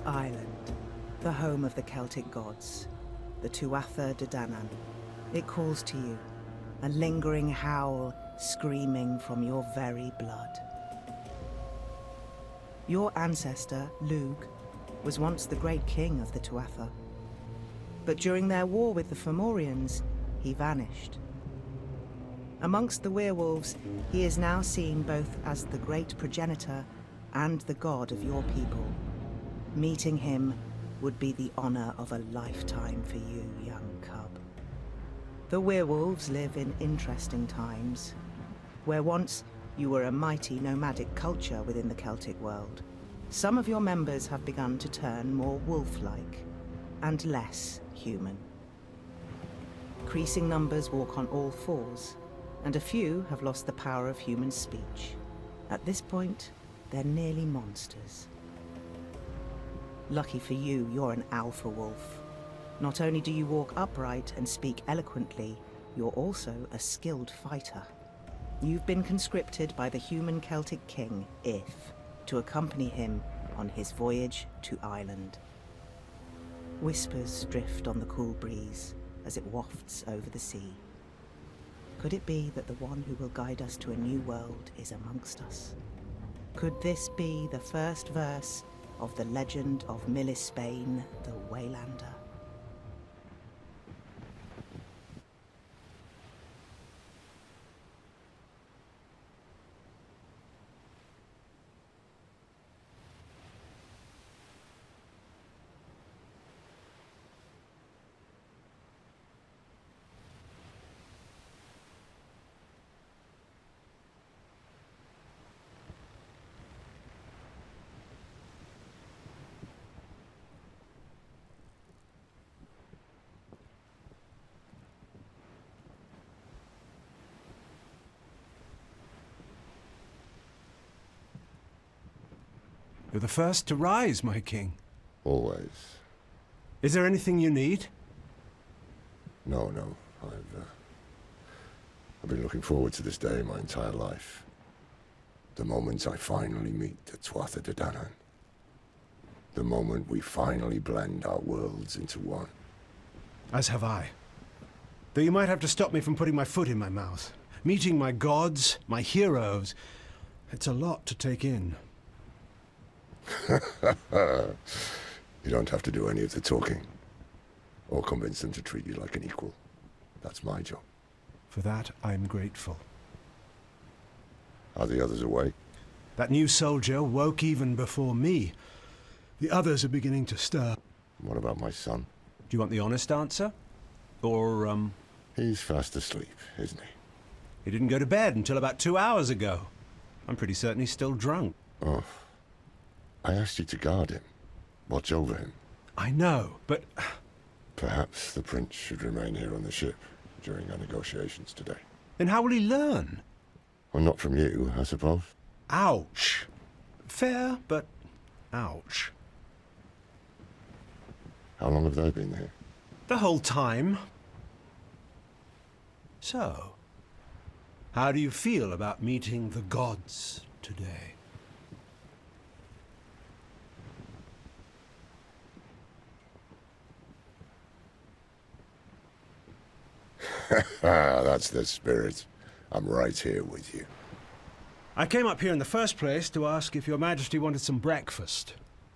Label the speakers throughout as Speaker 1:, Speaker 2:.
Speaker 1: Ireland, the home of the Celtic gods, the Tuata De Danann. It calls to you, a lingering howl screaming from your very blood. Your ancestor, Lug, was once the great king of the Tuatha. But during their war with the Fomorians, he vanished. Amongst the werewolves, he is now seen both as the great progenitor and the god of your people. Meeting him would be the honor of a lifetime for you, young cub. The werewolves live in interesting times, where once you were a mighty nomadic culture within the Celtic world. Some of your members have begun to turn more wolf-like and less human. Increasing numbers walk on all fours, and a few have lost the power of human speech. At this point, they're nearly monsters. Lucky for you, you're an alpha wolf. Not only do you walk upright and speak eloquently, you're also a skilled fighter. You've been conscripted by the human Celtic king, If, to accompany him on his voyage to Ireland. Whispers drift on the cool breeze as it wafts over the sea. Could it be that the one who will guide us to a new world is amongst us? Could this be the first verse of the legend of Millis Spain, the Waylander?
Speaker 2: You're the first to rise, my king.
Speaker 3: Always.
Speaker 2: Is there anything you need?
Speaker 3: No. I've been looking forward to this day my entire life. The moment I finally meet the Tuata De Danann. The moment we finally blend our worlds into one.
Speaker 2: As have I. Though you might have to stop me from putting my foot in my mouth. Meeting my gods, my heroes. It's a lot to take in.
Speaker 3: You don't have to do any of the talking. Or convince them to treat you like an equal. That's my job.
Speaker 2: For that, I'm grateful.
Speaker 3: Are the others awake?
Speaker 2: That new soldier woke even before me. The others are beginning to stir.
Speaker 3: What about my son?
Speaker 2: Do you want the honest answer? Or,
Speaker 3: He's fast asleep, isn't he?
Speaker 2: He didn't go to bed until about 2 hours ago. I'm pretty certain he's still drunk.
Speaker 3: Oh. I asked you to guard him. Watch over him.
Speaker 2: I know, but...
Speaker 3: Perhaps the prince should remain here on the ship during our negotiations today.
Speaker 2: Then how will he learn?
Speaker 3: Well, not from you, I suppose.
Speaker 2: Ouch. Fair, but ouch.
Speaker 3: How long have they been here?
Speaker 2: The whole time. So, how do you feel about meeting the gods today?
Speaker 3: That's the spirit. I'm right here with you.
Speaker 2: I came up here in the first place to ask if your majesty wanted some breakfast.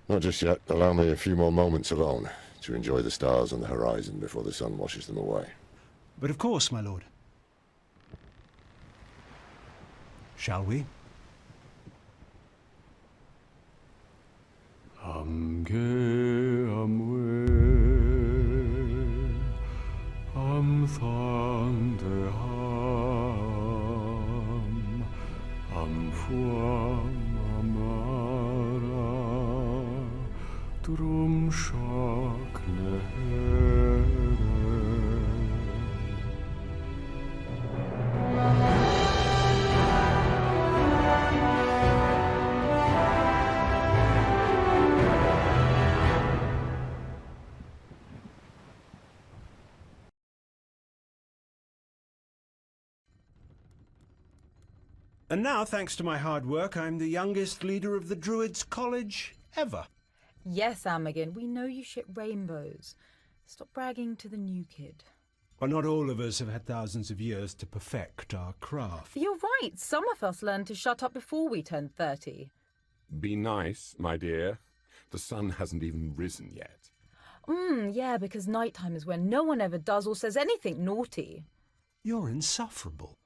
Speaker 3: Not just yet. Allow me a few more moments alone to enjoy the stars on the horizon before the sun washes them away.
Speaker 2: But of course, my lord. Shall we? And now, thanks to my hard work, I'm the youngest leader of the Druids' College ever.
Speaker 4: Yes, Amagin, we know you ship rainbows. Stop bragging to the new kid.
Speaker 2: Well, not all of us have had thousands of years to perfect our craft.
Speaker 4: You're right. Some of us learned to shut up before we turned 30.
Speaker 5: Be nice, my dear. The sun hasn't even risen yet.
Speaker 4: Yeah, because nighttime is when no one ever does or says anything naughty.
Speaker 2: You're insufferable.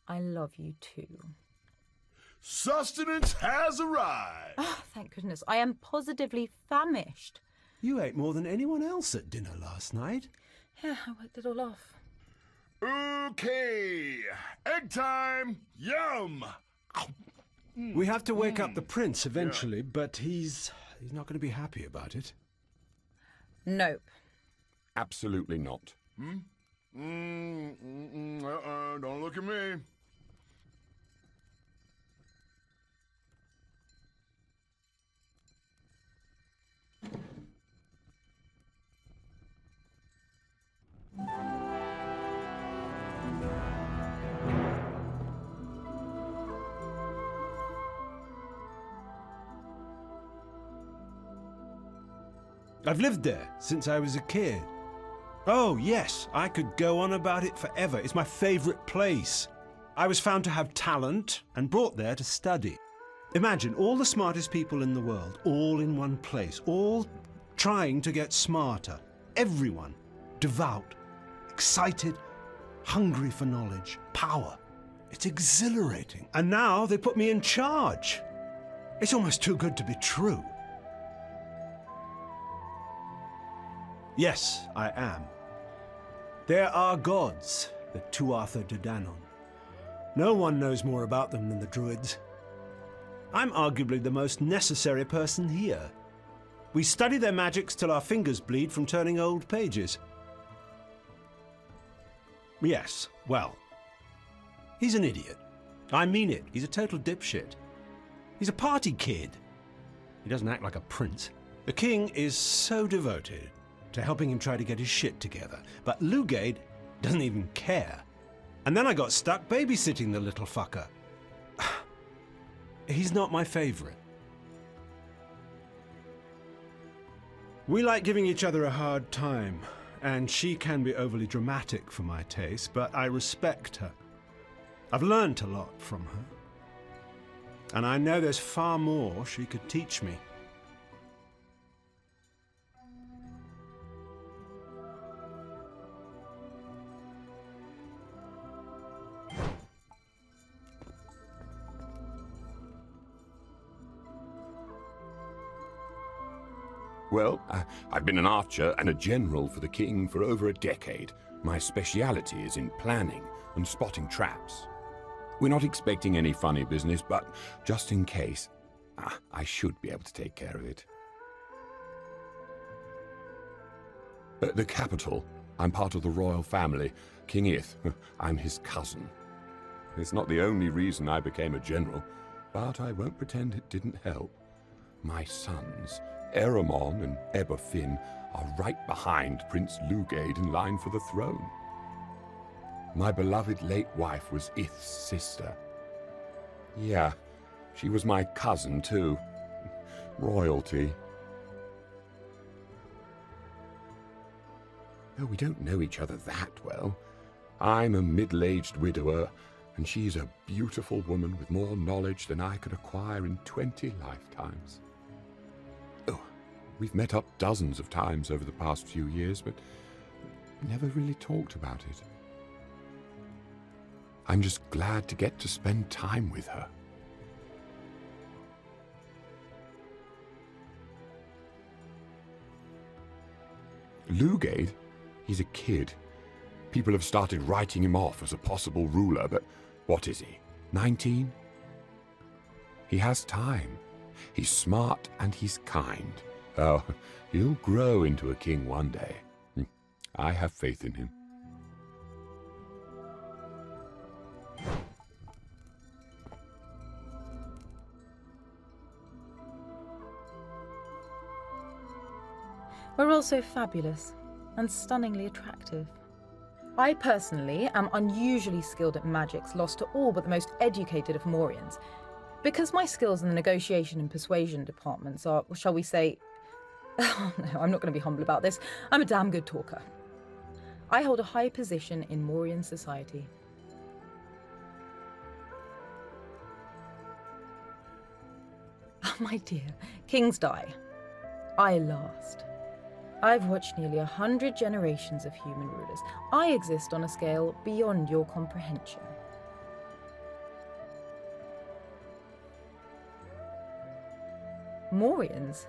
Speaker 4: I love you too.
Speaker 6: Sustenance has arrived.
Speaker 4: Oh, thank goodness. I am positively famished.
Speaker 2: You ate more than anyone else at dinner last night.
Speaker 4: Yeah, I worked it all off.
Speaker 6: Okay, egg time. Yum.
Speaker 2: We have to wake up the prince eventually, but he's not going to be happy about it.
Speaker 4: Nope.
Speaker 5: Absolutely not.
Speaker 6: Don't look at me.
Speaker 2: I've lived there since I was a kid. Oh, yes, I could go on about it forever. It's my favourite place. I was found to have talent and brought there to study. Imagine all the smartest people in the world, all in one place, all trying to get smarter. Everyone devout, excited, hungry for knowledge, power. It's exhilarating. And now they put me in charge. It's almost too good to be true. Yes, I am. There are gods, the Tuata De Danann. No one knows more about them than the Druids. I'm arguably the most necessary person here. We study their magics till our fingers bleed from turning old pages. Yes, well, he's an idiot. I mean it. He's a total dipshit. He's a party kid. He doesn't act like a prince. The king is so devoted to helping him try to get his shit together, but Lugade doesn't even care. And then I got stuck babysitting the little fucker. He's not my favourite. We like giving each other a hard time, and she can be overly dramatic for my taste, but I respect her. I've learnt a lot from her, and I know there's far more she could teach me.
Speaker 5: Well, I've been an archer and a general for the king for over a decade. My speciality is in planning and spotting traps. We're not expecting any funny business, but just in case, I should be able to take care of it. At the capital, I'm part of the royal family. King Ith, I'm his cousin. It's not the only reason I became a general, but I won't pretend it didn't help. My sons, Eramon and Eberfin, are right behind Prince Lugade in line for the throne. My beloved late wife was Ith's sister. Yeah, she was my cousin too. Royalty. Though we don't know each other that well. I'm a middle-aged widower, and she's a beautiful woman with more knowledge than I could acquire in 20 lifetimes. Oh, we've met up dozens of times over the past few years, but never really talked about it. I'm just glad to get to spend time with her. Lugade, he's a kid. People have started writing him off as a possible ruler, but what is he, 19? He has time. He's smart and he's kind. Oh, he'll grow into a king one day. I have faith in him.
Speaker 4: We're all so fabulous and stunningly attractive. I personally am unusually skilled at magics lost to all but the most educated of Fomorians. Because my skills in the negotiation and persuasion departments are, shall we say... Oh no, I'm not going to be humble about this. I'm a damn good talker. I hold a high position in Morian society. Oh, my dear, kings die. I last. I've watched nearly 100 generations of human rulers. I exist on a scale beyond your comprehension. Morians?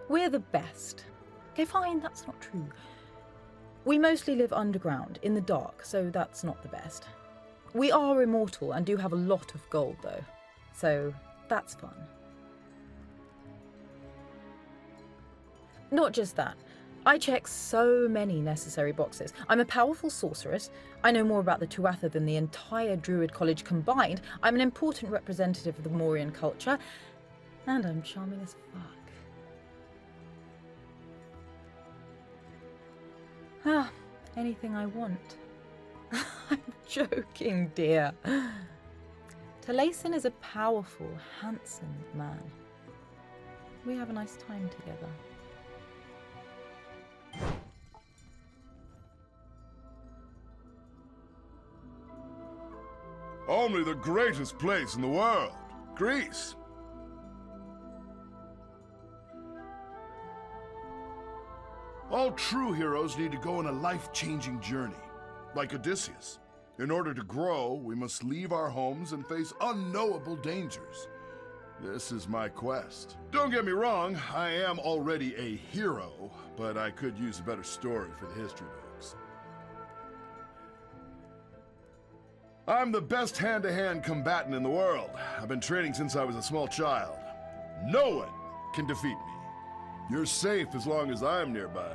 Speaker 4: We're the best. Okay, fine, that's not true. We mostly live underground, in the dark, so that's not the best. We are immortal and do have a lot of gold, though. So that's fun. Not just that. I check so many necessary boxes. I'm a powerful sorceress. I know more about the Tuatha than the entire Druid College combined. I'm an important representative of the Morian culture. And I'm charming as fuck. Ah, anything I want. I'm joking, dear. Talason is a powerful, handsome man. We have a nice time together.
Speaker 6: Only the greatest place in the world, Greece. All true heroes need to go on a life-changing journey, like Odysseus. In order to grow, we must leave our homes and face unknowable dangers. This is my quest. Don't get me wrong, I am already a hero, but I could use a better story for the history books. I'm the best hand-to-hand combatant in the world. I've been training since I was a small child. No one can defeat me. You're safe as long as I'm nearby.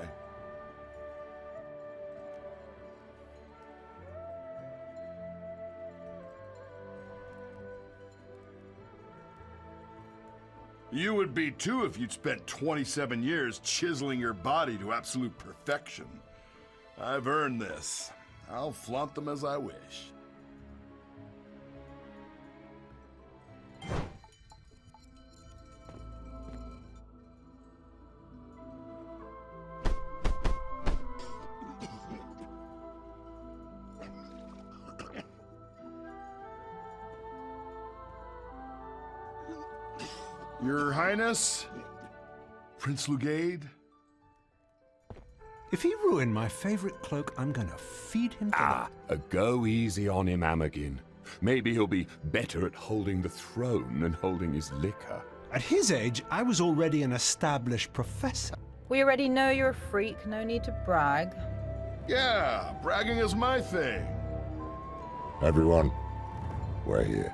Speaker 6: You would be too if you'd spent 27 years chiseling your body to absolute perfection. I've earned this. I'll flaunt them as I wish. Your Highness, Prince Lugade.
Speaker 2: If he ruined my favorite cloak, I'm gonna feed him to
Speaker 5: Go easy on him, Amagin. Maybe he'll be better at holding the throne than holding his liquor.
Speaker 2: At his age, I was already an established professor.
Speaker 4: We already know you're a freak, no need to brag.
Speaker 6: Yeah, bragging is my thing.
Speaker 3: Everyone, we're here.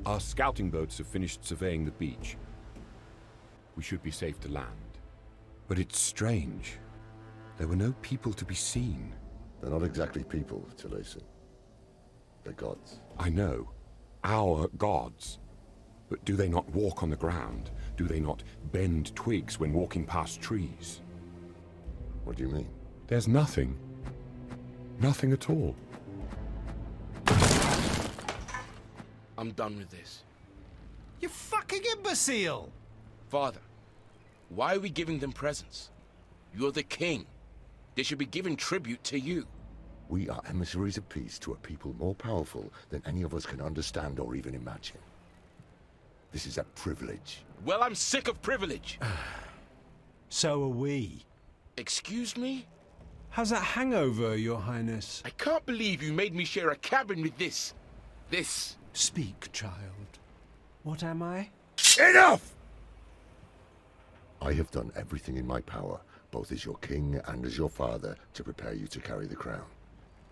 Speaker 5: Our scouting boats have finished surveying the beach. We should be safe to land. But it's strange. There were no people to be seen.
Speaker 3: They're not exactly people, Talason. They're gods.
Speaker 5: I know. Our gods. But do they not walk on the ground? Do they not bend twigs when walking past trees?
Speaker 3: What do you mean?
Speaker 5: There's nothing. Nothing at all.
Speaker 7: I'm done with this.
Speaker 2: You fucking imbecile!
Speaker 7: Father, why are we giving them presents? You're the king. They should be giving tribute to you.
Speaker 3: We are emissaries of peace to a people more powerful than any of us can understand or even imagine. This is a privilege.
Speaker 7: Well, I'm sick of privilege.
Speaker 2: So are we.
Speaker 7: Excuse me?
Speaker 2: How's that hangover, Your Highness?
Speaker 7: I can't believe you made me share a cabin with this.
Speaker 2: Speak, child. What am I?
Speaker 6: Enough!
Speaker 3: I have done everything in my power, both as your king and as your father, to prepare you to carry the crown.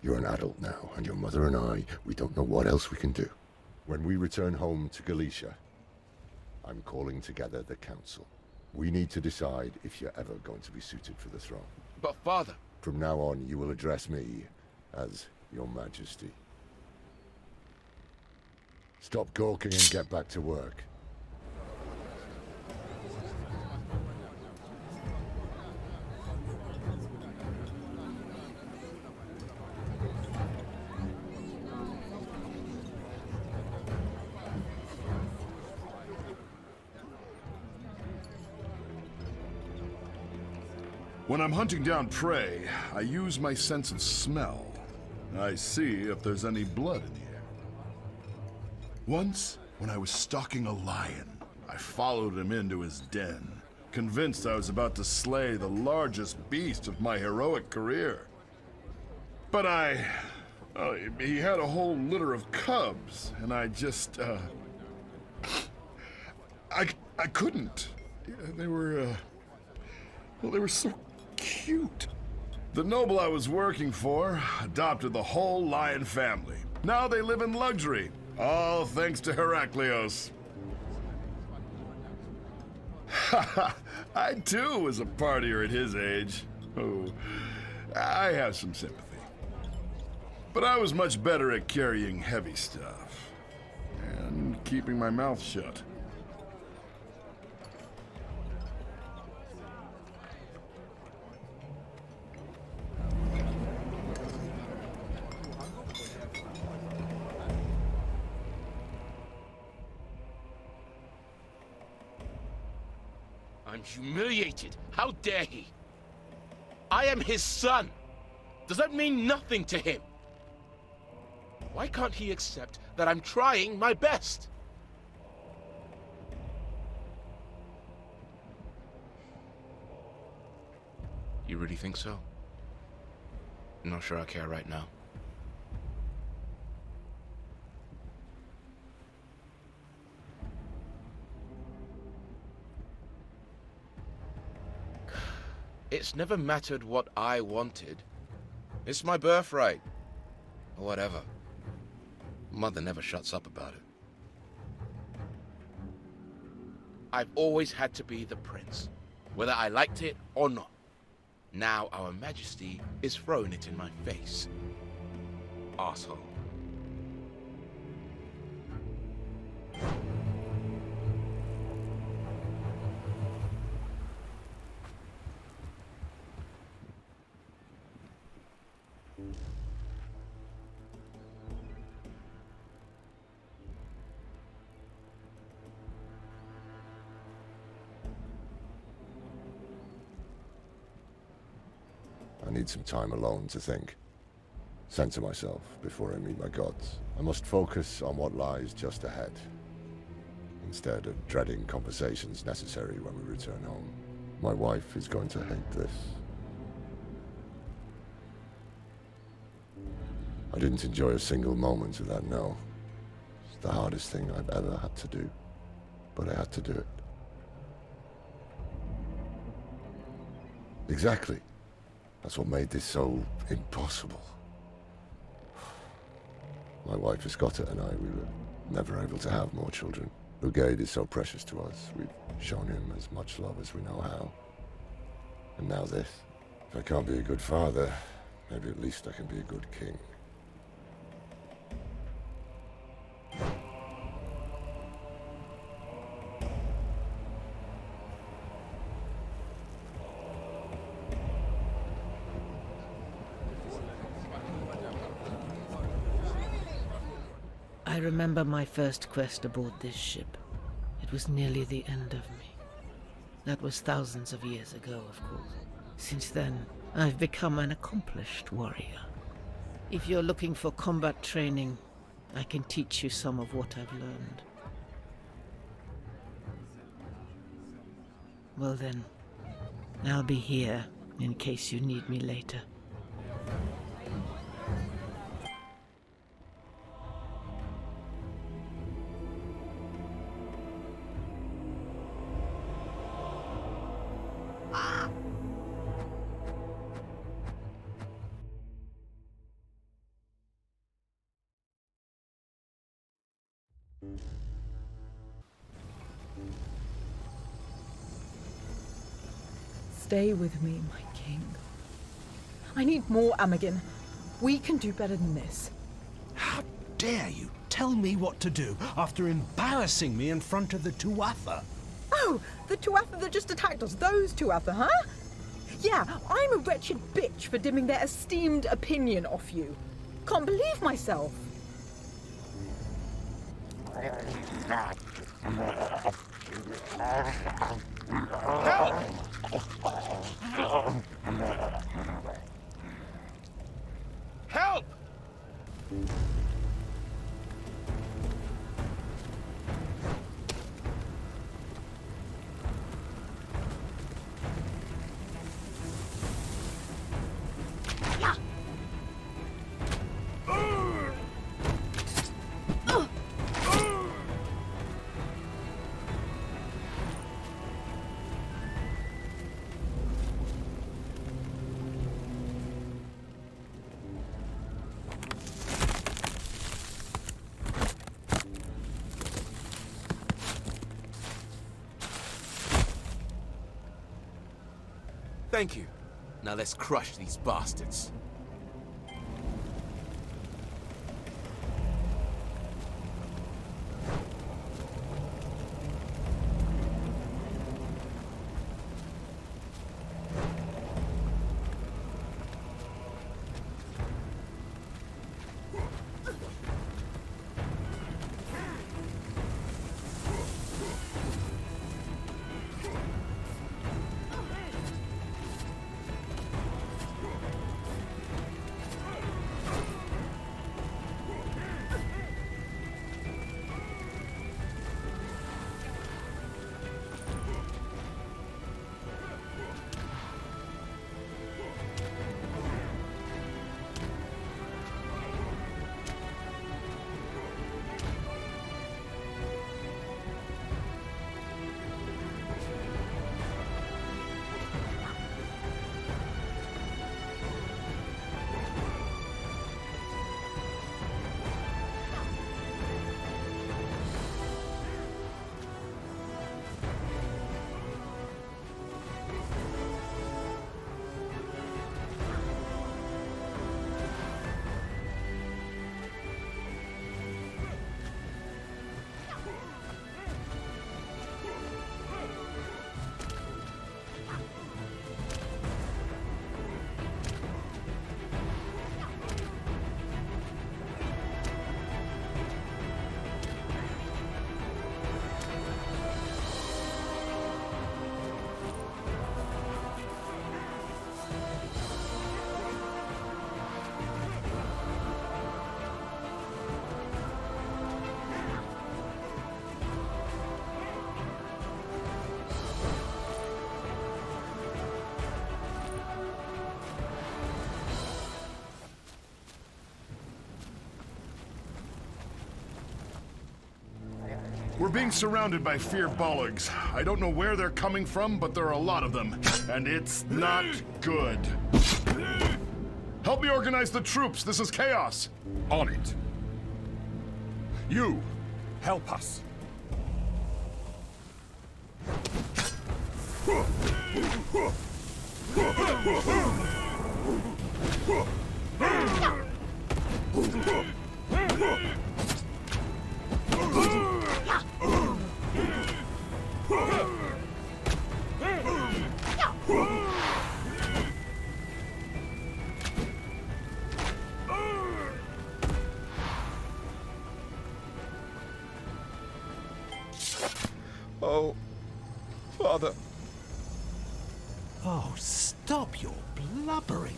Speaker 3: You're an adult now, and your mother and I, we don't know what else we can do. When we return home to Galicia, I'm calling together the council. We need to decide if you're ever going to be suited for the throne.
Speaker 7: But Father...
Speaker 3: From now on, you will address me as Your Majesty. Stop gawking and get back to work.
Speaker 6: When I'm hunting down prey, I use my sense of smell. I see if there's any blood in the air. Once, when I was stalking a lion, I followed him into his den, convinced I was about to slay the largest beast of my heroic career. But he had a whole litter of cubs, and I just, I couldn't. They were so cute. The noble I was working for adopted the whole lion family. Now they live in luxury, all thanks to Heraclios. I too was a partier at his age. Oh, I have some sympathy. But I was much better at carrying heavy stuff and keeping my mouth shut.
Speaker 7: I'm humiliated. How dare he? I am his son. Does that mean nothing to him? Why can't he accept that I'm trying my best? You really think so? I'm not sure I care right now. It's never mattered what I wanted. It's my birthright. Or whatever. Mother never shuts up about it. I've always had to be the prince, whether I liked it or not. Now our majesty is throwing it in my face. Arsehole.
Speaker 3: I need some time alone to think. Center myself before I meet my gods. I must focus on what lies just ahead, instead of dreading conversations necessary when we return home. My wife is going to hate this. I didn't enjoy a single moment of that no. It's the hardest thing I've ever had to do, but I had to do it. Exactly. That's what made this so impossible. My wife has got it, and we were never able to have more children. Brigade is so precious to us. We've shown him as much love as we know how. And now this. If I can't be a good father, maybe at least I can be a good king.
Speaker 8: I remember my first quest aboard this ship. It was nearly the end of me. That was thousands of years ago, of course. Since then, I've become an accomplished warrior. If you're looking for combat training, I can teach you some of what I've learned. Well then, I'll be here in case you need me later.
Speaker 4: Stay with me, my king. I need more Amagin. We can do better than this.
Speaker 2: How dare you tell me what to do after embarrassing me in front of the Tuatha?
Speaker 4: Oh, the Tuatha that just attacked us. Those Tuatha, huh? Yeah, I'm a wretched bitch for dimming their esteemed opinion off you. Can't believe myself.
Speaker 7: Help! Help! Thank you. Now let's crush these bastards.
Speaker 6: We're being surrounded by fear bollards. I don't know where they're coming from, but there are a lot of them, and it's not good. Help me organize the troops. This is chaos.
Speaker 5: On it. You, help us.
Speaker 7: Oh, Father.
Speaker 2: Oh, stop your blubbering.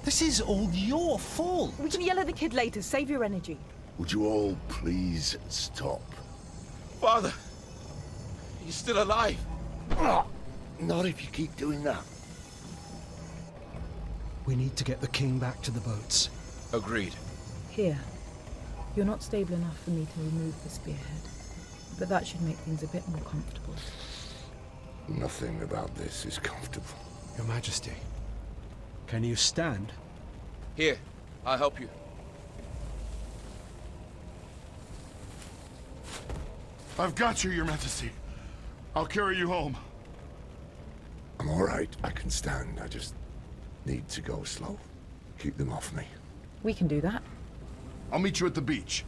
Speaker 2: This is all your fault.
Speaker 4: We can yell at the kid later. Save your energy.
Speaker 3: Would you all please stop?
Speaker 7: Father, you're still alive.
Speaker 3: Not if you keep doing that.
Speaker 2: We need to get the king back to the boats.
Speaker 7: Agreed.
Speaker 4: Here. You're not stable enough for me to remove the spearhead, but that should make things a bit more comfortable.
Speaker 3: Nothing about this is comfortable.
Speaker 2: Your Majesty, can you stand?
Speaker 7: Here, I'll help you.
Speaker 6: I've got you, Your Majesty. I'll carry you home.
Speaker 3: I'm all right. I can stand. I just need to go slow. Keep them off me.
Speaker 4: We can do that.
Speaker 6: I'll meet you at the beach.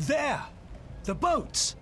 Speaker 2: There! The boats!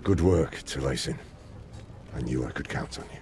Speaker 3: Good work, Taliesin. I knew I could count on you.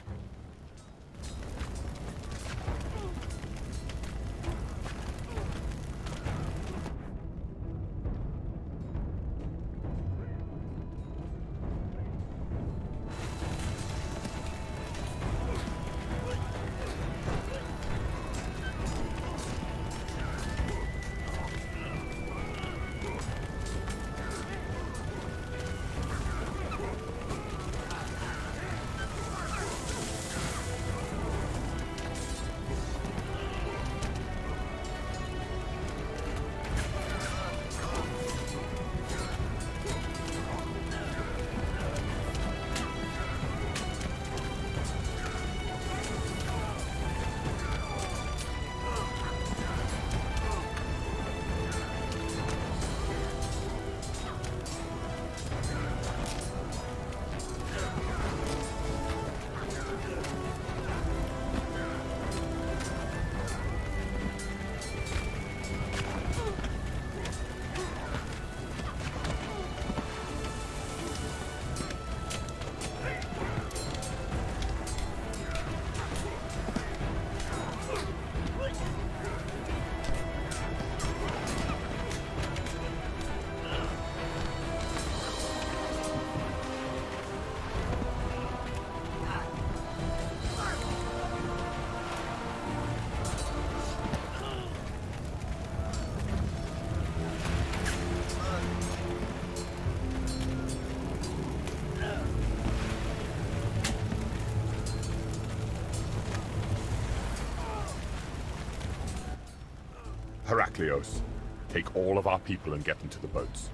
Speaker 5: Heraklios. Take all of our people and get them to the boats.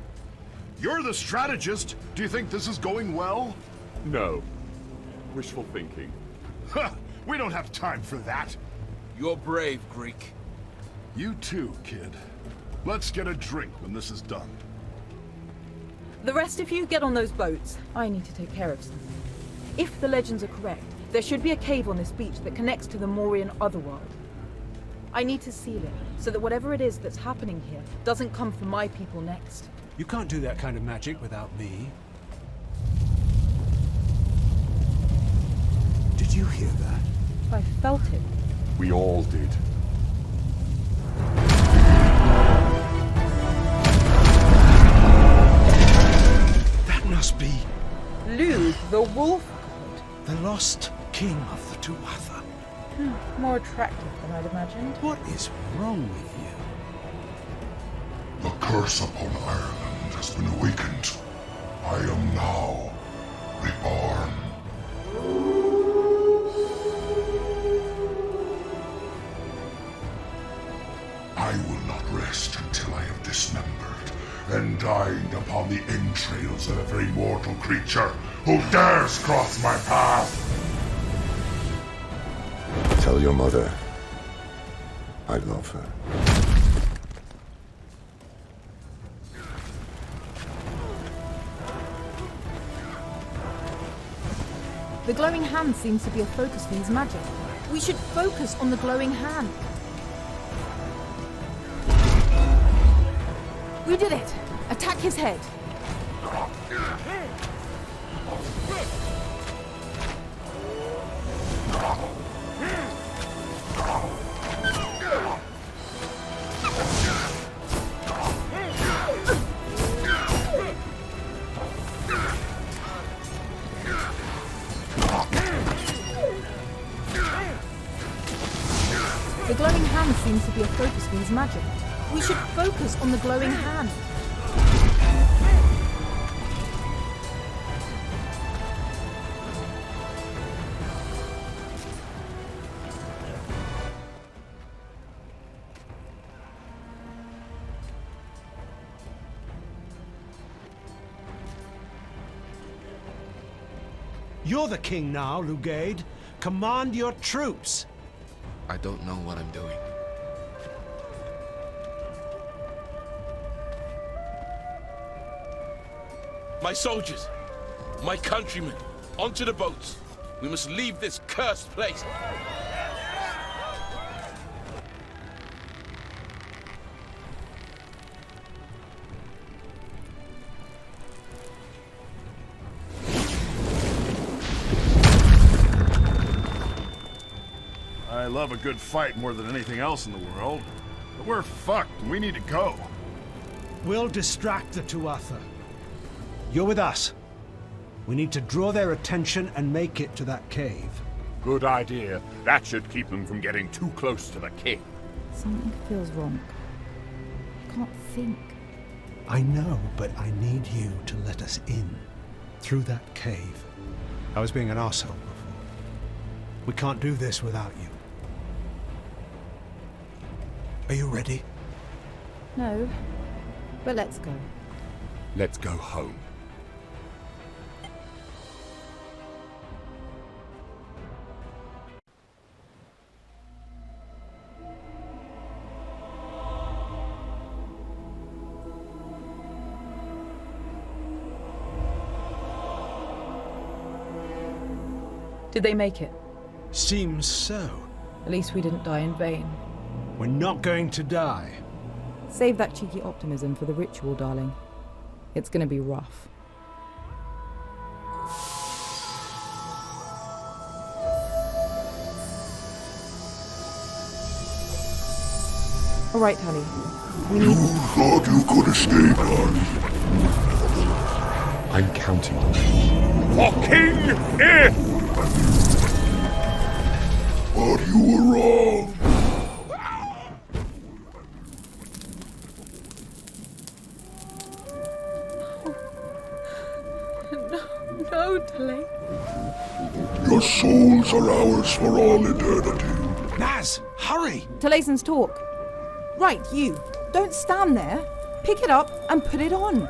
Speaker 6: You're the strategist. Do you think this is going well?
Speaker 5: No. Wishful thinking.
Speaker 6: Ha! We don't have time for that.
Speaker 7: You're brave, Greek.
Speaker 6: You too, kid. Let's get a drink when this is done.
Speaker 4: The rest of you get on those boats. I need to take care of something. If the legends are correct, there should be a cave on this beach that connects to the Morian otherworld. I need to seal it, so that whatever it is that's happening here doesn't come for my people next.
Speaker 2: You can't do that kind of magic without me. Did you hear that?
Speaker 4: I felt it.
Speaker 5: We all did.
Speaker 2: That must be
Speaker 4: Luke, the wolf god.
Speaker 2: the lost king of the Tuatha.
Speaker 4: More attractive than I'd imagined.
Speaker 2: What is wrong with you?
Speaker 3: The curse upon Ireland has been awakened. I am now reborn. I will not rest until I have dismembered and dined upon the entrails of every mortal creature who dares cross my path. Tell your mother I love her.
Speaker 4: The glowing hand seems to be a focus for his magic. We should focus on the glowing hand. We did it! Attack his head! The glowing hand seems to be a focus for his magic. We should focus on the glowing hand.
Speaker 2: You're the king now, Lugaid. Command your troops.
Speaker 7: I don't know what I'm doing. My soldiers! My countrymen! Onto the boats! We must leave this cursed place!
Speaker 6: I love a good fight more than anything else in the world. But we're fucked and we need to go.
Speaker 2: We'll distract the Tuatha. You're with us. We need to draw their attention and make it to that cave.
Speaker 5: Good idea. That should keep them from getting too close to the king.
Speaker 4: Something feels wrong. I can't think.
Speaker 2: I know, but I need you to let us in. Through that cave. I was being an arsehole before. We can't do this without you. Are you ready?
Speaker 4: No, but let's go.
Speaker 5: Let's go home.
Speaker 4: Did they make it?
Speaker 2: Seems so.
Speaker 4: At least we didn't die in vain.
Speaker 2: We're not going to die.
Speaker 4: Save that cheeky optimism for the ritual, darling. It's gonna be rough. All right, honey. We need...
Speaker 3: You thought you could escape us?
Speaker 5: I'm counting on you. For King Ith!
Speaker 3: But you were wrong.
Speaker 4: No, Delay.
Speaker 3: Your souls are ours for all eternity.
Speaker 2: Naz, hurry!
Speaker 4: Talazen's talk.
Speaker 9: Right, you. Don't stand there. Pick it up and put it on.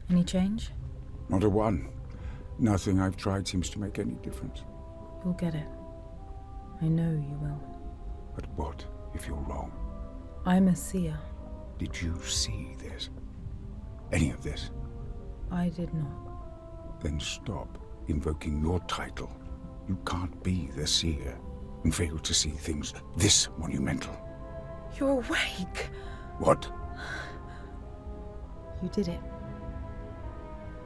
Speaker 4: Any change?
Speaker 10: Not a one. Nothing I've tried seems to make any difference.
Speaker 4: You'll get it. I know you will.
Speaker 10: But what if you're wrong?
Speaker 4: I'm a seer.
Speaker 10: Did you see this? Any of this?
Speaker 4: I did not.
Speaker 10: Then stop invoking your title. You can't be the seer and fail to see things this monumental.
Speaker 4: You're awake!
Speaker 10: What?
Speaker 9: You did it.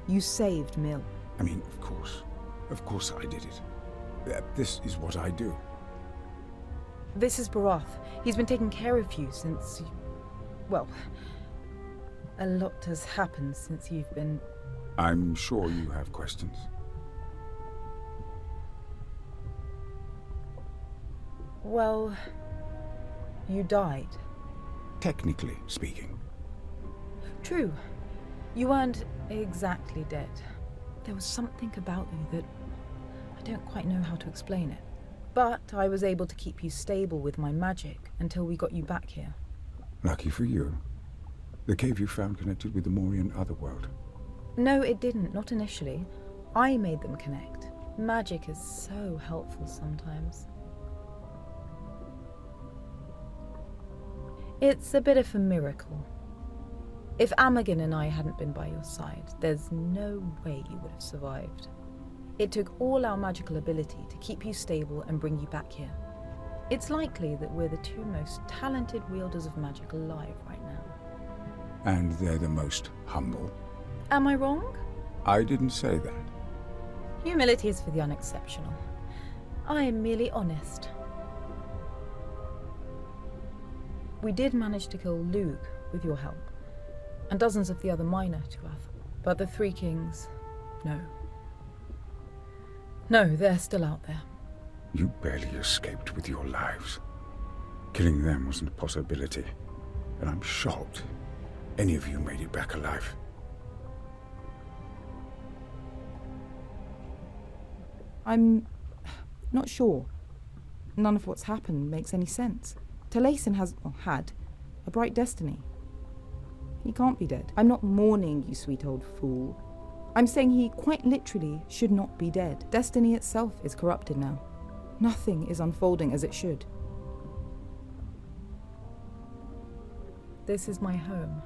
Speaker 9: You saved Mill.
Speaker 10: I mean, of course I did it. This is what I do.
Speaker 4: This is Barath. He's been taking care of you since well, a lot has happened since you've been...
Speaker 10: I'm sure you have questions.
Speaker 4: Well, you died.
Speaker 10: Technically speaking.
Speaker 4: True. You weren't exactly dead. There was something about you that I don't quite know how to explain it. But I was able to keep you stable with my magic until we got you back here.
Speaker 10: Lucky for you. The cave you found connected with the Morian otherworld.
Speaker 4: No, it didn't. Not initially. I made them connect. Magic is so helpful sometimes. It's a bit of a miracle. If Amagin and I hadn't been by your side, there's no way you would have survived. It took all our magical ability to keep you stable and bring you back here. It's likely that we're the two most talented wielders of magic alive right now.
Speaker 10: And they're the most humble.
Speaker 4: Am I wrong?
Speaker 10: I didn't say that.
Speaker 4: Humility is for the unexceptional. I am merely honest. We did manage to kill Lug with your help, and dozens of the other minor Tuatha. But the Three Kings, no. No, they're still out there.
Speaker 10: You barely escaped with your lives. Killing them wasn't a possibility, and I'm shocked any of you made it back alive.
Speaker 9: I'm not sure. None of what's happened makes any sense. Talason had a bright destiny. He can't be dead. I'm not mourning, you sweet old fool. I'm saying he quite literally should not be dead. Destiny itself is corrupted now. Nothing is unfolding as it should.
Speaker 4: This is my home,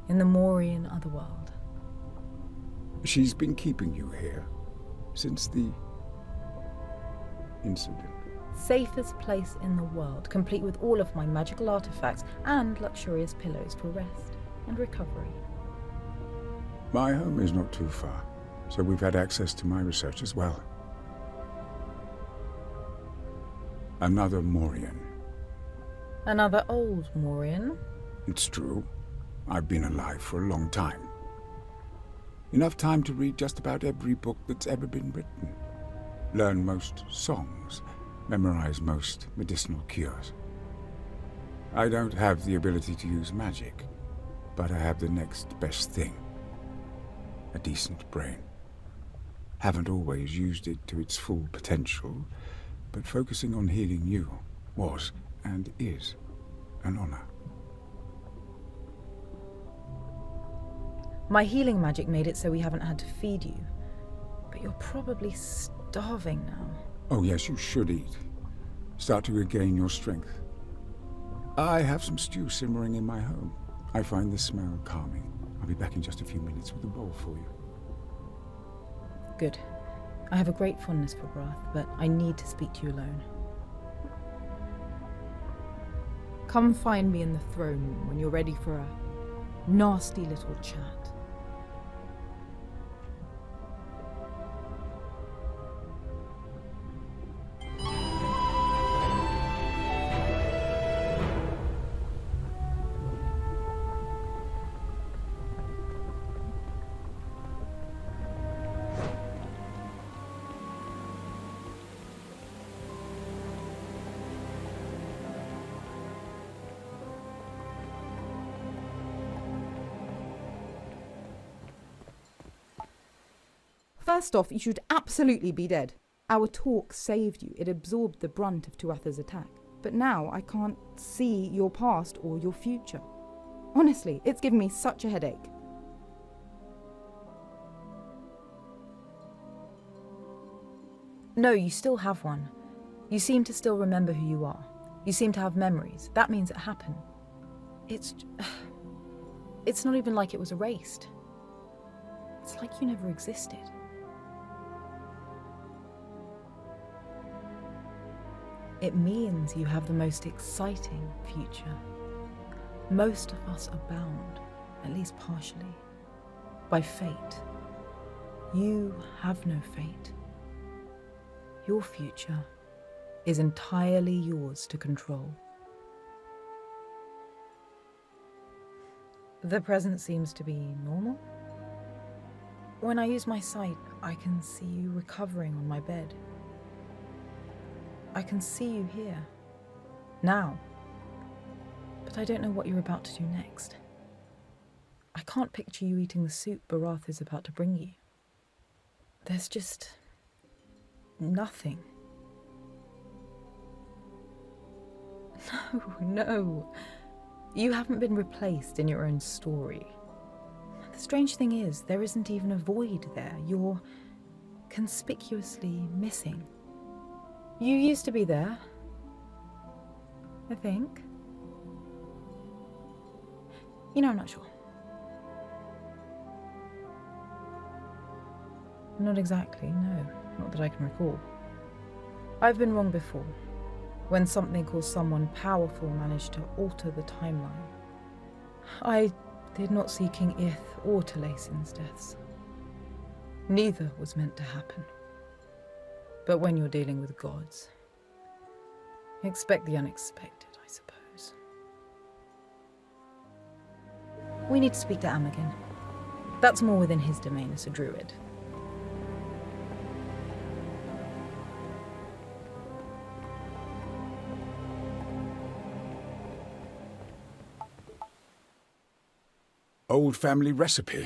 Speaker 4: in the Morian otherworld.
Speaker 10: She's been keeping you here since the incident.
Speaker 4: Safest place in the world, complete with all of my magical artifacts and luxurious pillows for rest and recovery.
Speaker 10: My home is not too far, so we've had access to my research as well. Another Morian.
Speaker 4: Another old Morian?
Speaker 10: It's true. I've been alive for a long time. Enough time to read just about every book that's ever been written. Learn most songs. Memorize most medicinal cures. I don't have the ability to use magic, but I have the next best thing. A decent brain. Haven't always used it to its full potential, but focusing on healing you was, and is, an honor.
Speaker 4: My healing magic made it so we haven't had to feed you. But you're probably starving now.
Speaker 10: Oh yes, you should eat. Start to regain your strength. I have some stew simmering in my home. I find the smell calming. I'll be back in just a few minutes with a bowl for you.
Speaker 4: Good. I have a great fondness for Barath, but I need to speak to you alone.
Speaker 9: Come find me in the throne room when you're ready for a nasty little chat. First off, you should absolutely be dead. Our talk saved you. It absorbed the brunt of Tuatha's attack. But now I can't see your past or your future. Honestly, it's given me such a headache.
Speaker 4: No, you still have one. You seem to still remember who you are. You seem to have memories. That means it happened. It's not even like it was erased. It's like you never existed. It means you have the most exciting future. Most of us are bound, at least partially, by fate. You have no fate. Your future is entirely yours to control. The present seems to be normal. When I use my sight, I can see you recovering on my bed. I can see you here, now. But I don't know what you're about to do next. I can't picture you eating the soup Barath is about to bring you. There's just nothing. No. You haven't been replaced in your own story. The strange thing is, there isn't even a void there. You're conspicuously missing. You used to be there, I think. I'm not sure. Not exactly, no. Not that I can recall. I've been wrong before. When something or someone powerful managed to alter the timeline. I did not see King Ith or Talacin's deaths. Neither was meant to happen. But when you're dealing with gods, expect the unexpected, I suppose. We need to speak to Amagin. That's more within his domain as a druid.
Speaker 10: Old family recipe.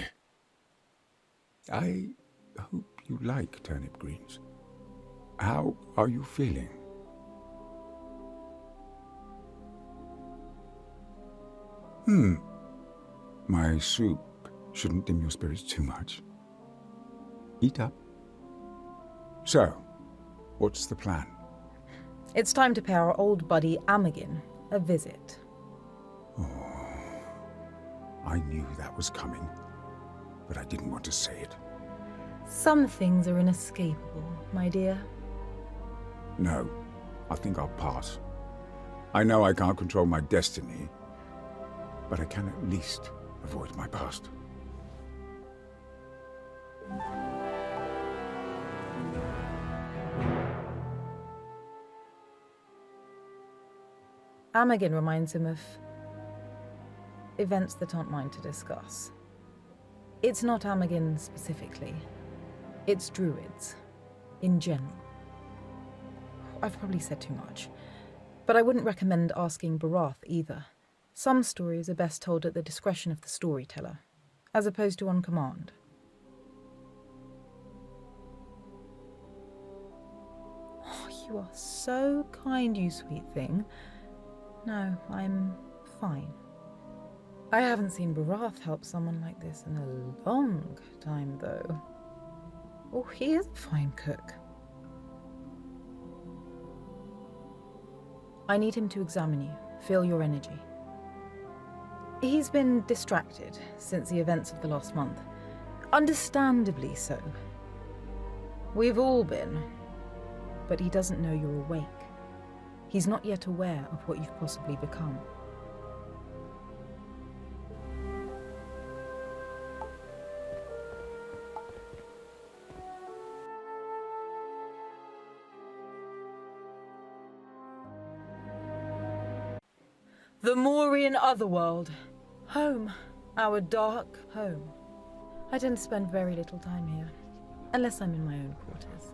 Speaker 10: I hope you like turnip greens. How are you feeling? My soup shouldn't dim your spirits too much. Eat up. So, what's the plan?
Speaker 4: It's time to pay our old buddy Amagin a visit.
Speaker 10: I knew that was coming, but I didn't want to say it.
Speaker 4: Some things are inescapable, my dear.
Speaker 10: No, I think I'll pass. I know I can't control my destiny, but I can at least avoid my past.
Speaker 4: Amagin reminds him of events that aren't mine to discuss. It's not Amagin specifically. It's druids, in general. I've probably said too much, but I wouldn't recommend asking Barath either. Some stories are best told at the discretion of the storyteller, as opposed to on command. Oh, you are so kind, you sweet thing. No, I'm fine. I haven't seen Barath help someone like this in a long time, though. Oh, he is a fine cook. I need him to examine you, feel your energy. He's been distracted since the events of the last month. Understandably so. We've all been. But he doesn't know you're awake. He's not yet aware of what you've possibly become. The Maurian Otherworld. Home. Our dark home. I tend to spend very little time here, unless I'm in my own quarters.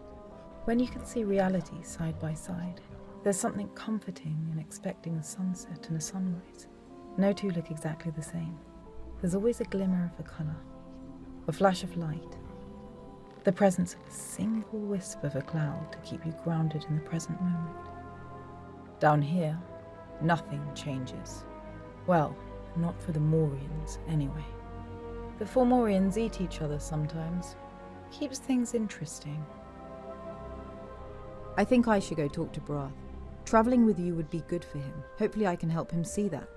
Speaker 4: When you can see reality side by side, there's something comforting in expecting a sunset and a sunrise. No two look exactly the same. There's always a glimmer of a colour, a flash of light, The presence of a single wisp of a cloud to keep you grounded in the present moment. Down here, nothing changes. Well, not for the Morians, anyway. The Fomorians eat each other sometimes. Keeps things interesting.
Speaker 9: I think I should go talk to Barath. Travelling with you would be good for him. Hopefully I can help him see that.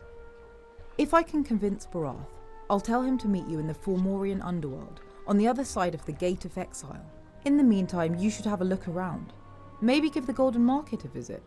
Speaker 9: If I can convince Barath, I'll tell him to meet you in the Fomorian underworld, on the other side of the Gate of Exile. In the meantime, you should have a look around. Maybe give the Golden Market a visit.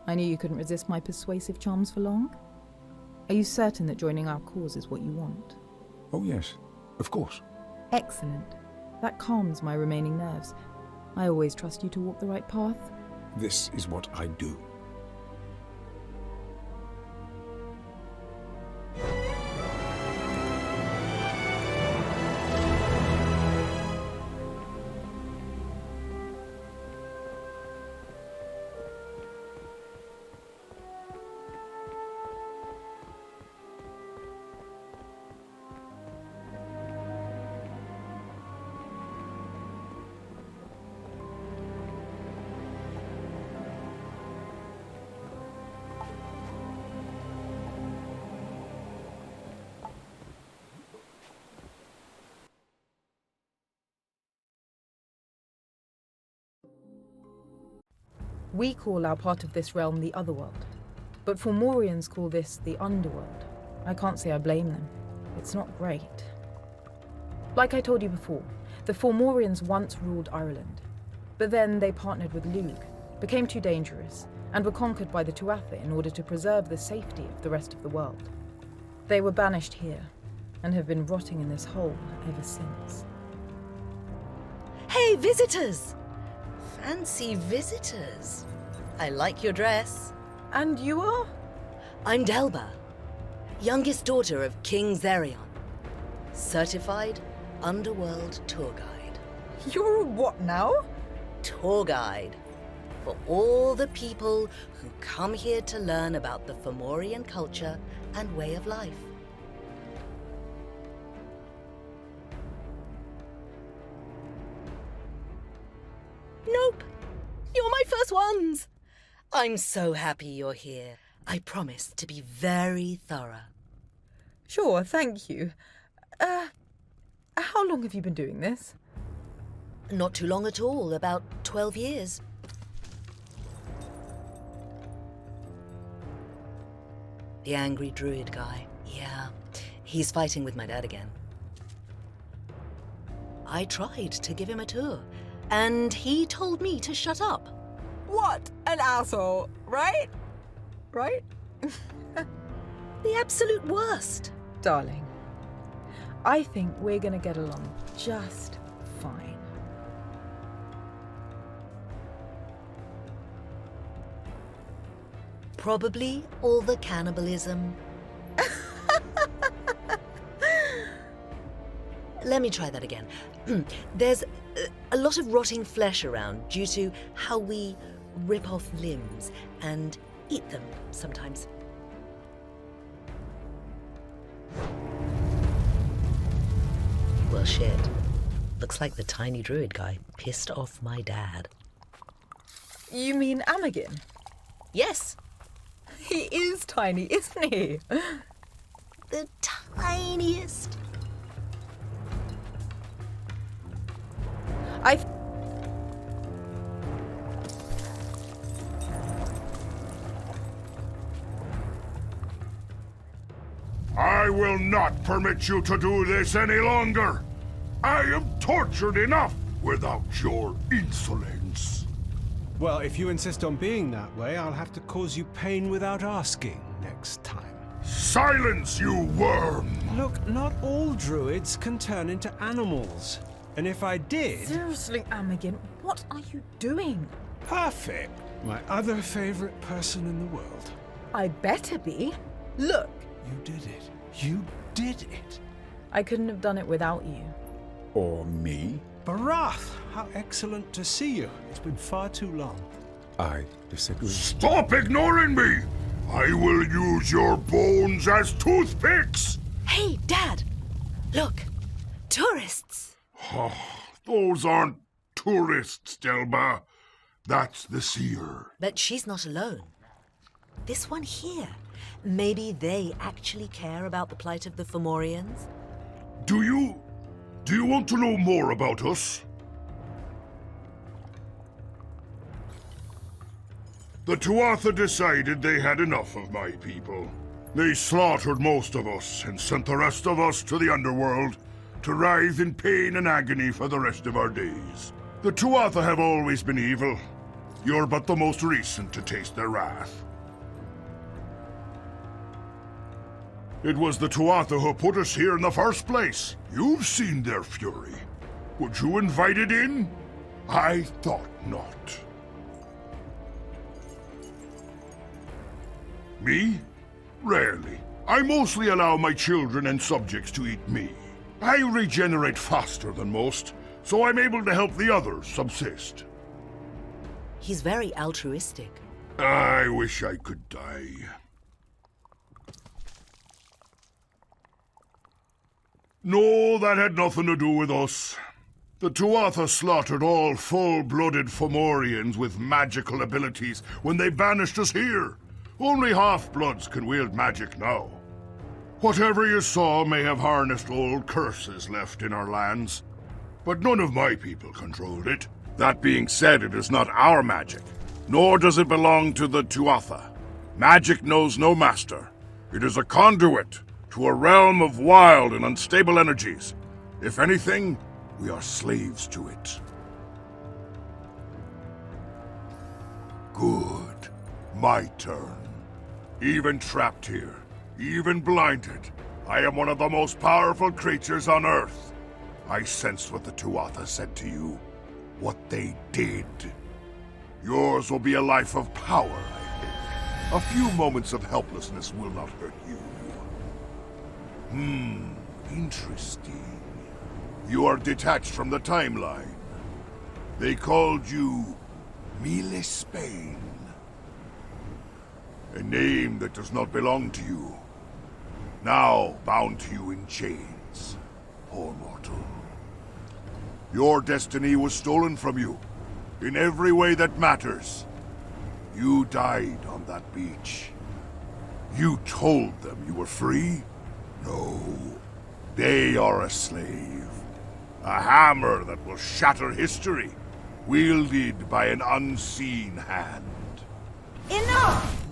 Speaker 9: I knew you couldn't resist my persuasive charms for long. Are you certain that joining our cause is what you want?
Speaker 10: Oh yes, of course.
Speaker 9: Excellent. That calms my remaining nerves. I always trust you to walk the right path.
Speaker 10: This is what I do.
Speaker 4: We call our part of this realm the Otherworld, but Fomorians call this the Underworld. I can't say I blame them. It's not great. Like I told you before, the Fomorians once ruled Ireland, but then they partnered with Lug, became too dangerous, and were conquered by the Tuatha in order to preserve the safety of the rest of the world. They were banished here, and have been rotting in this hole ever since.
Speaker 11: Hey, visitors! Fancy visitors. I like your dress.
Speaker 4: And you are?
Speaker 11: I'm Delba, youngest daughter of King Zerion, certified underworld tour guide.
Speaker 4: You're a what now?
Speaker 11: Tour guide for all the people who come here to learn about the Fomorian culture and way of life. Nope. You're my first ones. I'm so happy you're here. I promise to be very thorough.
Speaker 4: Sure, thank you. How long have you been doing this?
Speaker 11: Not too long at all, about 12 years. The angry druid guy. Yeah, he's fighting with my dad again. I tried to give him a tour, and he told me to shut up.
Speaker 4: What an asshole, right? Right?
Speaker 11: The absolute worst.
Speaker 4: Darling, I think we're gonna get along just fine.
Speaker 11: Probably all the cannibalism. Let me try that again. There's a lot of rotting flesh around due to how we rip off limbs and eat them sometimes. Well, shit. Looks like the tiny druid guy pissed off my dad.
Speaker 4: You mean Amagin?
Speaker 11: Yes,
Speaker 4: He is tiny, isn't he?
Speaker 11: the tiniest.
Speaker 6: I will not permit you to do this any longer. I am tortured enough without your insolence.
Speaker 2: Well, if you insist on being that way, I'll have to cause you pain without asking next time.
Speaker 6: Silence, you worm!
Speaker 2: Look, not all druids can turn into animals. And if I did...
Speaker 4: Seriously, Amagin, what are you doing?
Speaker 2: Perfect! My other favorite person in the world.
Speaker 4: I better be. Look,
Speaker 2: You did it. You did it.
Speaker 4: I couldn't have done it without you.
Speaker 10: Or me.
Speaker 2: Barath, how excellent to see you. It's been far too long.
Speaker 10: I disagree.
Speaker 6: Stop ignoring me! I will use your bones as toothpicks!
Speaker 11: Hey, Dad! Look, tourists!
Speaker 6: Those aren't tourists, Delba. That's the seer.
Speaker 11: But she's not alone. This one here. Maybe they actually care about the plight of the Fomorians?
Speaker 6: Do you want to know more about us? The Tuatha decided they had enough of my people. They slaughtered most of us and sent the rest of us to the underworld to writhe in pain and agony for the rest of our days. The Tuatha have always been evil. You're but the most recent to taste their wrath. It was the Tuatha who put us here in the first place. You've seen their fury. Would you invite it in? I thought not. Me? Rarely. I mostly allow my children and subjects to eat me. I regenerate faster than most, so I'm able to help the others subsist.
Speaker 11: He's very altruistic.
Speaker 6: I wish I could die. No, that had nothing to do with us. The Tuatha slaughtered all full-blooded Fomorians with magical abilities when they banished us here. Only half-bloods can wield magic now. Whatever you saw may have harnessed old curses left in our lands, but none of my people controlled it. That being said, it is not our magic, nor does it belong to the Tuatha. Magic knows no master. It is a conduit to a realm of wild and unstable energies. If anything, we are slaves to it. Good. My turn. Even trapped here, even blinded, I am one of the most powerful creatures on Earth. I sensed what the Tuatha said to you, what they did. Yours will be a life of power, I hope. A few moments of helplessness will not hurt you. Interesting. You are detached from the timeline. They called you Spain. A name that does not belong to you. Now bound to you in chains. Poor mortal. Your destiny was stolen from you. In every way that matters. You died on that beach. You told them you were free? No. They are a slave. A hammer that will shatter history. Wielded by an unseen hand.
Speaker 11: Enough!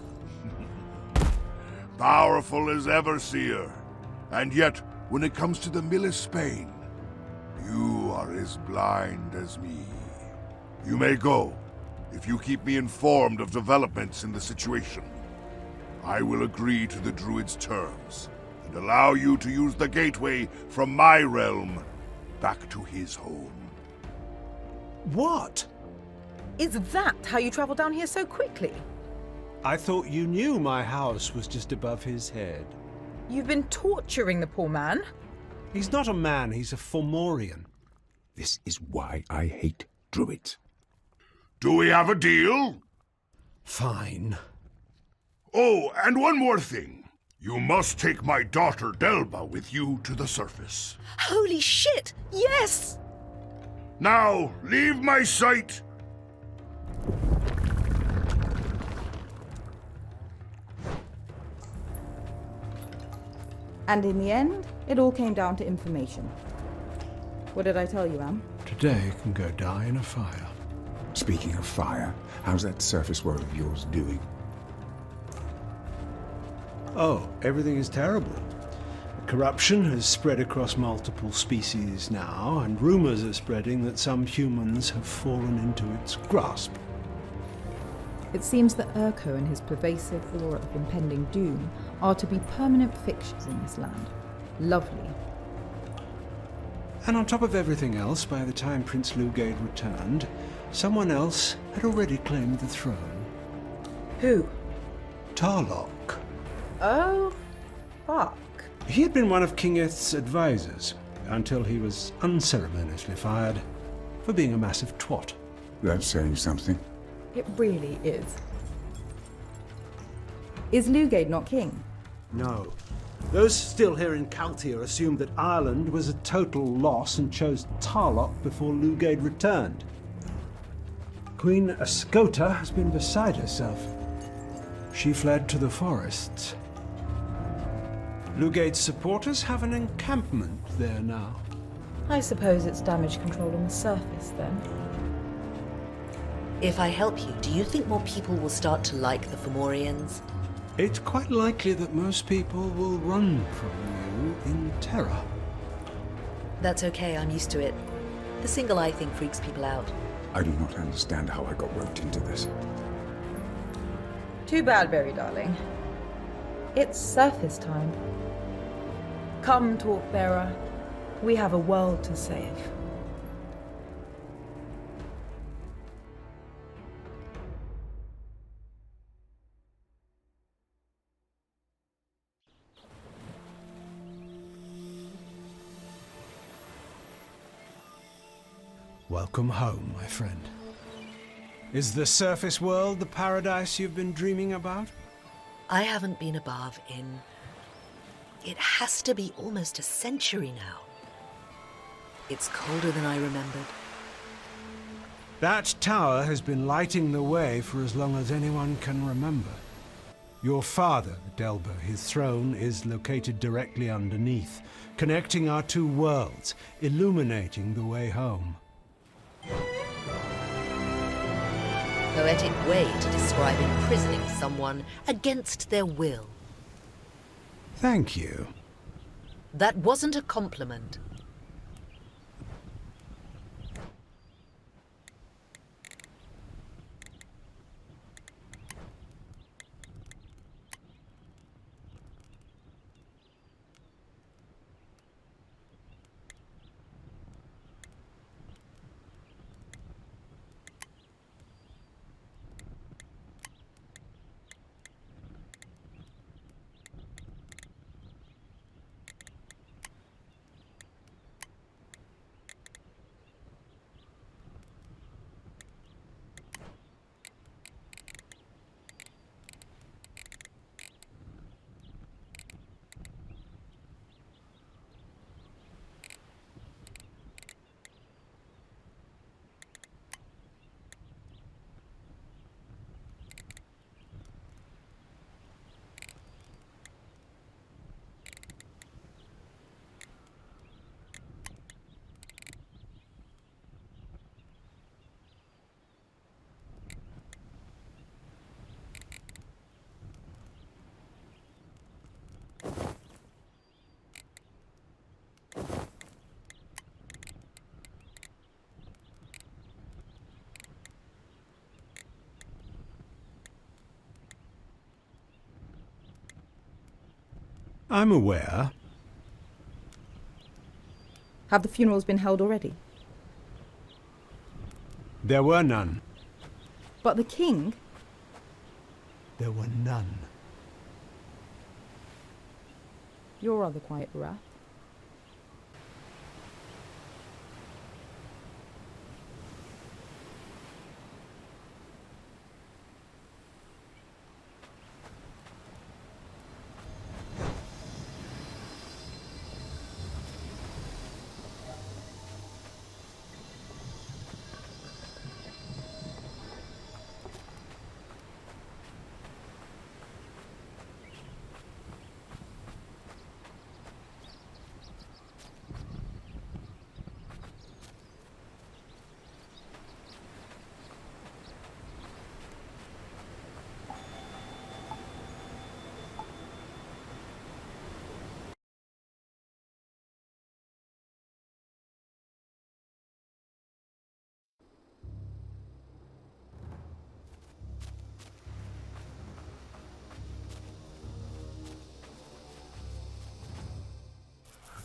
Speaker 6: Powerful as ever, seer. And yet, when it comes to the Spain, you are as blind as me. You may go, if you keep me informed of developments in the situation. I will agree to the Druid's terms, and allow you to use the gateway from my realm back to his home.
Speaker 2: What?
Speaker 4: Is that how you travel down here so quickly?
Speaker 2: I thought you knew my house was just above his head.
Speaker 4: You've been torturing the poor man?
Speaker 2: He's not a man, he's a Fomorian.
Speaker 10: This is why I hate druids.
Speaker 6: Do we have a deal?
Speaker 2: Fine.
Speaker 6: Oh, and one more thing. You must take my daughter Delba with you to the surface.
Speaker 11: Holy shit! Yes!
Speaker 6: Now, leave my sight!
Speaker 9: And in the end, it all came down to information. What did I tell you, Am?
Speaker 2: Today can go die in a fire.
Speaker 10: Speaking of fire, how's that surface world of yours doing?
Speaker 2: Oh, everything is terrible. Corruption has spread across multiple species now, and rumors are spreading that some humans have fallen into its grasp.
Speaker 9: It seems that Urko and his pervasive aura of impending doom are to be permanent fixtures in this land. Lovely.
Speaker 2: And on top of everything else, by the time Prince Lugade returned, someone else had already claimed the throne.
Speaker 4: Who?
Speaker 2: Tarlok.
Speaker 4: Oh, fuck.
Speaker 2: He had been one of King Ith's advisors, until he was unceremoniously fired for being a massive twat.
Speaker 10: That's saying something.
Speaker 9: It really is. Is Lugade not king?
Speaker 2: No. Those still here in Caltia assumed that Ireland was a total loss and chose Tarlok before Lugade returned. Queen Ascota has been beside herself. She fled to the forests. Lugade's supporters have an encampment there now.
Speaker 4: I suppose it's damage control on the surface, then.
Speaker 11: If I help you, do you think more people will start to like the Fomorians?
Speaker 2: It's quite likely that most people will run from you in terror.
Speaker 11: That's okay, I'm used to it. The single eye thing freaks people out.
Speaker 10: I do not understand how I got roped into this.
Speaker 4: Too bad, Berry darling. It's surface time. Come, Torchbearer. We have a world to save.
Speaker 2: Welcome home, my friend. Is the surface world the paradise you've been dreaming about?
Speaker 11: I haven't been above in... It has to be almost a century now. It's colder than I remembered.
Speaker 2: That tower has been lighting the way for as long as anyone can remember. Your father, Delba, his throne is located directly underneath, connecting our two worlds, illuminating the way home.
Speaker 11: Poetic way to describe imprisoning someone against their will.
Speaker 2: Thank you.
Speaker 11: That wasn't a compliment.
Speaker 2: I'm aware.
Speaker 9: Have the funerals been held already?
Speaker 2: There were none.
Speaker 9: But the king?
Speaker 2: there were none.
Speaker 9: You're rather quiet, Wrath.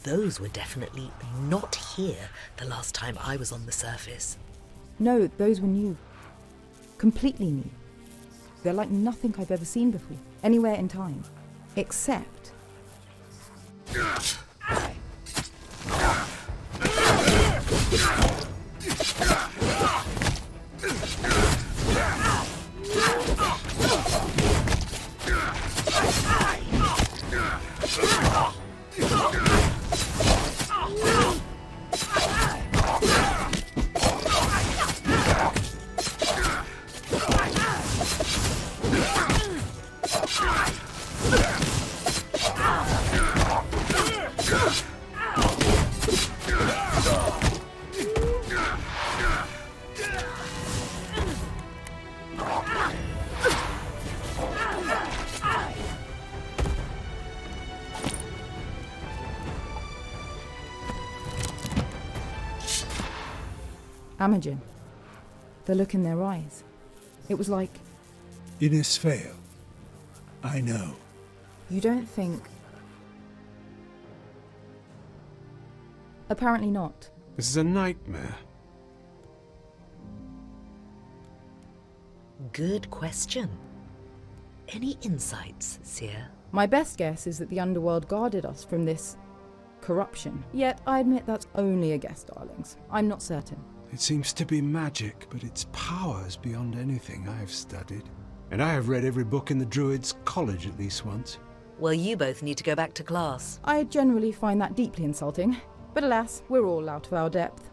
Speaker 11: Those were definitely not here the last time I was on the surface.
Speaker 9: No, those were new. Completely new. They're like nothing I've ever seen before, anywhere in time. Except... Imogen. The look in their eyes. It was like...
Speaker 2: Ines fail. I know.
Speaker 9: You don't think... Apparently not.
Speaker 2: This is a nightmare.
Speaker 11: Good question. Any insights, Seer?
Speaker 9: My best guess is that the underworld guarded us from this... corruption. Yet, I admit that's only a guess, darlings. I'm not certain.
Speaker 2: It seems to be magic, but its power is beyond anything I've studied. And I have read every book in the Druids' College at least once.
Speaker 11: Well, you both need to go back to class.
Speaker 9: I generally find that deeply insulting. But alas, we're all out of our depth.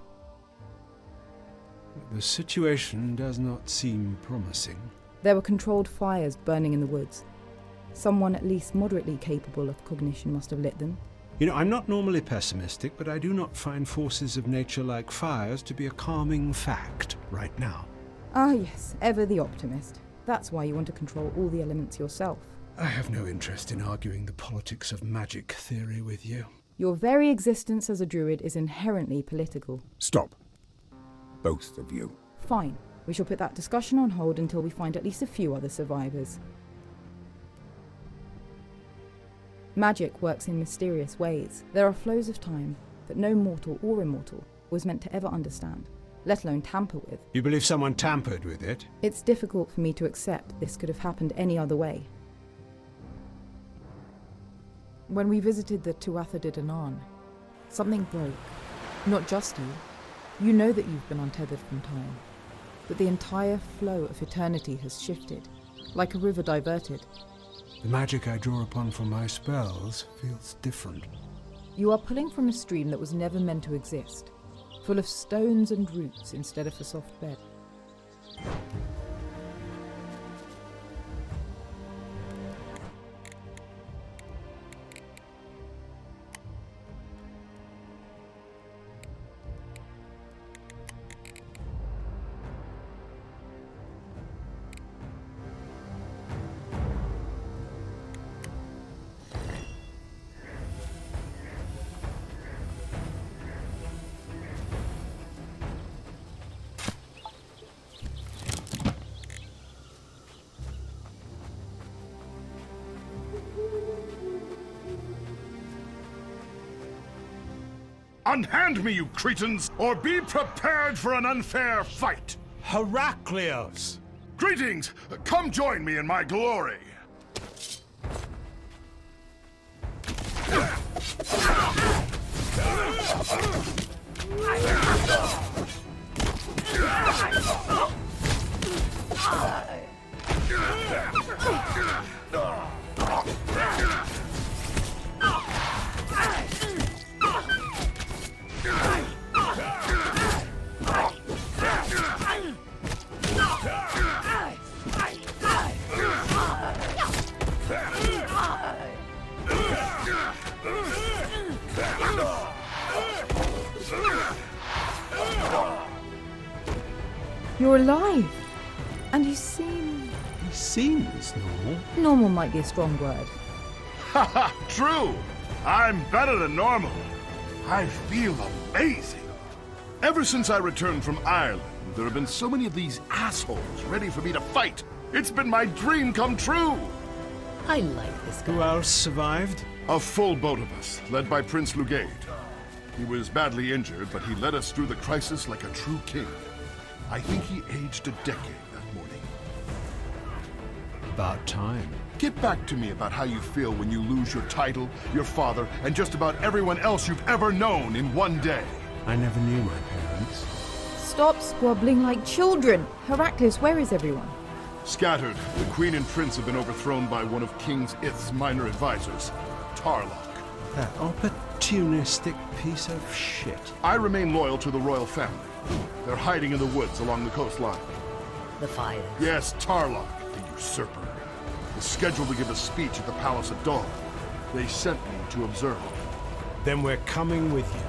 Speaker 2: The situation does not seem promising.
Speaker 9: There were controlled fires burning in the woods. Someone at least moderately capable of cognition must have lit them.
Speaker 2: You know, I'm not normally pessimistic, but I do not find forces of nature like fires to be a calming fact right now.
Speaker 9: Ah yes, ever the optimist. That's why you want to control all the elements yourself.
Speaker 2: I have no interest in arguing the politics of magic theory with you.
Speaker 9: Your very existence as a druid is inherently political.
Speaker 10: Stop. Both of you.
Speaker 9: Fine. We shall put that discussion on hold until we find at least a few other survivors. Magic works in mysterious ways. There are flows of time that no mortal or immortal was meant to ever understand, let alone tamper with.
Speaker 2: You believe someone tampered with it?
Speaker 9: It's difficult for me to accept this could have happened any other way. When we visited the Tuata De Danann, something broke. Not just you. You know that you've been untethered from time. But the entire flow of eternity has shifted, like a river diverted.
Speaker 2: The magic I draw upon for my spells feels different.
Speaker 9: You are pulling from a stream that was never meant to exist, full of stones and roots instead of a soft bed.
Speaker 6: Unhand me, you cretins, or be prepared for an unfair fight!
Speaker 2: Heraclius!
Speaker 6: Greetings! Come join me in my glory!
Speaker 9: You're alive! And you seem...
Speaker 2: He seems normal.
Speaker 9: Normal might be a strong word.
Speaker 6: Haha, true! I'm better than normal. I feel amazing. Ever since I returned from Ireland, there have been so many of these assholes ready for me to fight. It's been my dream come true!
Speaker 11: I like this guy.
Speaker 2: Who else survived?
Speaker 6: A full boat of us, led by Prince Lugade. He was badly injured, but he led us through the crisis like a true king. I think he aged a decade that morning.
Speaker 2: About time.
Speaker 6: Get back to me about how you feel when you lose your title, your father, and just about everyone else you've ever known in one day.
Speaker 2: I never knew my parents.
Speaker 9: Stop squabbling like children! Heraclius, where is everyone?
Speaker 6: Scattered, the Queen and Prince have been overthrown by one of King Ith's minor advisors, Tarlock.
Speaker 2: That opportunistic piece of shit.
Speaker 6: I remain loyal to the royal family. They're hiding in the woods along the coastline.
Speaker 11: The fires.
Speaker 6: Yes, Tarlock, the usurper, is scheduled to give a speech at the Palace at dawn. They sent me to observe.
Speaker 2: Then we're coming with you.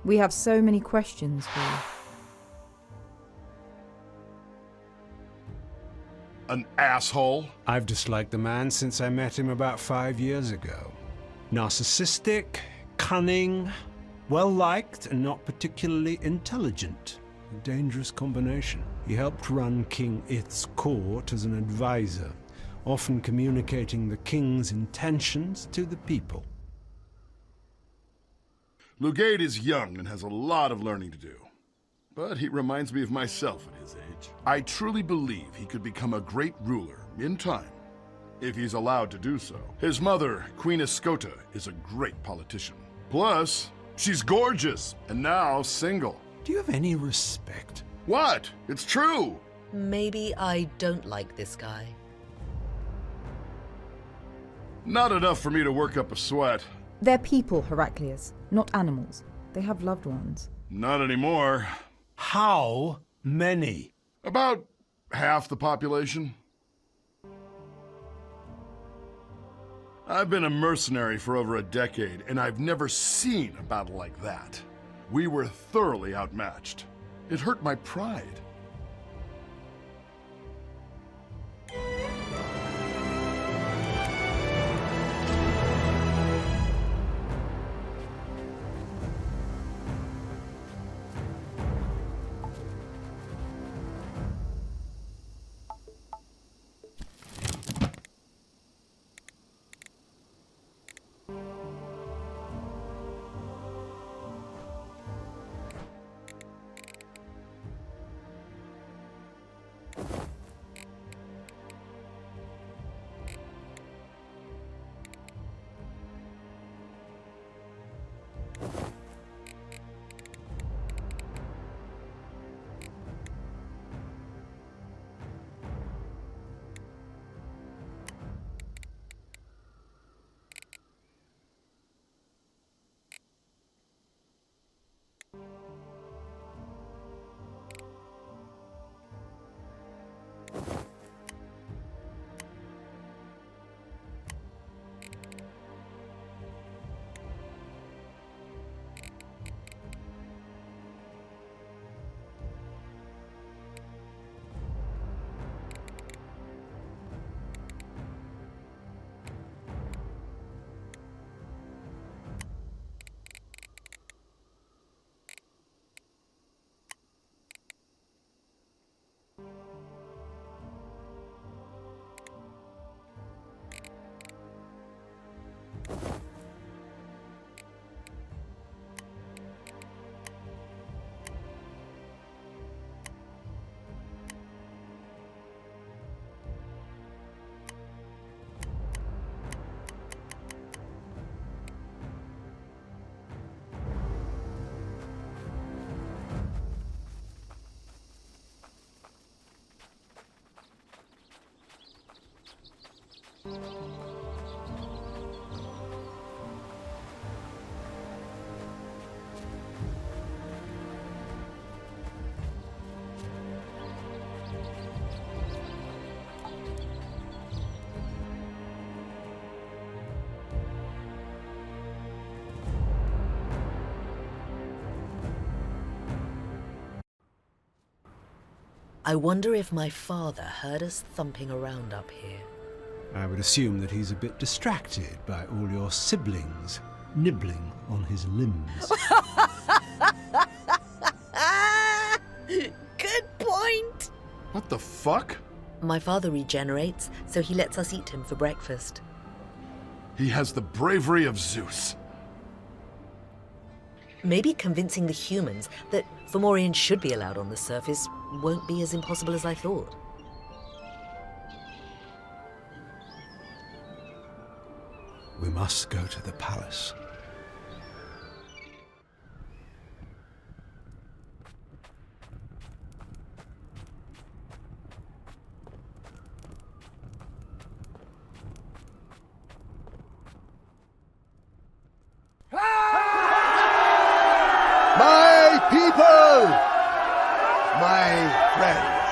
Speaker 9: We have so many questions for you.
Speaker 6: An asshole?
Speaker 2: I've disliked the man since I met him about 5 years ago. Narcissistic, cunning, well-liked, and not particularly intelligent. A dangerous combination. He helped run King Ith's court as an advisor, often communicating the king's intentions to the people.
Speaker 6: Lugade is young and has a lot of learning to do. But he reminds me of myself at his age. I truly believe he could become a great ruler in time, if he's allowed to do so. His mother, Queen Escota, is a great politician. Plus, she's gorgeous, and now single.
Speaker 2: Do you have any respect?
Speaker 6: What? It's true!
Speaker 11: Maybe I don't like this guy.
Speaker 6: Not enough for me to work up a sweat.
Speaker 9: They're people, Heraclius, not animals. They have loved ones.
Speaker 6: Not anymore.
Speaker 2: How many?
Speaker 6: About half the population. I've been a mercenary for over a decade, and I've never seen a battle like that. We were thoroughly outmatched. It hurt my pride.
Speaker 11: I wonder if my father heard us thumping around up here.
Speaker 2: I would assume that he's a bit distracted by all your siblings nibbling on his limbs.
Speaker 11: Good point!
Speaker 6: What the fuck?
Speaker 11: My father regenerates, so he lets us eat him for breakfast.
Speaker 6: He has the bravery of Zeus.
Speaker 11: Maybe convincing the humans that Fomorians should be allowed on the surface won't be as impossible as I thought.
Speaker 2: We must go to the palace.
Speaker 12: My people! My friends!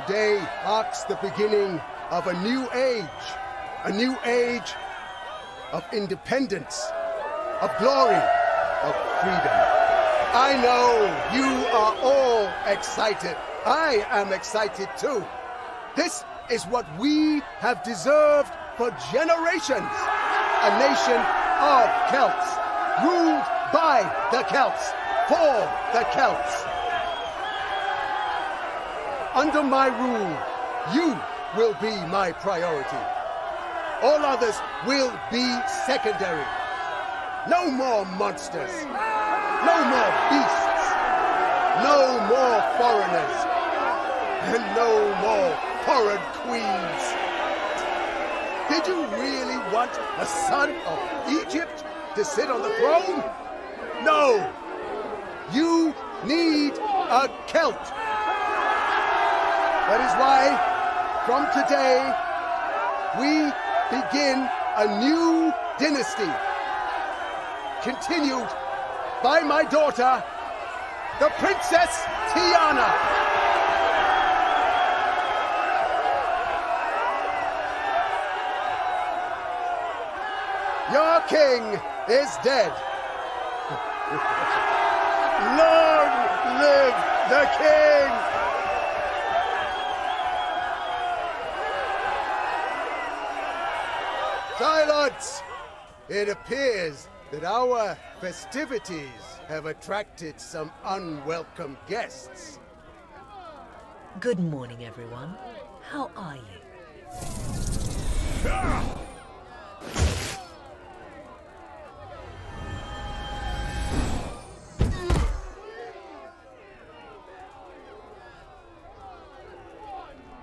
Speaker 12: Today marks the beginning of a new age of independence, of glory, of freedom. I know you are all excited. I am excited too. This is what we have deserved for generations. A nation of Celts, ruled by the Celts, for the Celts. Under my rule, you will be my priority. All others will be secondary. No more monsters. No more beasts. No more foreigners. And no more foreign queens. Did you really want a son of Egypt to sit on the throne? No! You need a Celt. That is why, from today, we begin a new dynasty, continued by my daughter, the Princess Tiana. Your king is dead. Long live the king! Silence! It appears that our festivities have attracted some unwelcome guests.
Speaker 11: Good morning, everyone. How are you?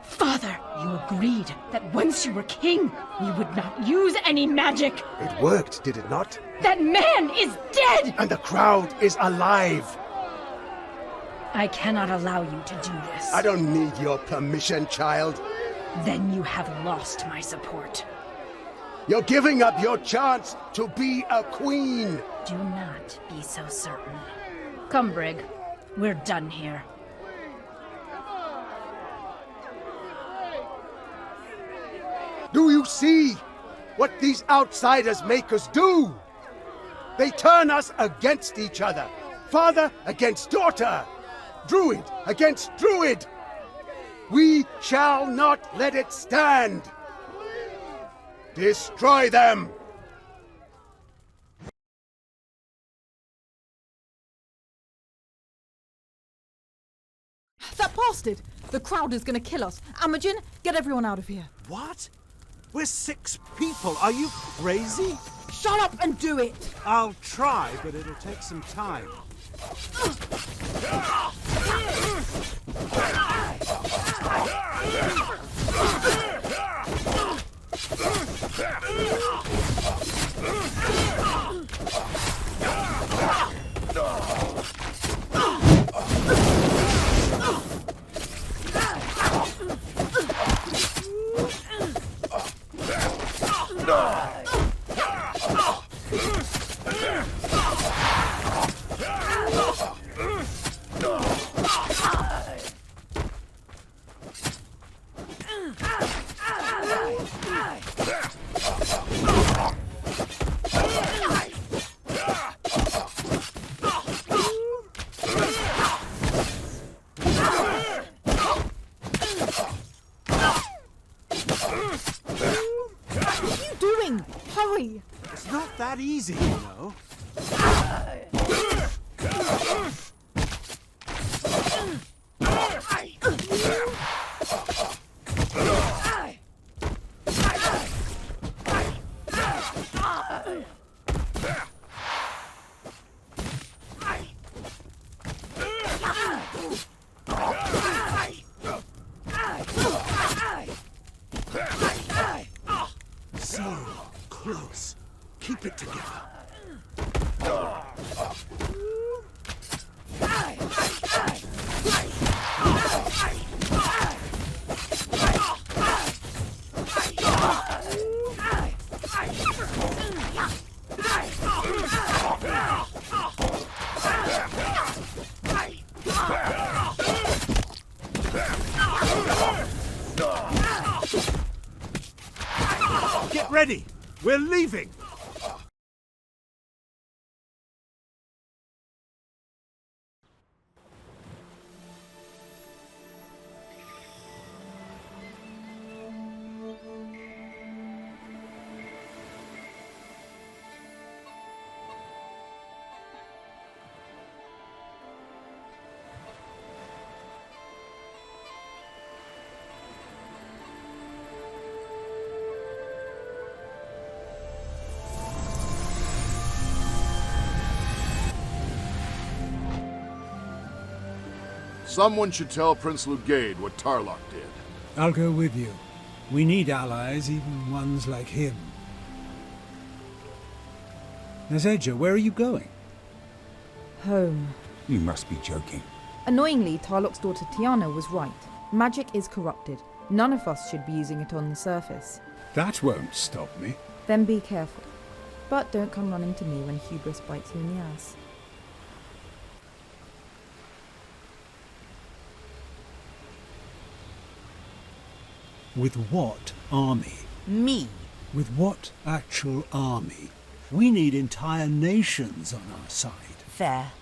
Speaker 13: Father, you agreed that once you were king, we would not use any magic.
Speaker 12: It worked, did it not?
Speaker 13: That man is dead!
Speaker 12: And the crowd is alive.
Speaker 13: I cannot allow you to do this.
Speaker 12: I don't need your permission, child.
Speaker 13: Then you have lost my support.
Speaker 12: You're giving up your chance to be a queen.
Speaker 13: Do not be so certain. Come, Brig. We're done here.
Speaker 12: Do you see what these outsiders make us do? They turn us against each other. Father against daughter. Druid against druid. We shall not let it stand. Destroy them!
Speaker 9: That bastard! The crowd is gonna kill us. Imogen, get everyone out of here.
Speaker 14: What? We're 6 people. Are you crazy?
Speaker 9: Shut up and do it!
Speaker 14: I'll try, but it'll take some time.
Speaker 13: Die!
Speaker 14: It's not that easy, you know. So close. Keep it together. Get ready! We're leaving!
Speaker 6: Someone should tell Prince Lugade what Tarlok did.
Speaker 2: I'll go with you. We need allies, even ones like him. Nazeja, where are you going?
Speaker 9: Home.
Speaker 10: You must be joking.
Speaker 9: Annoyingly, Tarlok's daughter Tiana was right. Magic is corrupted. None of us should be using it on the surface.
Speaker 10: That won't stop me.
Speaker 9: Then be careful. But don't come running to me when hubris bites you in the ass.
Speaker 2: With what army?
Speaker 1: Me.
Speaker 2: With what actual army? We need entire nations on our side.
Speaker 1: Fair.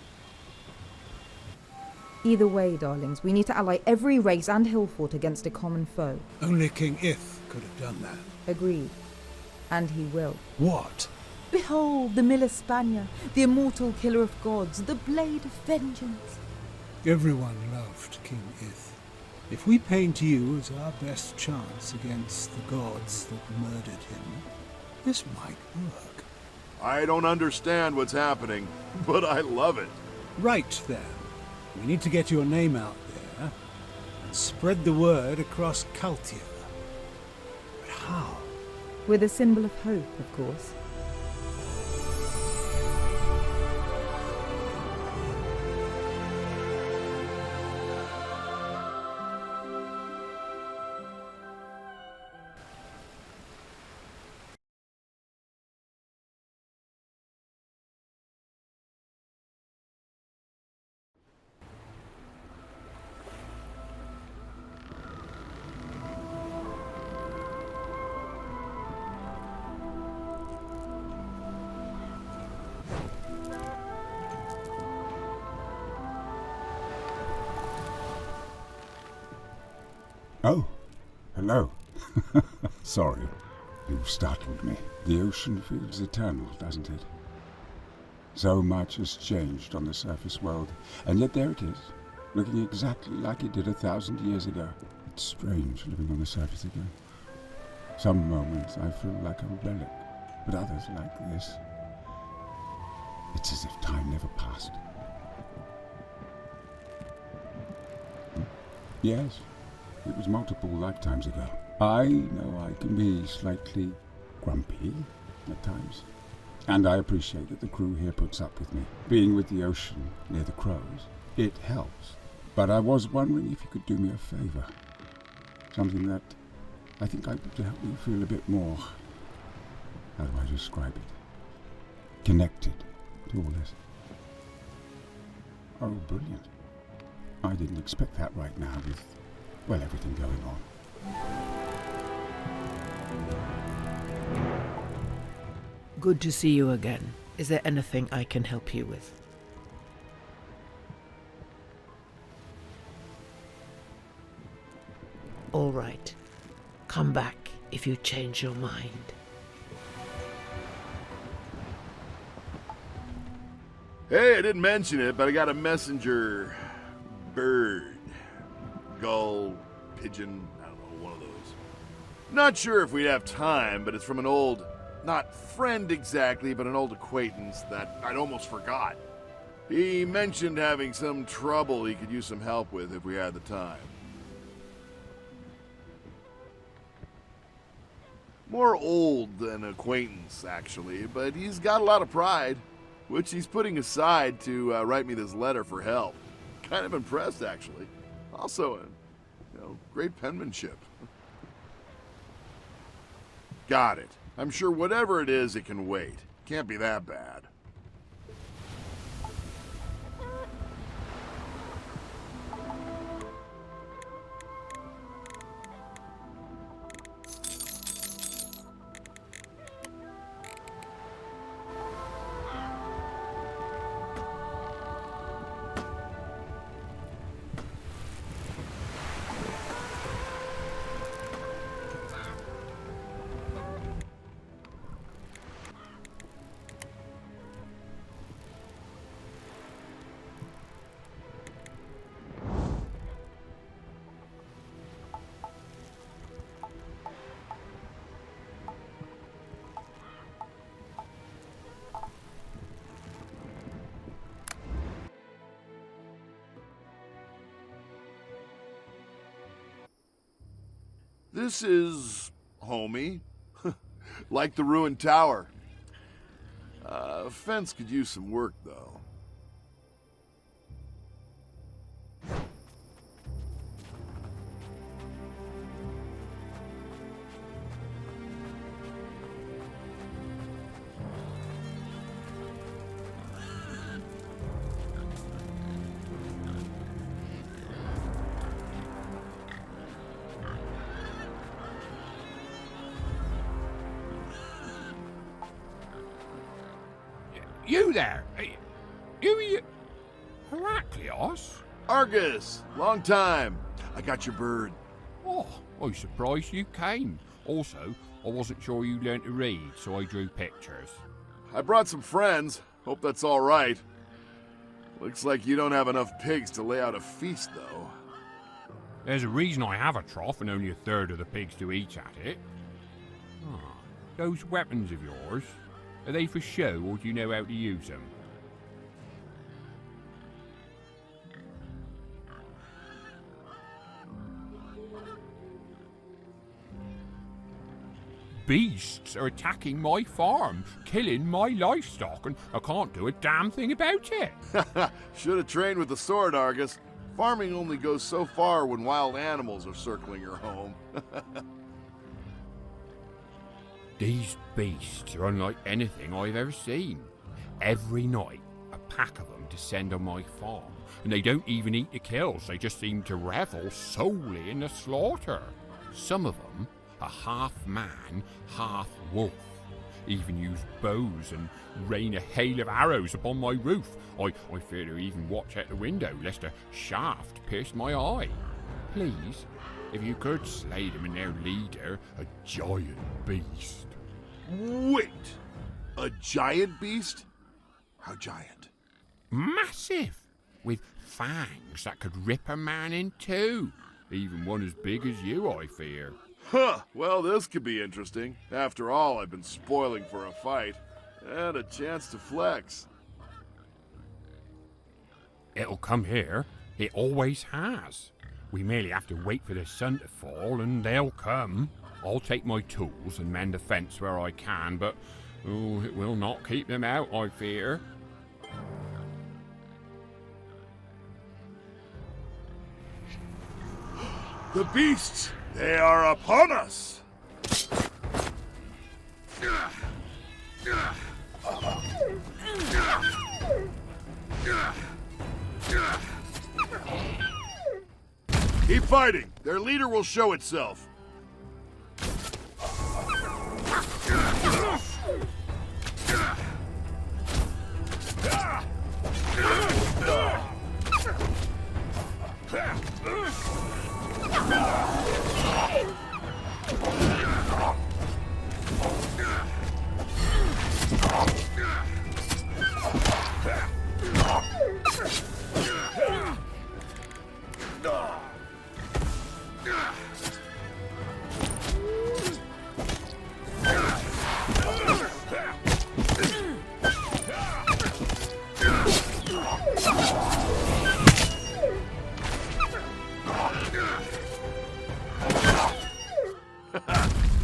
Speaker 9: Either way, darlings, we need to ally every race and hillfort against a common foe.
Speaker 2: Only King Ith could have done that.
Speaker 9: Agreed. And he will.
Speaker 2: What?
Speaker 9: Behold, the Miller Spanier, the immortal killer of gods, the blade of vengeance.
Speaker 2: Everyone loved King Ith. If we paint you as our best chance against the gods that murdered him, this might work.
Speaker 6: I don't understand what's happening, but I love it.
Speaker 2: Right then. We need to get your name out there and spread the word across Cultia. But how?
Speaker 9: With a symbol of hope, of course.
Speaker 10: Oh, hello. Sorry, you've startled me. The ocean feels eternal, doesn't it? So much has changed on the surface world, and yet there it is, looking exactly like it did 1,000 years ago. It's strange living on the surface again. Some moments I feel like a relic, but others like this. It's as if time never passed. Yes. It was multiple lifetimes ago. I know I can be slightly grumpy at times, and I appreciate that the crew here puts up with me. Being with the ocean near the crows, it helps. But I was wondering if you could do me a favor. Something that I think would help me feel a bit more, how do I describe it? Connected to all this. Oh, brilliant. I didn't expect that right now with, well, everything going on.
Speaker 8: Good to see you again. Is there anything I can help you with? All right. Come back if you change your mind.
Speaker 6: Hey, I didn't mention it, but I got a messenger bird. Gull, pigeon, I don't know, one of those. Not sure if we'd have time, but it's from an old, not friend exactly, but an old acquaintance that I'd almost forgot. He mentioned having some trouble he could use some help with if we had the time. More old than acquaintance, actually, but he's got a lot of pride, which he's putting aside to write me this letter for help. Kind of impressed, actually. Also, great penmanship. Got it. I'm sure whatever it is, it can wait. Can't be that bad. This is homey. Like the ruined tower. Fence could use some work, though.
Speaker 5: You there? You... Heraclius?
Speaker 6: Argus! Long time. I got your bird.
Speaker 5: Oh, I was surprised you came. Also, I wasn't sure you learned to read, so I drew pictures.
Speaker 6: I brought some friends. Hope that's all right. Looks like you don't have enough pigs to lay out a feast, though.
Speaker 5: There's a reason I have a trough and only a third of the pigs to eat at it. Ah, those weapons of yours, are they for show or do you know how to use them? Beasts are attacking my farm, killing my livestock, and I can't do a damn thing about it.
Speaker 6: Should have trained with the sword, Argus. Farming only goes so far when wild animals are circling your home.
Speaker 5: These beasts are unlike anything I've ever seen. Every night, a pack of them descend on my farm, and they don't even eat the kills, they just seem to revel solely in the slaughter. Some of them are half man, half wolf. Even use bows and rain a hail of arrows upon my roof. I fear to even watch out the window, lest a shaft pierce my eye. Please, if you could slay them and their leader, a giant beast.
Speaker 6: Wait! A giant beast? How giant?
Speaker 5: Massive! With fangs that could rip a man in two. Even one as big as you, I fear.
Speaker 6: Huh, well, this could be interesting. After all, I've been spoiling for a fight. And a chance to flex.
Speaker 5: It'll come here. It always has. We merely have to wait for the sun to fall and they'll come. I'll take my tools and mend the fence where I can, but it will not keep them out, I fear.
Speaker 6: The beasts! They are upon us! Keep fighting! Their leader will show itself.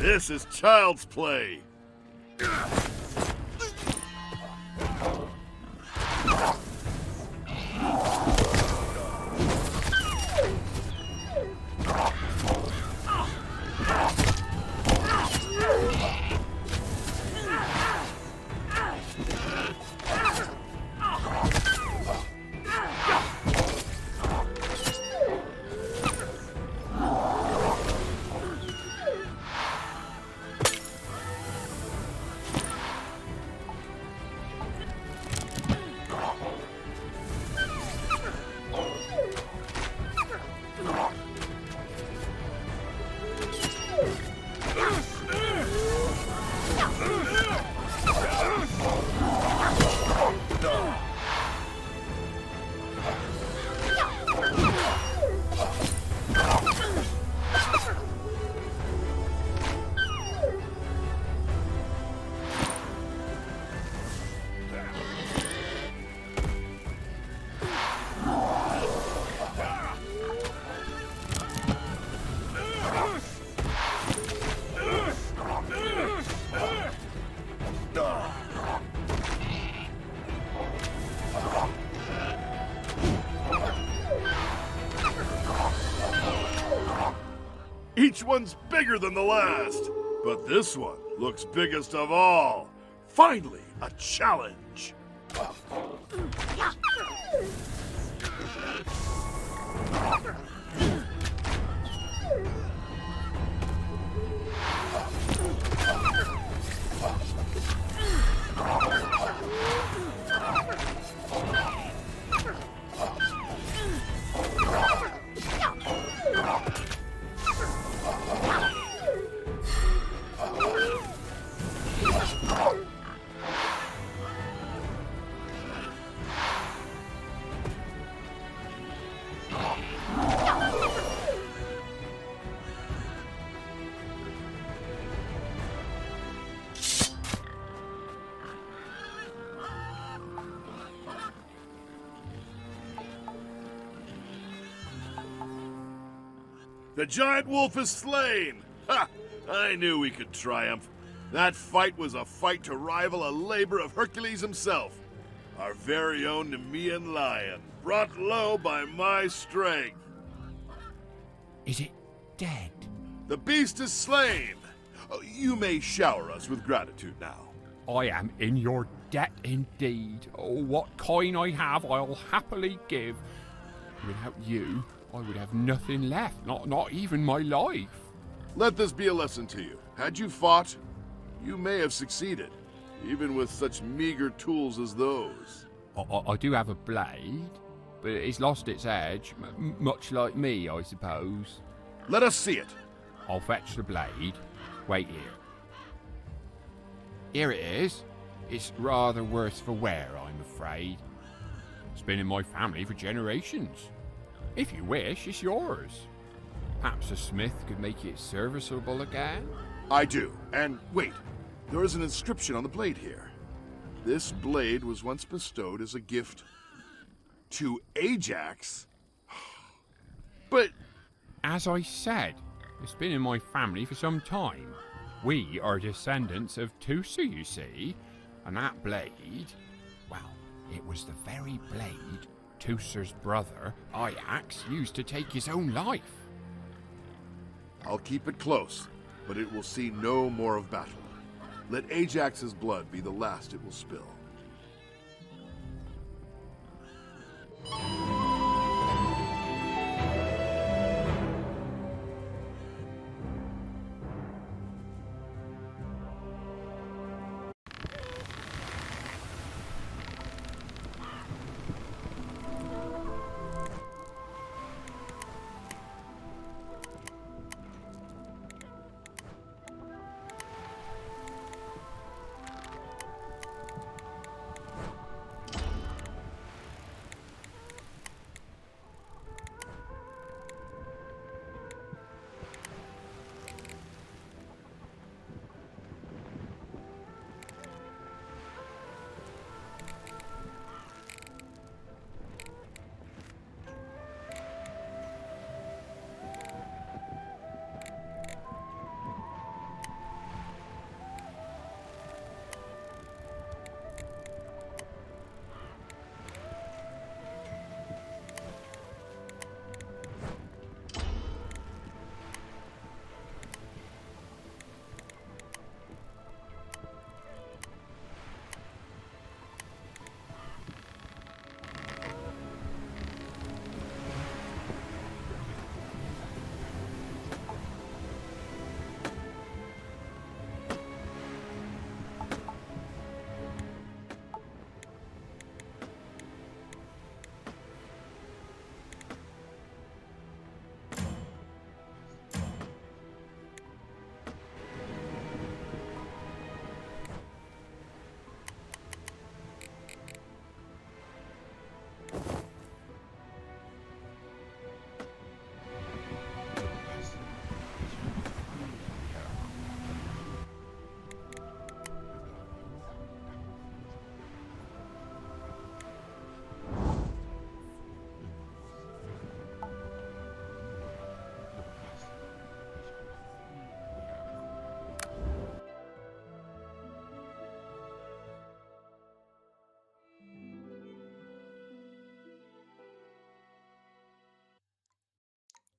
Speaker 6: This is child's play. Each one's bigger than the last, but this one looks biggest of all. Finally, a challenge. The giant wolf is slain! Ha! I knew we could triumph. That fight was a fight to rival a labor of Hercules himself. Our very own Nemean lion, brought low by my strength.
Speaker 5: Is it dead?
Speaker 6: The beast is slain! Oh, you may shower us with gratitude now.
Speaker 5: I am in your debt indeed. Oh, what coin I have, I'll happily give. Without you, I would have nothing left, not even my life.
Speaker 6: Let this be a lesson to you. Had you fought, you may have succeeded, even with such meager tools as those.
Speaker 5: I do have a blade, but it's lost its edge, much like me, I suppose.
Speaker 6: Let us see it.
Speaker 5: I'll fetch the blade. Wait here. Here it is. It's rather worse for wear, I'm afraid. It's been in my family for generations. If you wish, it's yours. Perhaps a smith could make it serviceable again?
Speaker 6: I do. And wait, there is an inscription on the blade here. This blade was once bestowed as a gift to Ajax. But...
Speaker 5: As I said, it's been in my family for some time. We are descendants of Tusa, you see. And that blade, well, it was the very blade Tusa's brother, Ajax, used to take his own life.
Speaker 6: I'll keep it close, but it will see no more of battle. Let Ajax's blood be the last it will spill.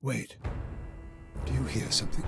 Speaker 10: Wait. Do you hear something?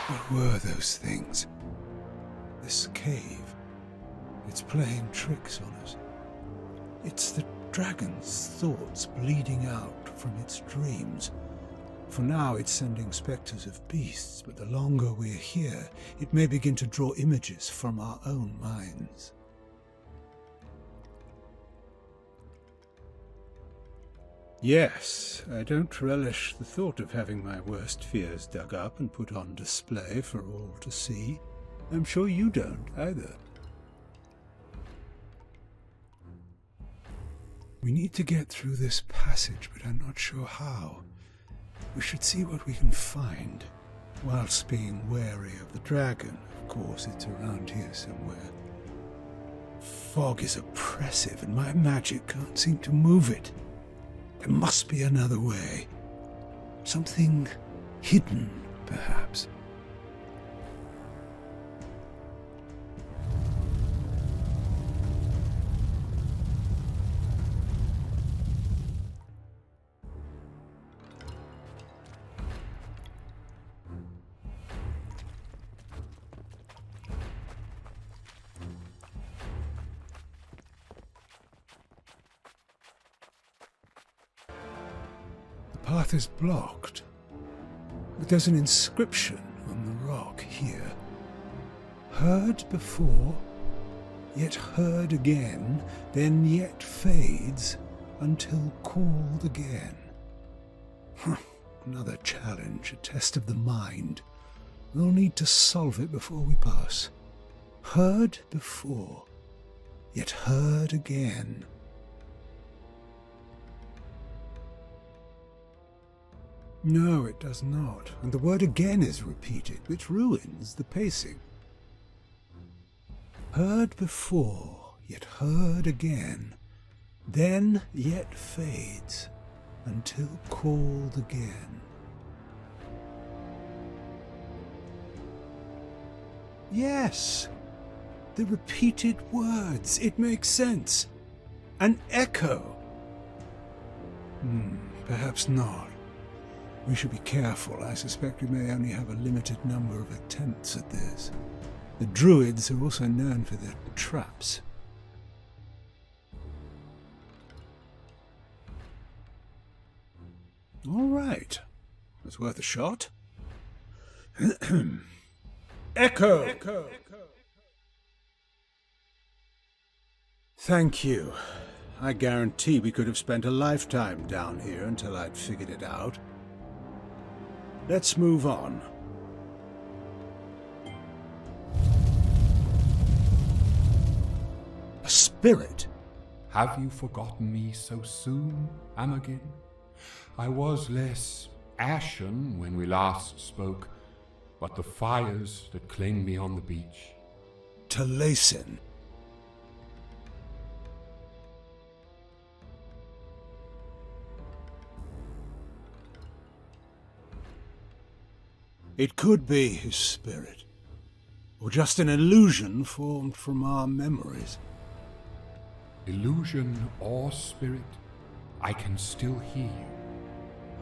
Speaker 10: What were those things? This cave. It's playing tricks on us. It's the dragon's thoughts bleeding out from its dreams. For now it's sending spectres of beasts, but the longer we're here, it may begin to draw images from our own minds. Yes, I don't relish the thought of having my worst fears dug up and put on display for all to see. I'm sure you don't either. We need to get through this passage, but I'm not sure how. We should see what we can find, whilst being wary of the dragon. Of course, it's around here somewhere. Fog is oppressive, and my magic can't seem to move it. There must be another way. Something hidden, perhaps. The path is blocked, but there's an inscription on the rock here. Heard before, yet heard again, then yet fades until called again. Another challenge, a test of the mind. We'll need to solve it before we pass. Heard before, yet heard again. No, it does not, and the word again is repeated, which ruins the pacing. Heard before, yet heard again, then yet fades, until called again. Yes, the repeated words, it makes sense. An echo. Perhaps not. We should be careful. I suspect we may only have a limited number of attempts at this. The druids are also known for their traps. All right. That's worth a shot. Echo! Echo! Thank you. I guarantee we could have spent a lifetime down here until I'd figured it out. Let's move on. A spirit?
Speaker 5: Have you forgotten me so soon, Amagin? I was less ashen when we last spoke, but the fires that claimed me on the beach.
Speaker 10: Taliesin. It could be his spirit, or just an illusion formed from our memories.
Speaker 5: Illusion or spirit, I can still hear you.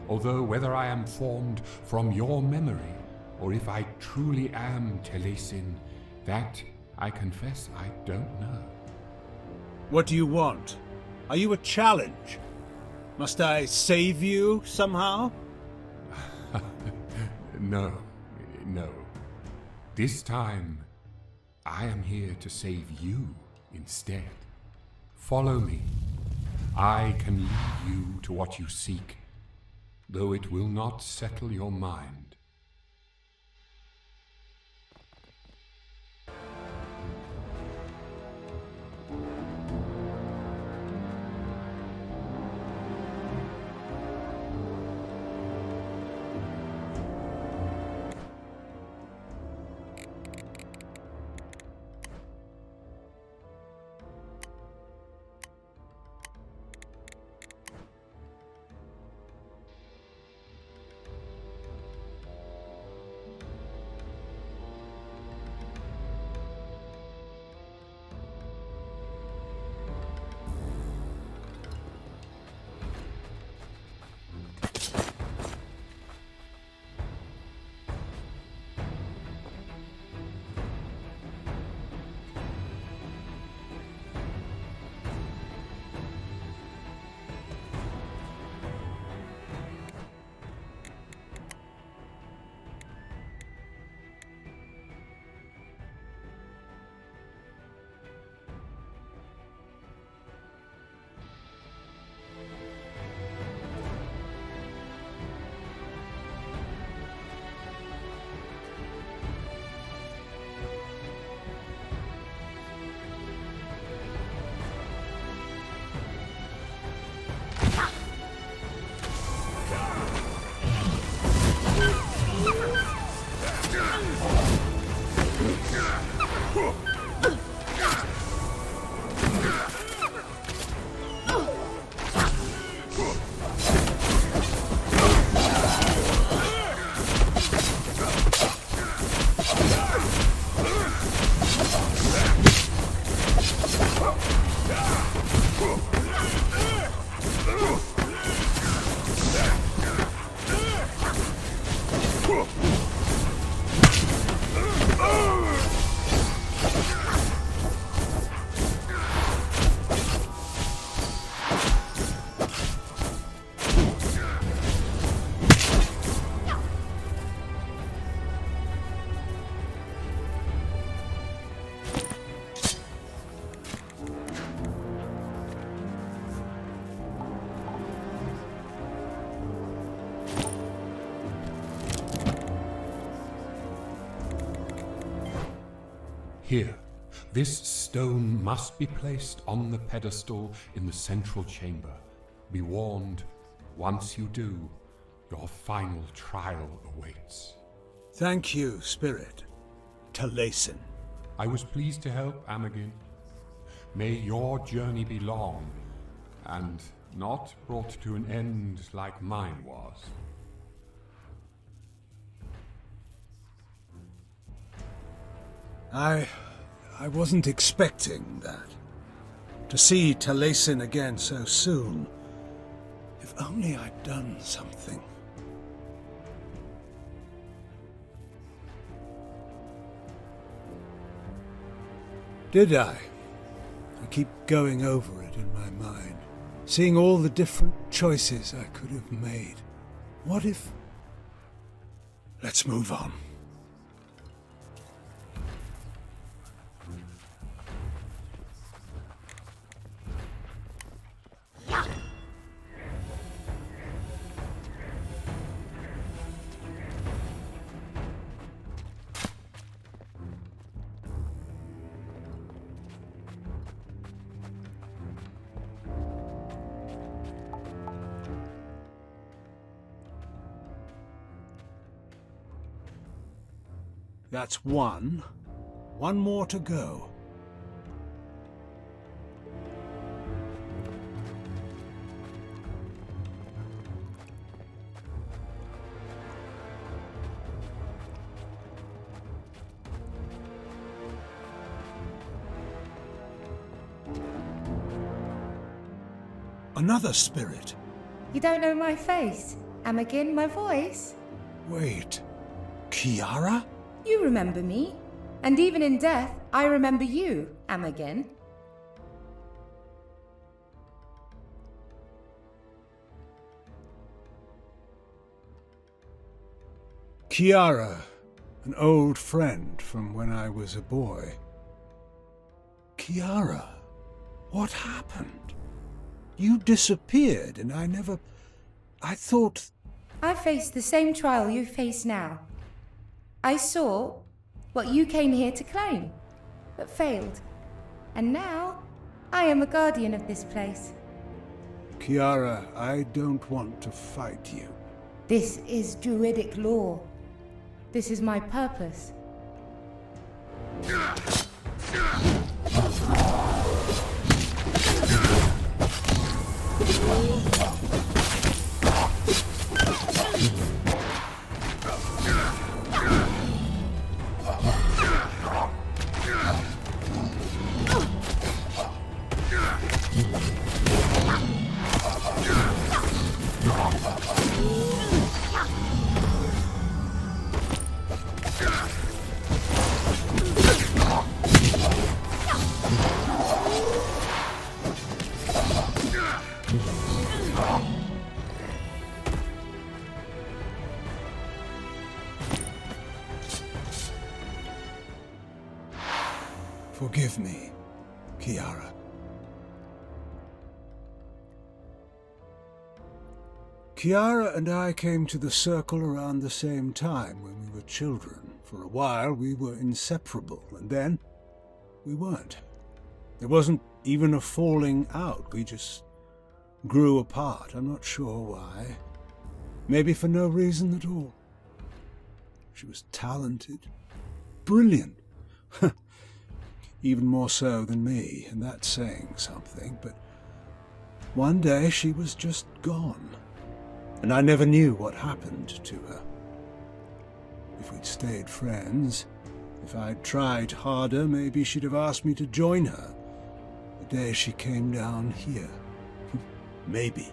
Speaker 5: Although whether I am formed from your memory, or if I truly am Taliesin, that, I confess, I don't know.
Speaker 10: What do you want? Are you a challenge? Must I save you somehow?
Speaker 5: No. This time, I am here to save you instead. Follow me. I can lead you to what you seek, though it will not settle your mind. Here, this stone must be placed on the pedestal in the central chamber. Be warned, once you do, your final trial awaits.
Speaker 14: Thank you, Spirit. Taliesin.
Speaker 5: I was pleased to help, Amagin. May your journey be long, and not brought to an end like mine was.
Speaker 14: I wasn't expecting that. To see Taliesin again so soon. If only I'd done something. Did I? I keep going over it in my mind, seeing all the different choices I could have made. What if... Let's move on. That's one. One more to go. Another spirit.
Speaker 15: You don't know my face? Amagin, my voice?
Speaker 14: Wait. Kiara?
Speaker 15: You remember me. And even in death, I remember you, Amagin.
Speaker 14: Kiara, an old friend from when I was a boy. Kiara, what happened? You disappeared and I thought...
Speaker 15: I faced the same trial you face now. I saw what you came here to claim, but failed. And now, I am a guardian of this place.
Speaker 14: Kiara, I don't want to fight you.
Speaker 15: This is druidic law. This is my purpose. Forgive me, Kiara. Kiara and I came to the circle around the same time when we were children. For a while we were inseparable, and then we weren't. There wasn't even a falling out, we just grew apart. I'm not sure why. Maybe for no reason at all. She was talented, brilliant.
Speaker 14: even more so than me, and that's saying something, but one day she was just gone, and I never knew what happened to her. If we'd stayed friends, if I'd tried harder, maybe she'd have asked me to join her the day she came down here. Maybe.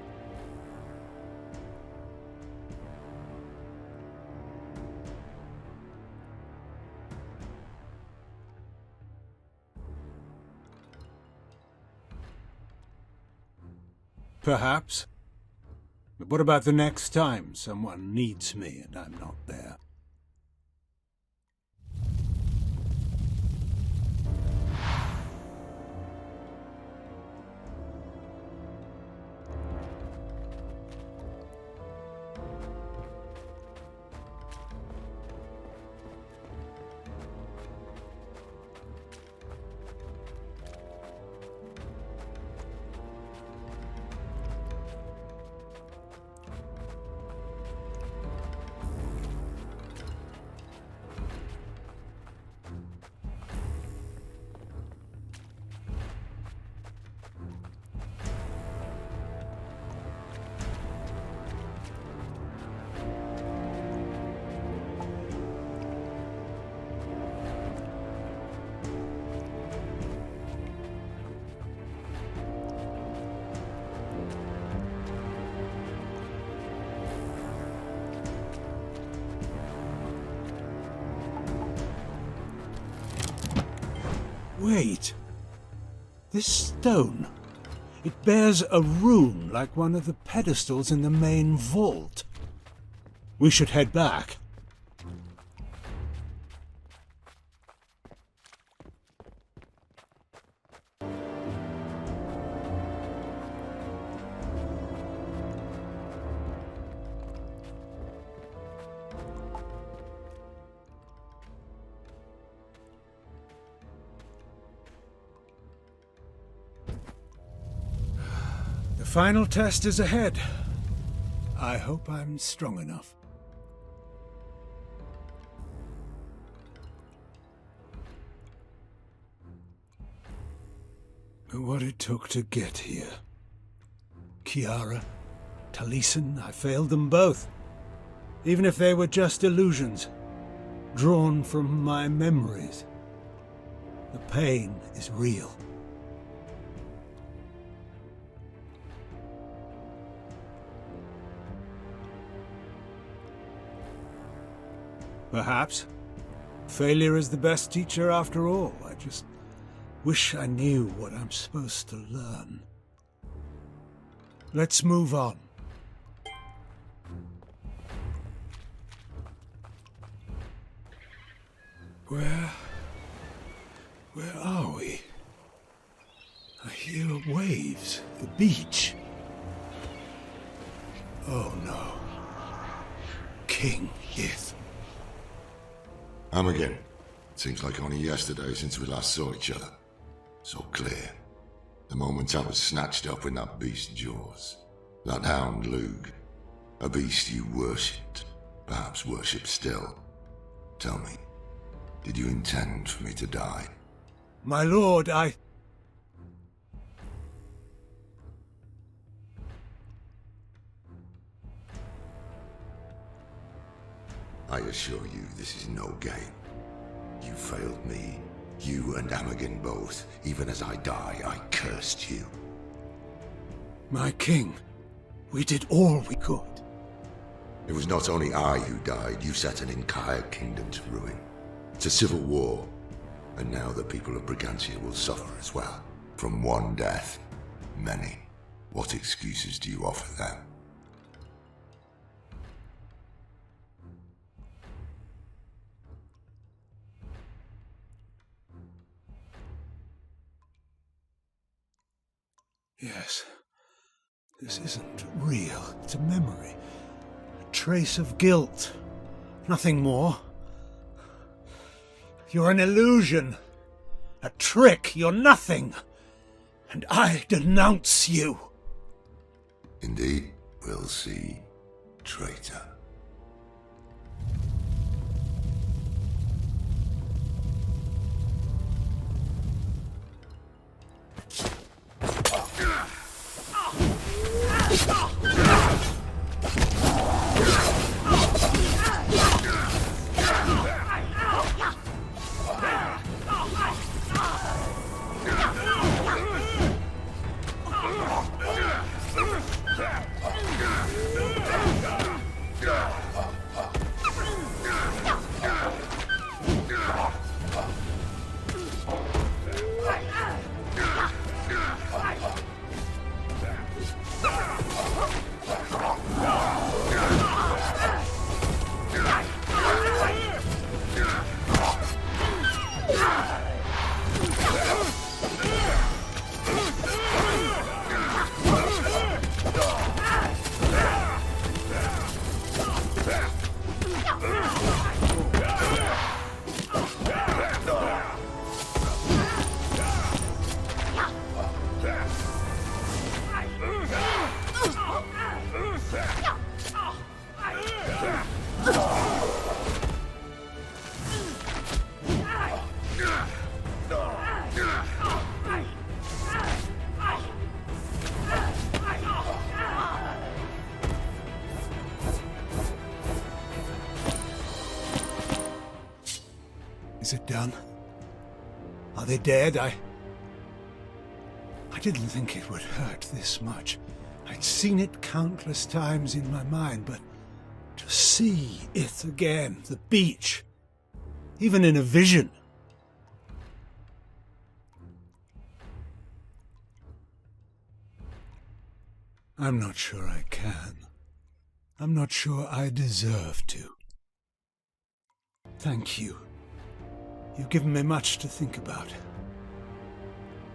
Speaker 14: Perhaps. But what about the next time someone needs me and I'm not there? Wait. This stone. It bears a rune like one of the pedestals in the main vault. We should head back. The final test is ahead. I hope I'm strong enough. But what it took to get here. Kiara, Taliesin, I failed them both. Even if they were just illusions, drawn from my memories. The pain is real. Perhaps. Failure is the best teacher after all. I just wish I knew what I'm supposed to learn. Let's move on. Where are we? I hear waves. The beach. Oh no. King Ith.
Speaker 3: Again. Seems like only yesterday since we last saw each other. So clear. The moment I was snatched up in that beast's jaws. That hound Lug. A beast you worshipped. Perhaps worship still. Tell me, did you intend for me to die?
Speaker 14: My lord, I
Speaker 3: assure you this is no game. You failed me. You and Amagen both. Even as I die, I cursed you.
Speaker 14: My king, we did all we could.
Speaker 3: It was not only I who died. You set an entire kingdom to ruin. It's a civil war. And now the people of Brigantia will suffer as well. From one death, many. What excuses do you offer them?
Speaker 14: Yes. This isn't real. It's a memory. A trace of guilt. Nothing more. You're an illusion. A trick. You're nothing. And I denounce you.
Speaker 3: Indeed, we'll see, traitor.
Speaker 15: done? Are they dead? I didn't think it would hurt this much. I'd seen it countless times in my mind, but to see it again, the beach, even in a vision. I'm not sure I can. I'm not sure I deserve to. Thank you. You've given me much to think about.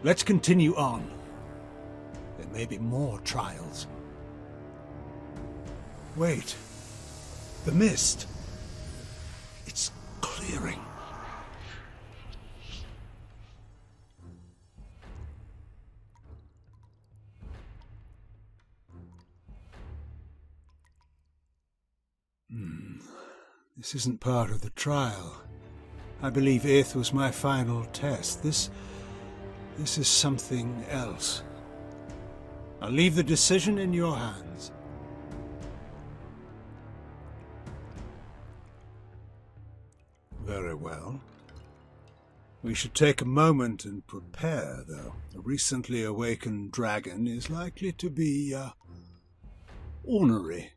Speaker 15: Let's continue on. There may be more trials. Wait. The mist. It's clearing. This isn't part of the trial. I believe Ith was my final test. This is something else. I'll leave the decision in your hands. Very well. We should take a moment and prepare, though. A recently awakened dragon is likely to be, ornery.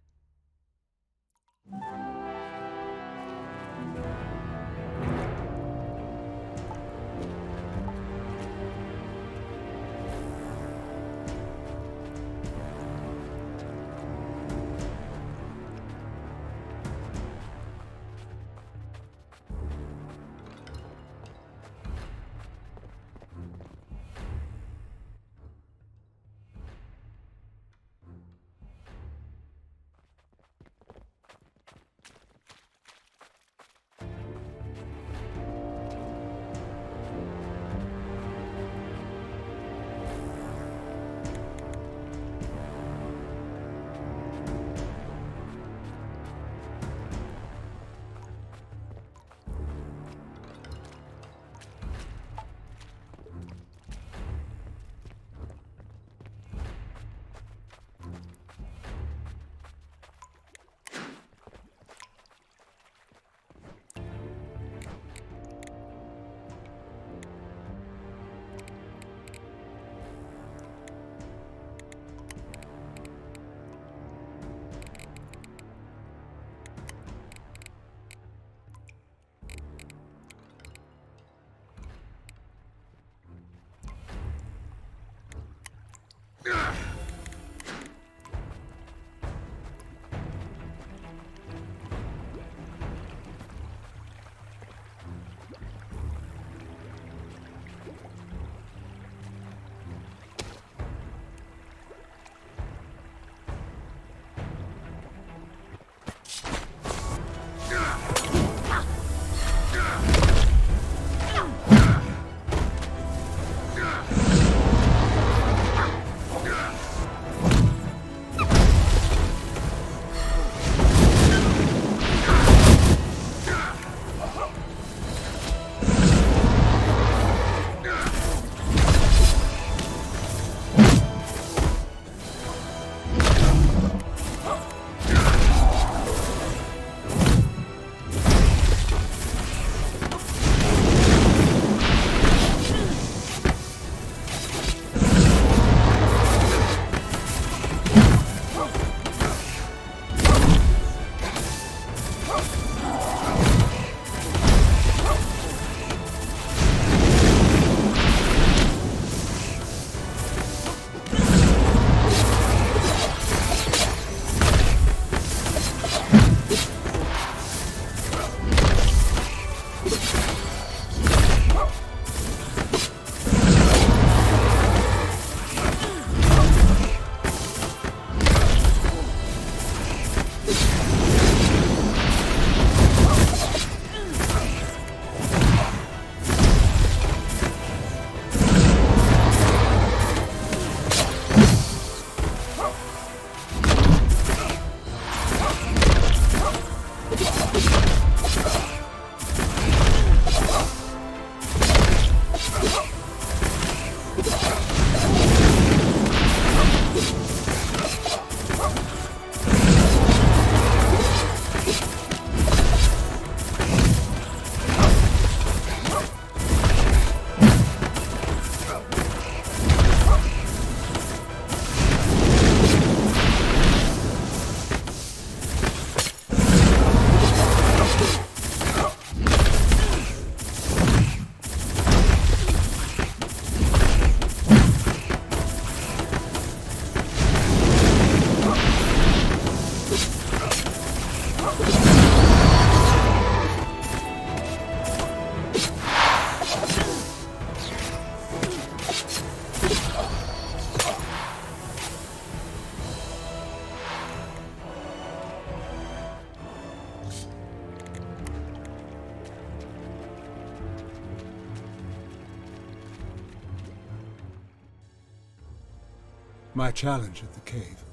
Speaker 14: my challenge at the cave.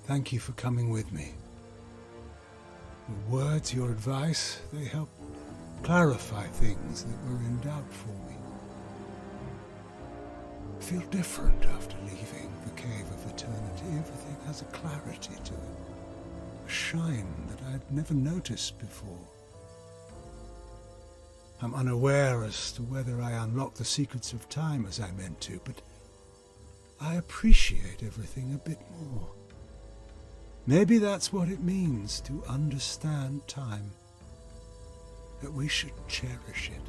Speaker 14: Thank you for coming with me. Your words, your advice, they help clarify things that were in doubt for me. I feel different after leaving the Cave of Eternity. Everything has a clarity to it, a shine that I'd never noticed before. I'm unaware as to whether I unlocked the secrets of time as I meant to, but I appreciate everything a bit more. Maybe that's what it means to understand time, that we should cherish it.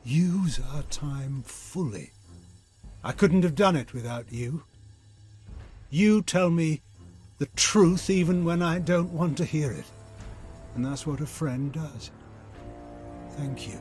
Speaker 14: Use our time fully. I couldn't have done it without you. You tell me the truth even when I don't want to hear it. And that's what a friend does. Thank you.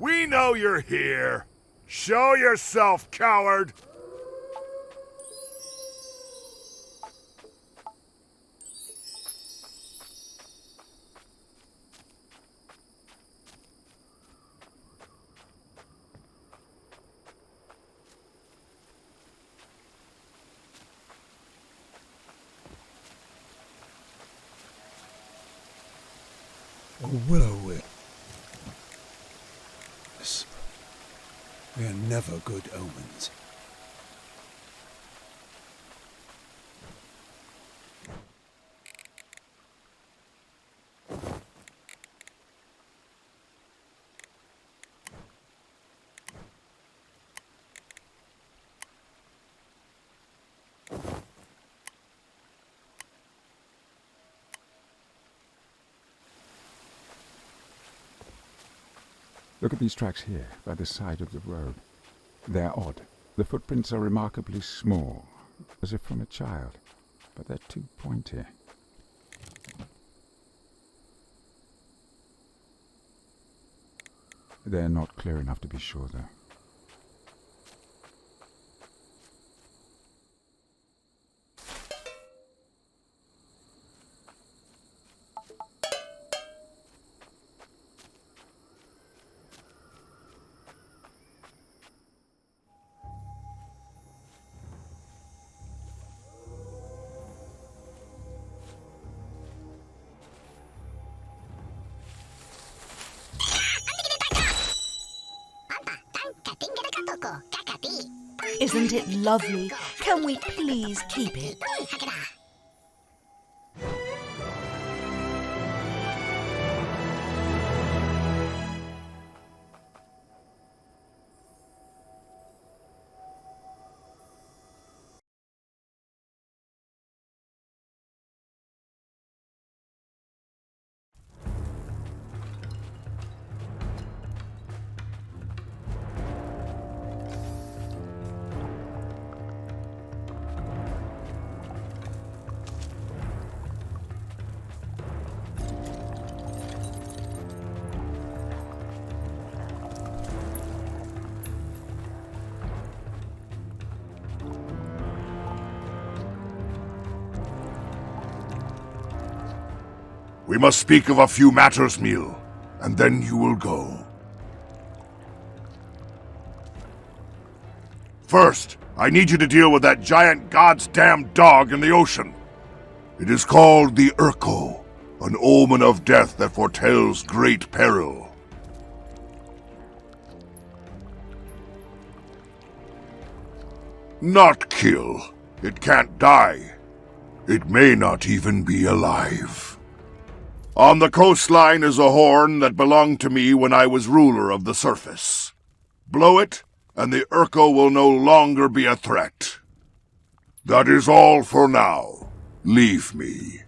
Speaker 6: We know you're here. Show yourself, coward!
Speaker 15: A willow-wisp. They are never good omens.
Speaker 10: Look at these tracks here, by the side of the road. They're odd. The footprints are remarkably small, as if from a child, but they're too pointy. They're not clear enough to be sure, though.
Speaker 11: Isn't it lovely? Can we please keep it?
Speaker 6: We must speak of a few matters, Mil, and then you will go. First, I need you to deal with that giant goddamn dog in the ocean. It is called the Urko, an omen of death that foretells great peril. Not kill. It can't die. It may not even be alive. On the coastline is a horn that belonged to me when I was ruler of the surface. Blow it, and the Urko will no longer be a threat. That is all for now. Leave me.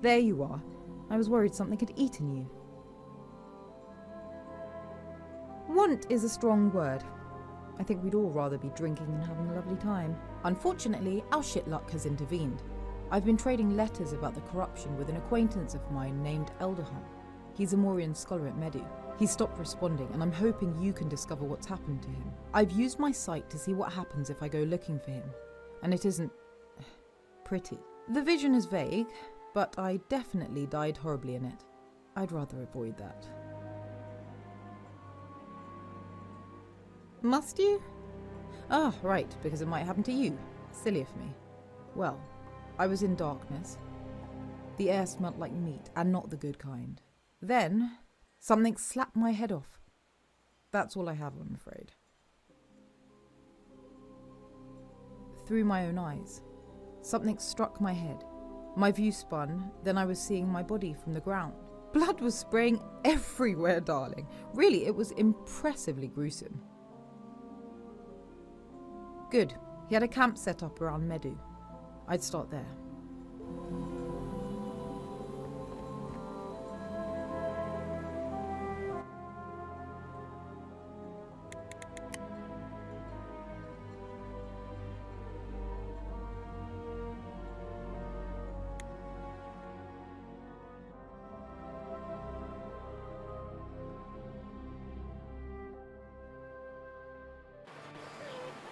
Speaker 9: There you are. I was worried something had eaten you. Want is a strong word. I think we'd all rather be drinking than having a lovely time. Unfortunately, our shit luck has intervened. I've been trading letters about the corruption with an acquaintance of mine named Elderham. He's a Morian scholar at Medu. He's stopped responding, and I'm hoping you can discover what's happened to him. I've used my sight to see what happens if I go looking for him, and it isn't pretty. The vision is vague, but I definitely died horribly in it. I'd rather avoid that. Must you? Ah, right, because it might happen to you. Silly of me. Well, I was in darkness. The air smelt like meat, and not the good kind. Then, something slapped my head off. That's all I have, I'm afraid. Through my own eyes, something struck my head. My view spun, then I was seeing my body from the ground. Blood was spraying everywhere, darling. Really, it was impressively gruesome. Good. He had a camp set up around Medu. I'd start there.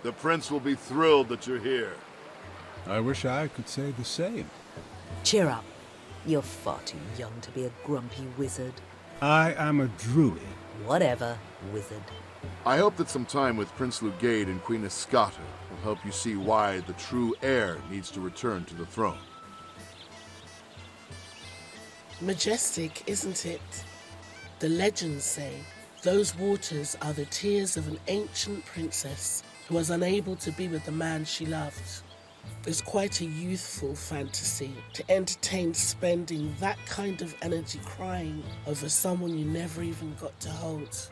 Speaker 6: The prince will be thrilled that you're here.
Speaker 14: I wish I could say the same.
Speaker 11: Cheer up. You're far too young to be a grumpy wizard.
Speaker 14: I am a druid.
Speaker 11: Whatever, wizard.
Speaker 6: I hope that some time with Prince Lugade and Queen Escata will help you see why the true heir needs to return to the throne.
Speaker 16: Majestic, isn't it? The legends say those waters are the tears of an ancient princess who was unable to be with the man she loved. It's quite a youthful fantasy to entertain spending that kind of energy crying over someone you never even got to hold.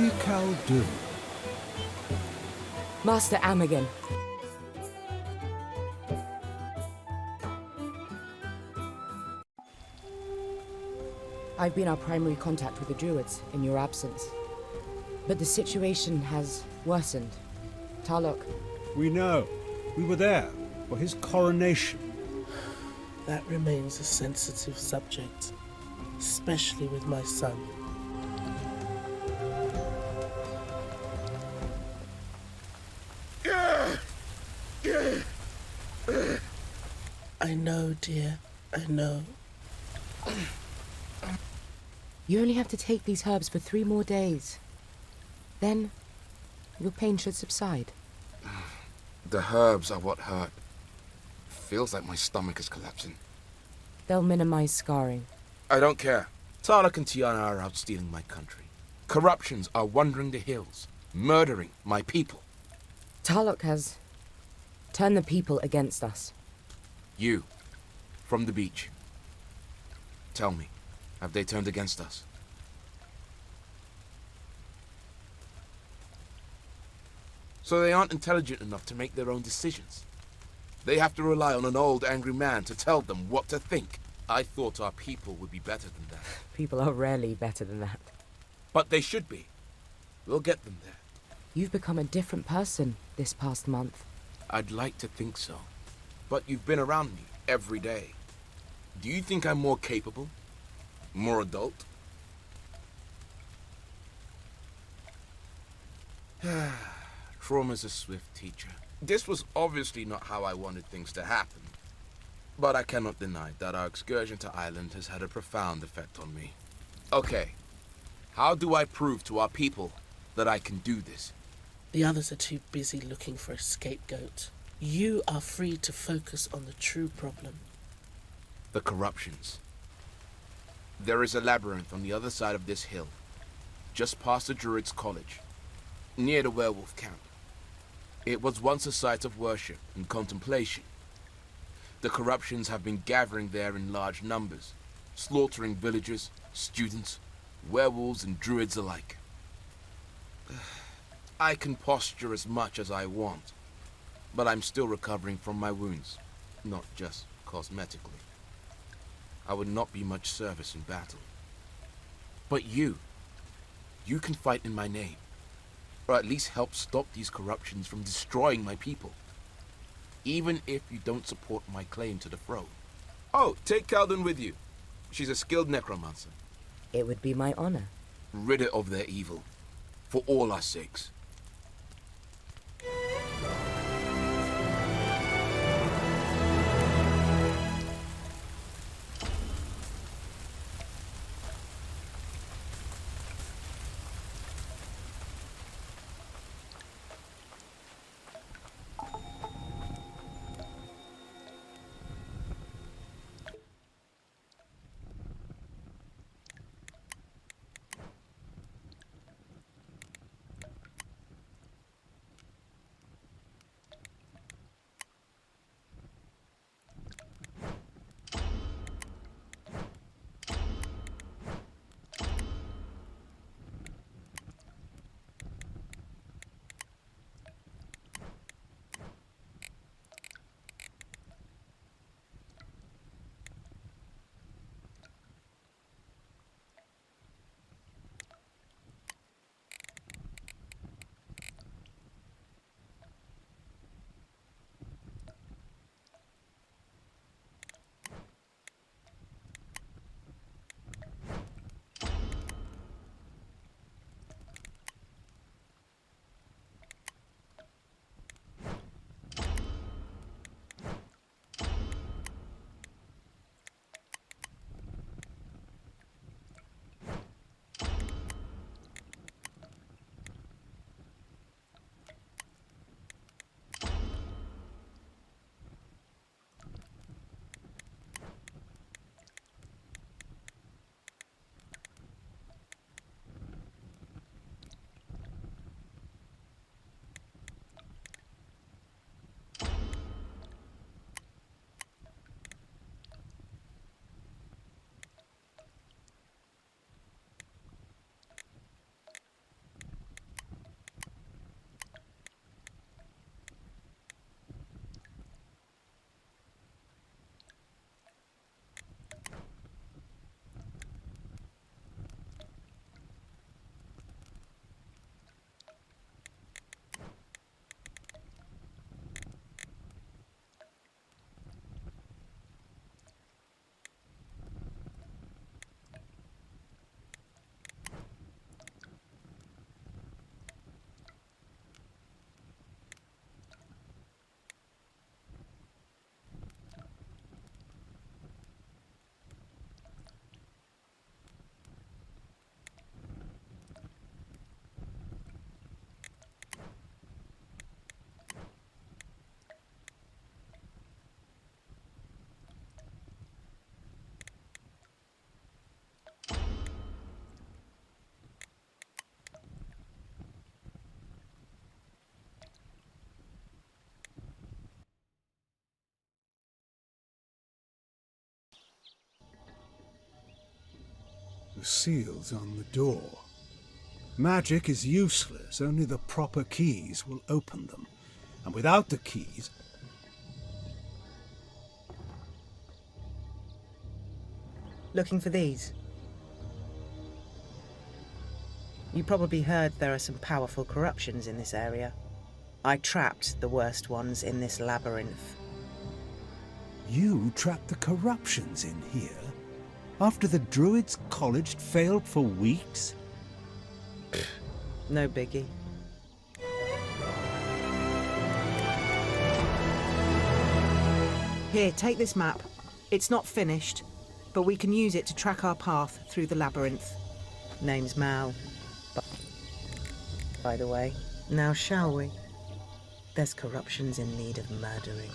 Speaker 14: Lady Khaldun.
Speaker 17: Master Amagan. I've been our primary contact with the druids in your absence. But the situation has worsened. Tarlok.
Speaker 14: We know. We were there for his coronation.
Speaker 16: That remains a sensitive subject, especially with my son. I know, dear. I know.
Speaker 17: You only have to take these herbs for 3 more days. Then, your pain should subside.
Speaker 7: The herbs are what hurt. Feels like my stomach is collapsing.
Speaker 17: They'll minimize scarring.
Speaker 7: I don't care. Tarlok and Tiana are out stealing my country. Corruptions are wandering the hills, murdering my people.
Speaker 17: Tarlok has turned the people against us.
Speaker 7: You, from the beach. Tell me, have they turned against us? So they aren't intelligent enough to make their own decisions. They have to rely on an old, angry man to tell them what to think. I thought our people would be better than that.
Speaker 17: People are rarely better than that.
Speaker 7: But they should be. We'll get them there.
Speaker 17: You've become a different person this past month.
Speaker 7: I'd like to think so. But you've been around me every day. Do you think I'm more capable? More adult? Trauma's a swift teacher. This was obviously not how I wanted things to happen. But I cannot deny that our excursion to Ireland has had a profound effect on me. Okay, how do I prove to our people that I can do this?
Speaker 16: The others are too busy looking for a scapegoat. You are free to focus on the true problem.
Speaker 7: The corruptions. There is a labyrinth on the other side of this hill, just past the Druids' College, near the werewolf camp. It was once a site of worship and contemplation. The corruptions have been gathering there in large numbers, slaughtering villagers, students, werewolves and druids alike. I can posture as much as I want, but I'm still recovering from my wounds, not just cosmetically. I would not be much service in battle. But you can fight in my name, or at least help stop these corruptions from destroying my people, even if you don't support my claim to the throne. Oh, take Khaldun with you. She's a skilled necromancer.
Speaker 17: It would be my honor.
Speaker 7: Rid her of their evil, for all our sakes.
Speaker 14: the seals on the door. Magic is useless, only the proper keys will open them. And without the keys...
Speaker 1: Looking for these? You probably heard there are some powerful corruptions in this area. I trapped the worst ones in this labyrinth.
Speaker 14: You trapped the corruptions in here? After the Druids' College failed for weeks?
Speaker 1: No biggie. Here, take this map. It's not finished, but we can use it to track our path through the labyrinth. Name's Mal. By the way, now shall we? There's corruptions in need of murdering.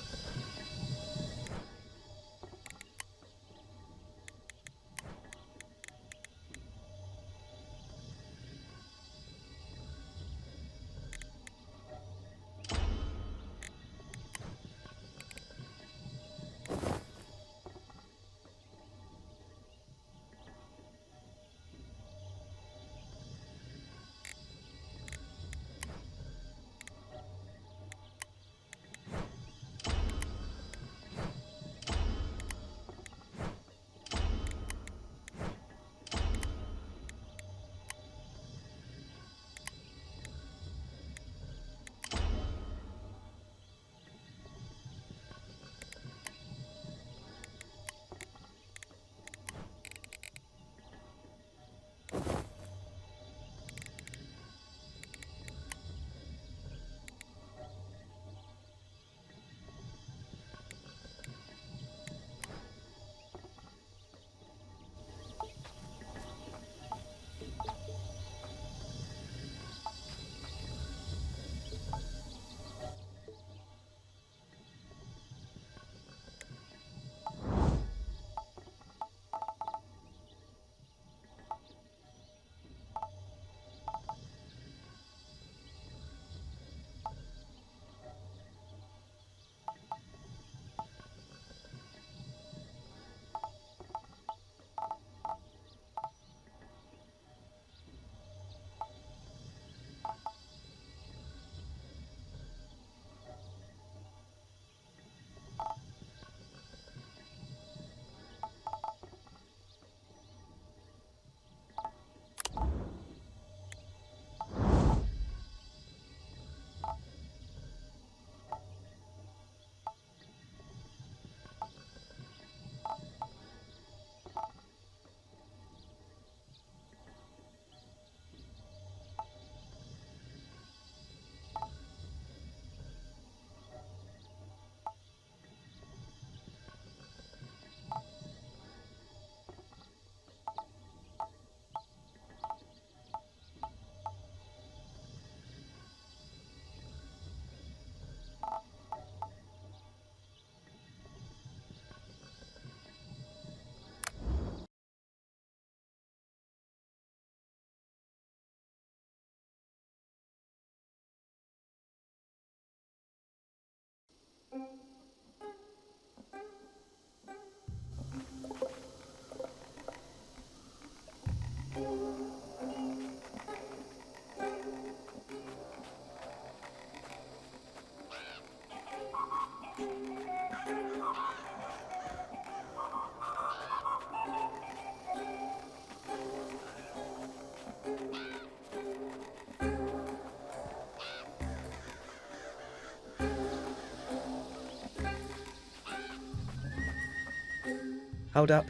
Speaker 1: Hold up.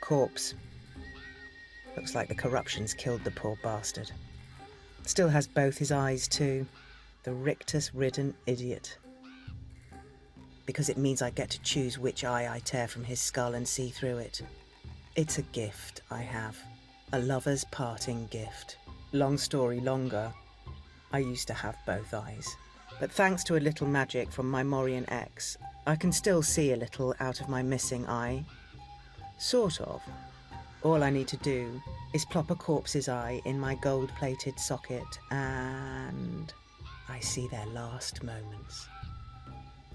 Speaker 1: Corpse. Looks like the corruptions killed the poor bastard. Still has both his eyes too. The rictus-ridden idiot. Because it means I get to choose which eye I tear from his skull and see through it. It's a gift I have. A lover's parting gift. Long story longer, I used to have both eyes. But thanks to a little magic from my Morian ex, I can still see a little out of my missing eye. Sort of. All I need to do is plop a corpse's eye in my gold-plated socket and I see their last moments.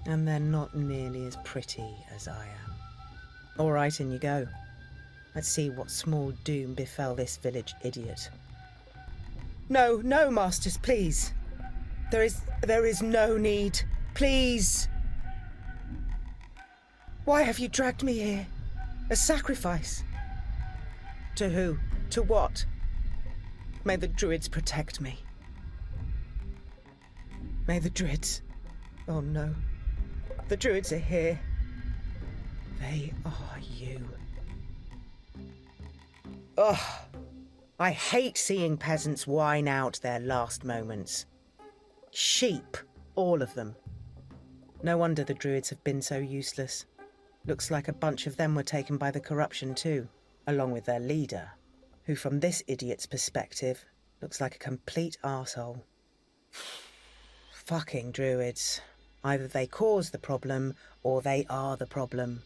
Speaker 1: And they're not nearly as pretty as I am. All right, in you go. Let's see what small doom befell this village idiot. No, no, masters, please. There is no need. Please. Why have you dragged me here? A sacrifice? To who? To what? May the druids protect me. May the druids... Oh no. The druids are here. They are you. Ugh. I hate seeing peasants whine out their last moments. Sheep, all of them. No wonder the druids have been so useless. Looks like a bunch of them were taken by the corruption too, along with their leader, who from this idiot's perspective looks like a complete arsehole. Fucking druids. Either they cause the problem, or they are the problem.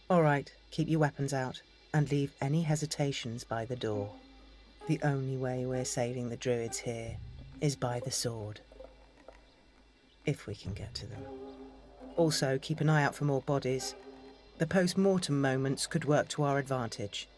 Speaker 1: All right, keep your weapons out, and leave any hesitations by the door. The only way we're saving the druids here is by the sword. If we can get to them. Also, keep an eye out for more bodies. The post-mortem moments could work to our advantage.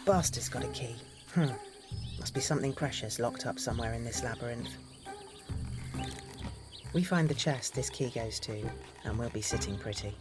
Speaker 1: Bastard's got a key. Must be something precious locked up somewhere in this labyrinth. We find the chest this key goes to, and we'll be sitting pretty.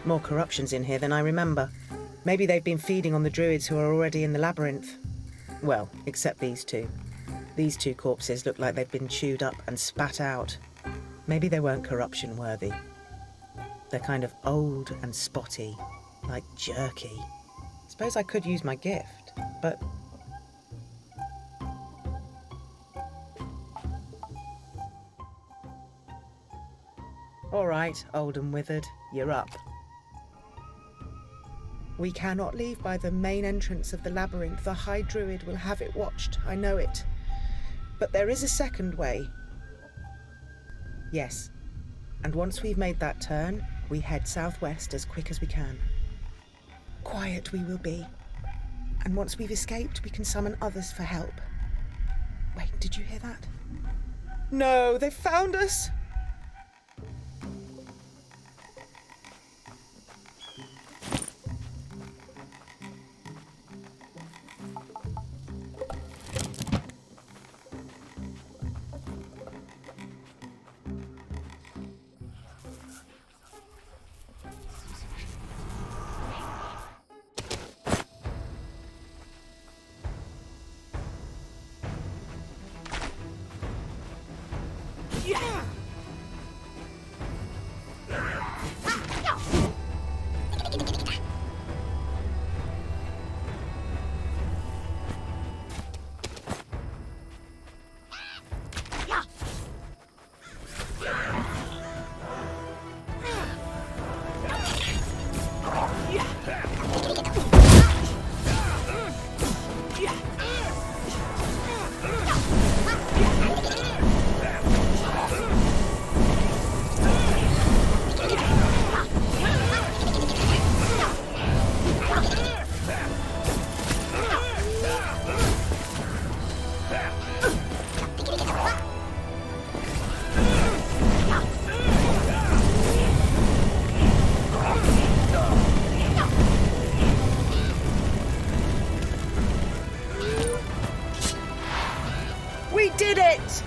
Speaker 1: More corruptions in here than I remember. Maybe they've been feeding on the druids who are already in the labyrinth. Well, except these two. These two corpses look like they've been chewed up and spat out. Maybe they weren't corruption worthy. They're kind of old and spotty, like jerky. Suppose I could use my gift, but... All right, old and withered, you're up. We cannot leave by the main entrance of the labyrinth. The High Druid will have it watched, I know it. But there is a second way. Yes, and once we've made that turn, we head southwest as quick as we can. Quiet we will be. And once we've escaped, we can summon others for help. Wait, did you hear that? No, they've found us! Did it!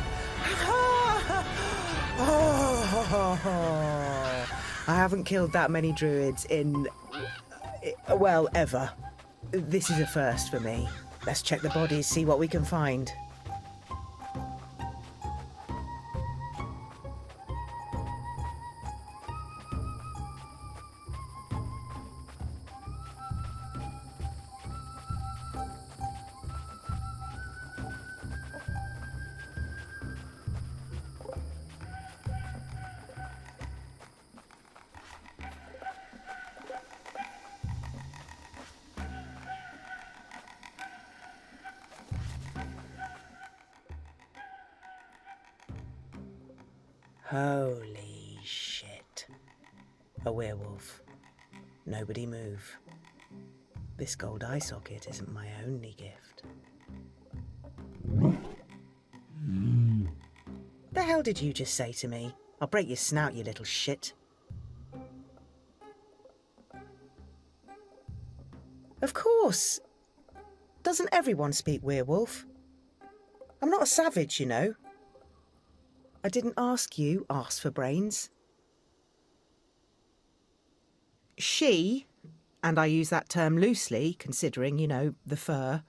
Speaker 1: I haven't killed that many druids in... well, ever. This is a first for me. Let's check the bodies, see what we can find. Holy shit. A werewolf. Nobody move. This gold eye socket isn't my only gift. The hell did you just say to me? I'll break your snout, you little shit. Of course. Doesn't everyone speak werewolf? I'm not a savage, you know. I didn't ask you, arse for brains. She, and I use that term loosely, considering, you know, the fur,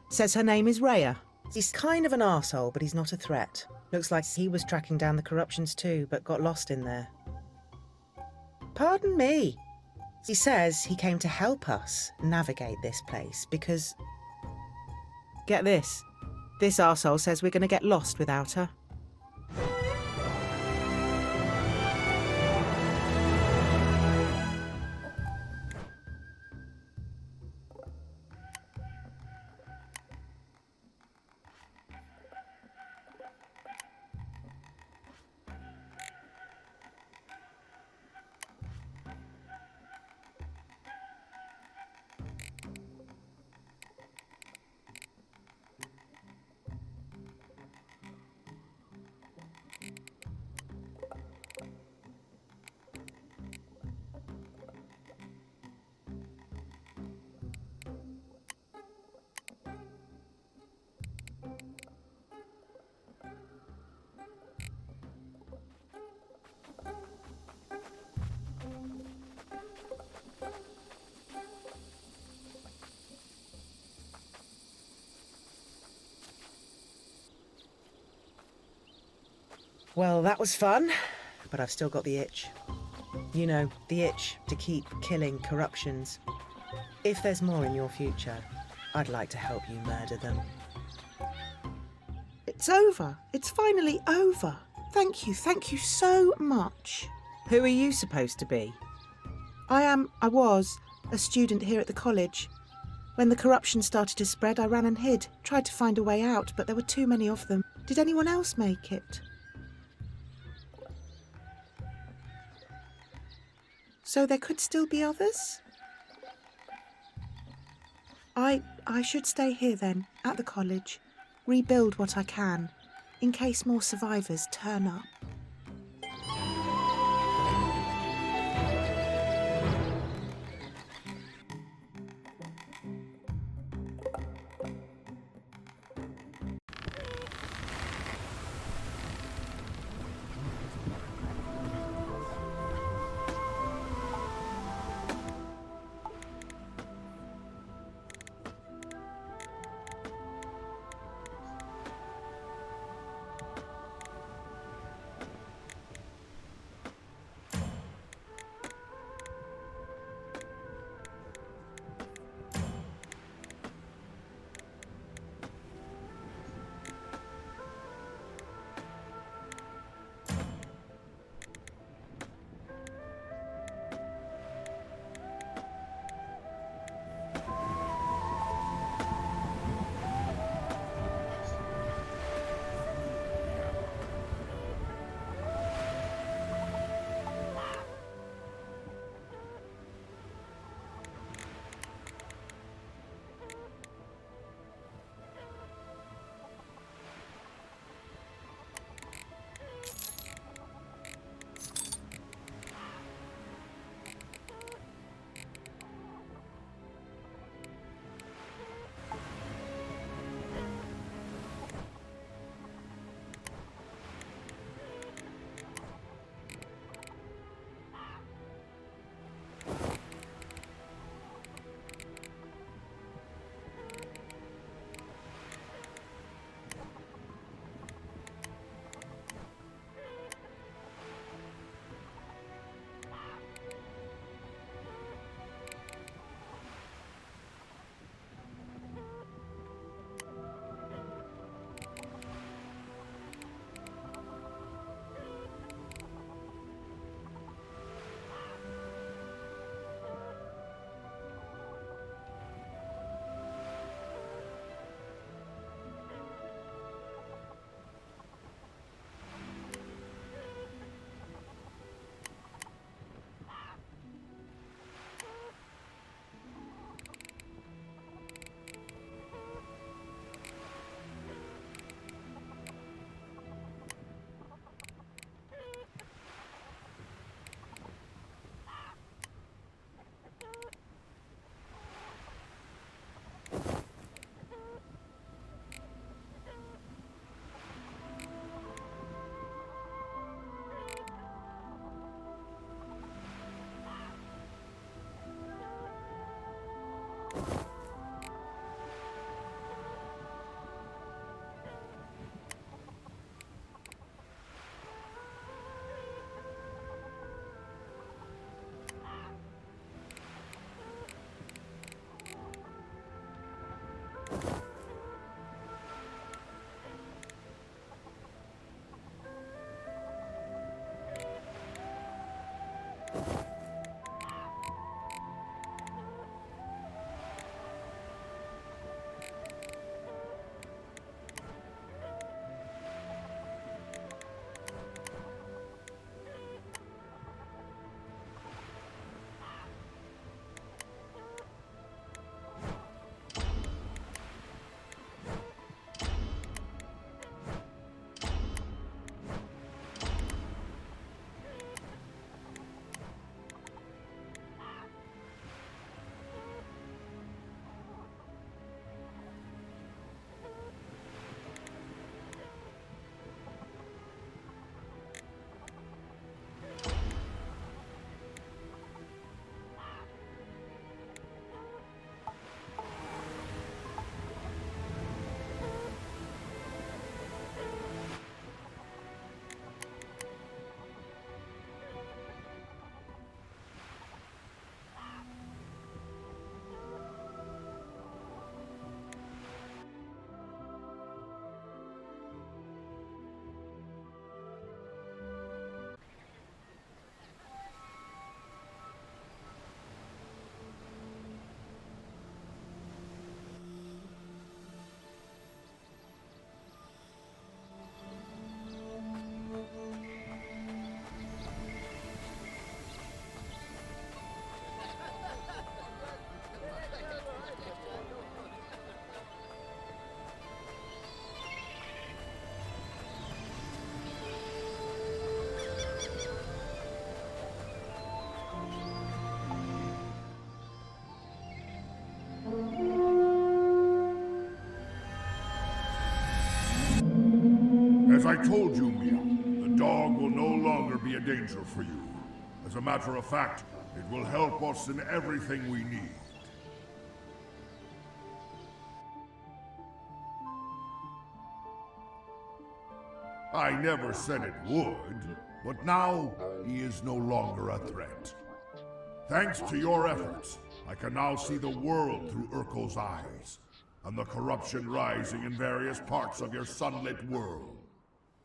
Speaker 1: says her name is Rhea. He's kind of an arsehole, but he's not a threat. Looks like he was tracking down the corruptions too, but got lost in there. Pardon me. He says he came to help us navigate this place because... Get this. This arsehole says we're going to get lost without her. Well, that was fun, but I've still got the itch. You know, the itch to keep killing corruptions. If there's more in your future, I'd like to help you murder them.
Speaker 18: It's over. It's finally over. Thank you so much.
Speaker 1: Who are you supposed to be?
Speaker 18: I was a student here at the college. When the corruption started to spread, I ran and hid, tried to find a way out, but there were too many of them. Did anyone else make it? So there could still be others? I should stay here then, at the college, rebuild what I can, in case more survivors turn up.
Speaker 6: told you, Mia, the dog will no longer be a danger for you. As a matter of fact, it will help us in everything we need. I never said it would, but now he is no longer a threat. Thanks to your efforts, I can now see the world through Urkel's eyes, and the corruption rising in various parts of your sunlit world.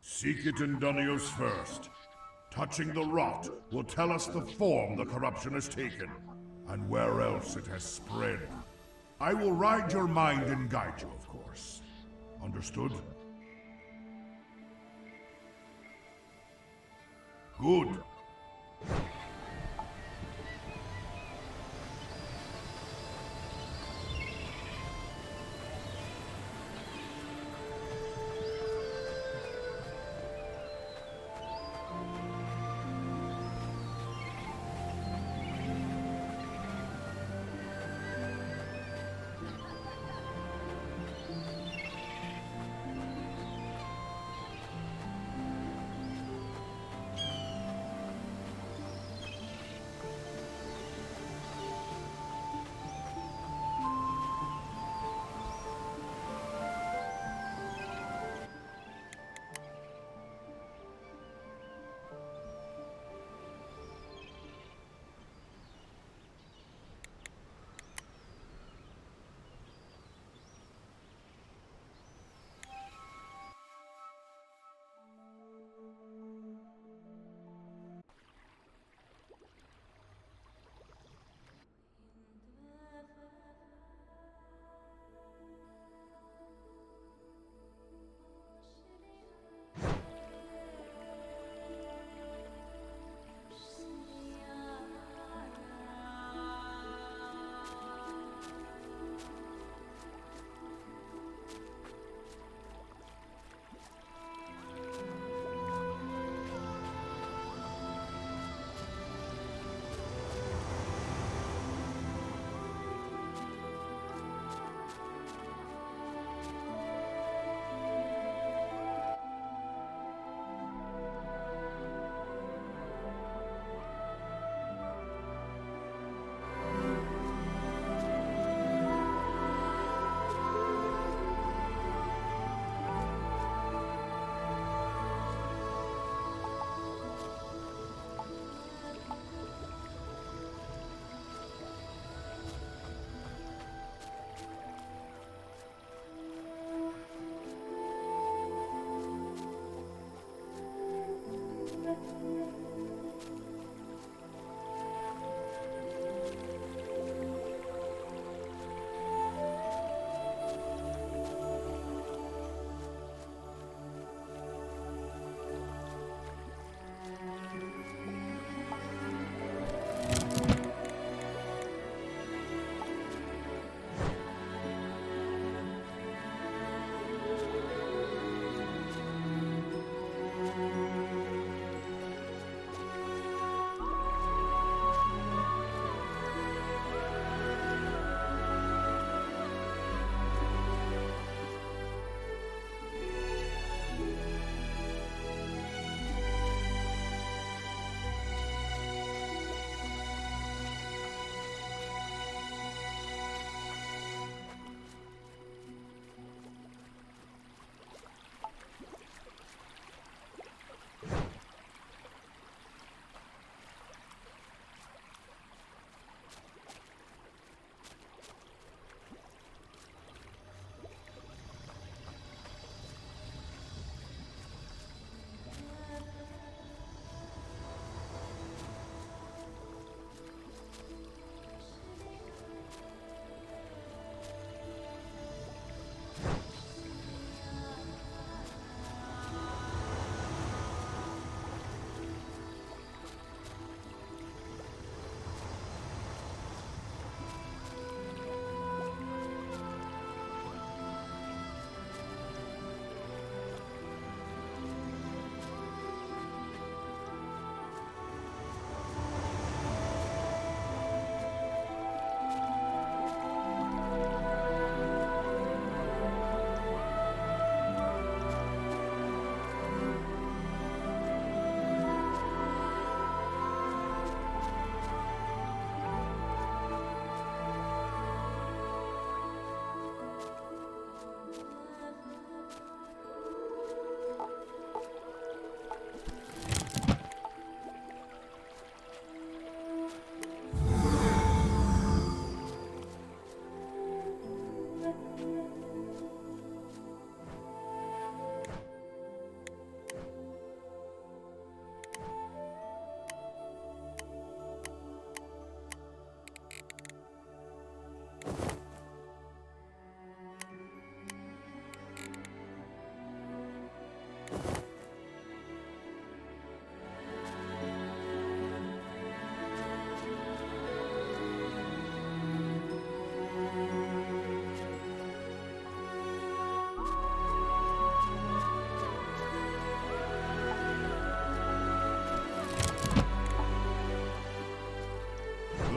Speaker 6: Seek it in Dunios first. Touching the rot will tell us the form the corruption has taken, and where else it has spread. I will ride your mind and guide you, of course. Understood? Good.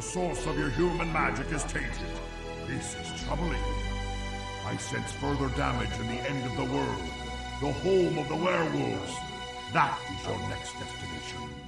Speaker 6: source of your human magic is tainted. This is troubling. I sense further damage in the end of the world, the home of the werewolves. That is your next destination.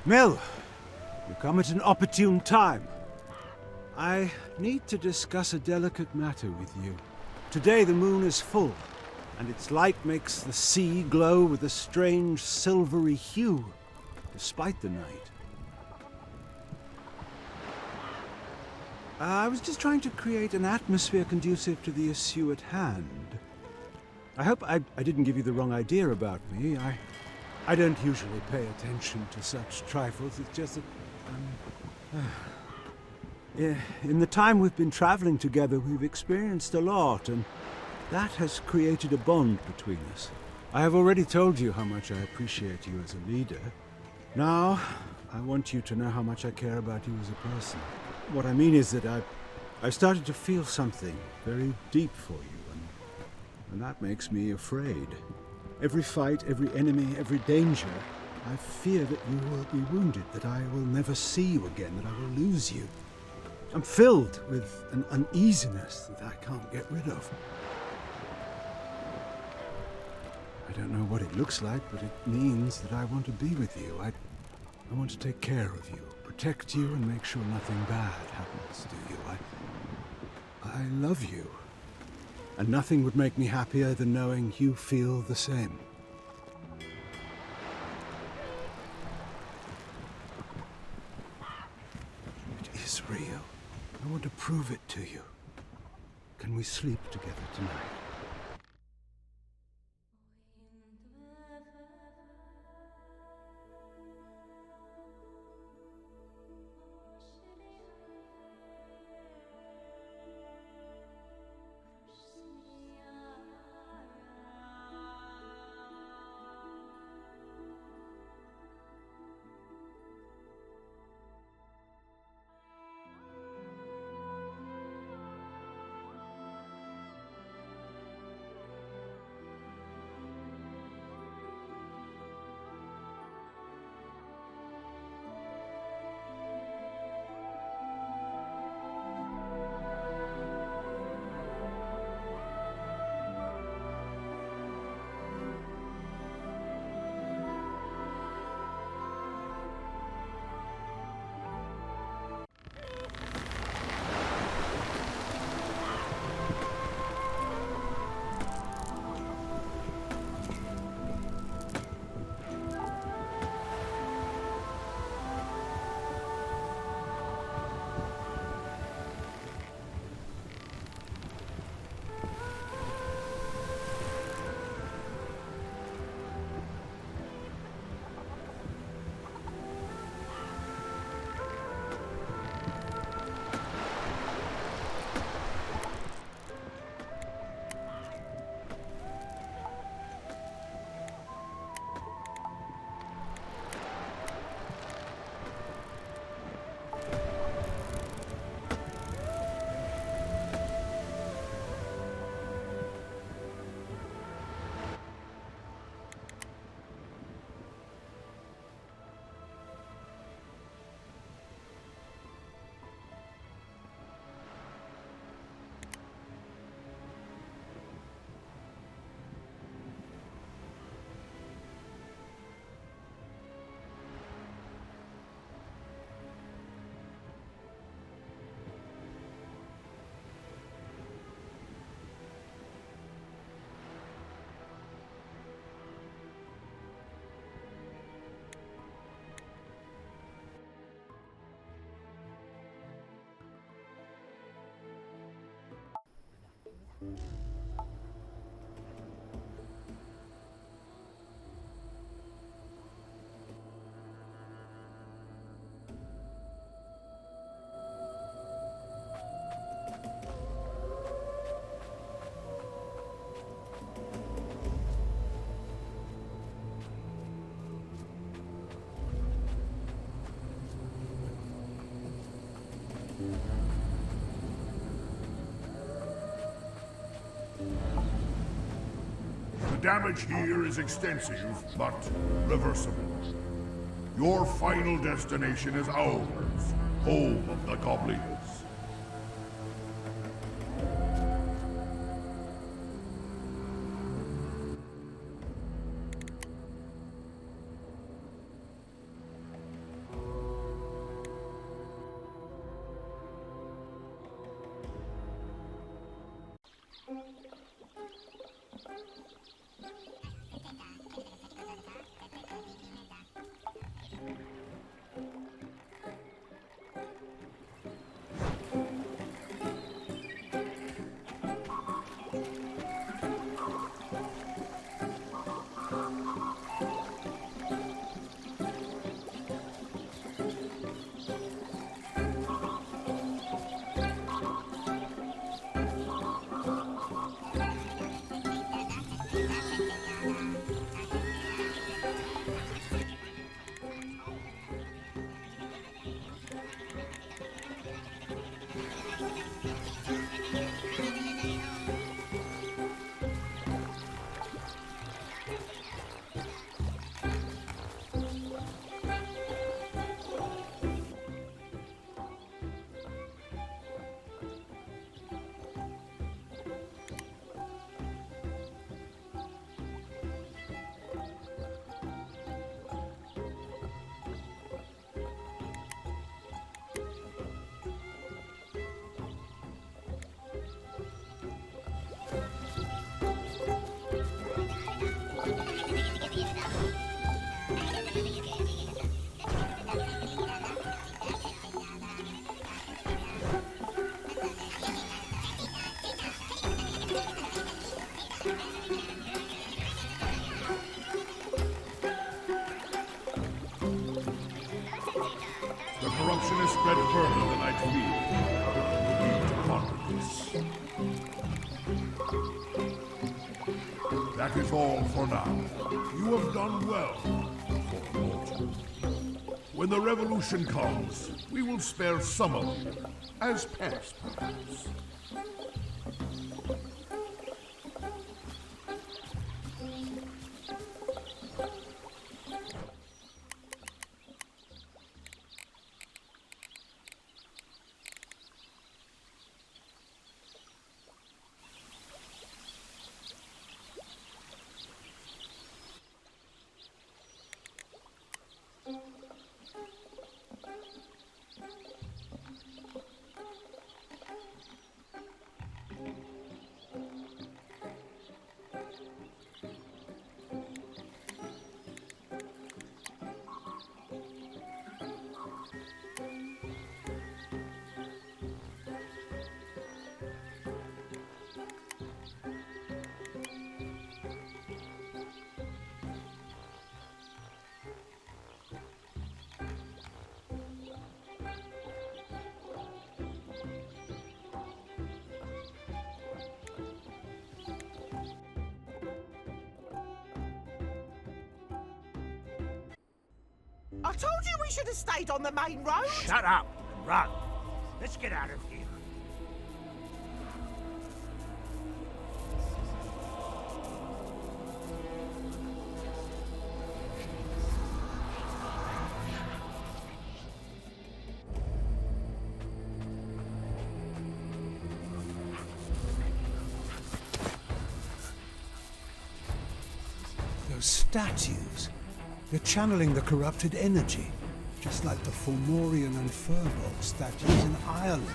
Speaker 14: Mill, you come at an opportune time. I need to discuss a delicate matter with you. Today the moon is full, and its light makes the sea glow with a strange silvery hue, despite the night. I was just trying to create an atmosphere conducive to the issue at hand. I hope I didn't give you the wrong idea about me. I don't usually pay attention to such trifles. It's just that... in the time we've been traveling together, we've experienced a lot, and that has created a bond between us. I have already told you how much I appreciate you as a leader. Now, I want you to know how much I care about you as a person. What I mean is that I've started to feel something very deep for you, and that makes me afraid. Every fight, every enemy, every danger, I fear that you will be wounded, that I will never see you again, that I will lose you. I'm filled with an uneasiness that I can't get rid of. I don't know what it looks like, but it means that I want to be with you. I want to take care of you, protect you, and make sure nothing bad happens to you. I love you. And nothing would make me happier than knowing you feel the same. It is real. I want to prove it to you. Can we sleep together tonight?
Speaker 6: The damage here is extensive, but reversible. Your final destination is ours, home of the goblins. corruption has spread further than I'd feared. We need to conquer this. That is all for now. You have done well, for mortal. When the revolution comes, we will spare some of you, as pets, perhaps.
Speaker 19: I told you we should have stayed on the main road.
Speaker 20: Shut up and run. Let's get out of here.
Speaker 14: Those statues. They're channeling the corrupted energy, just like the Fomorian and Firbolg statues in Ireland.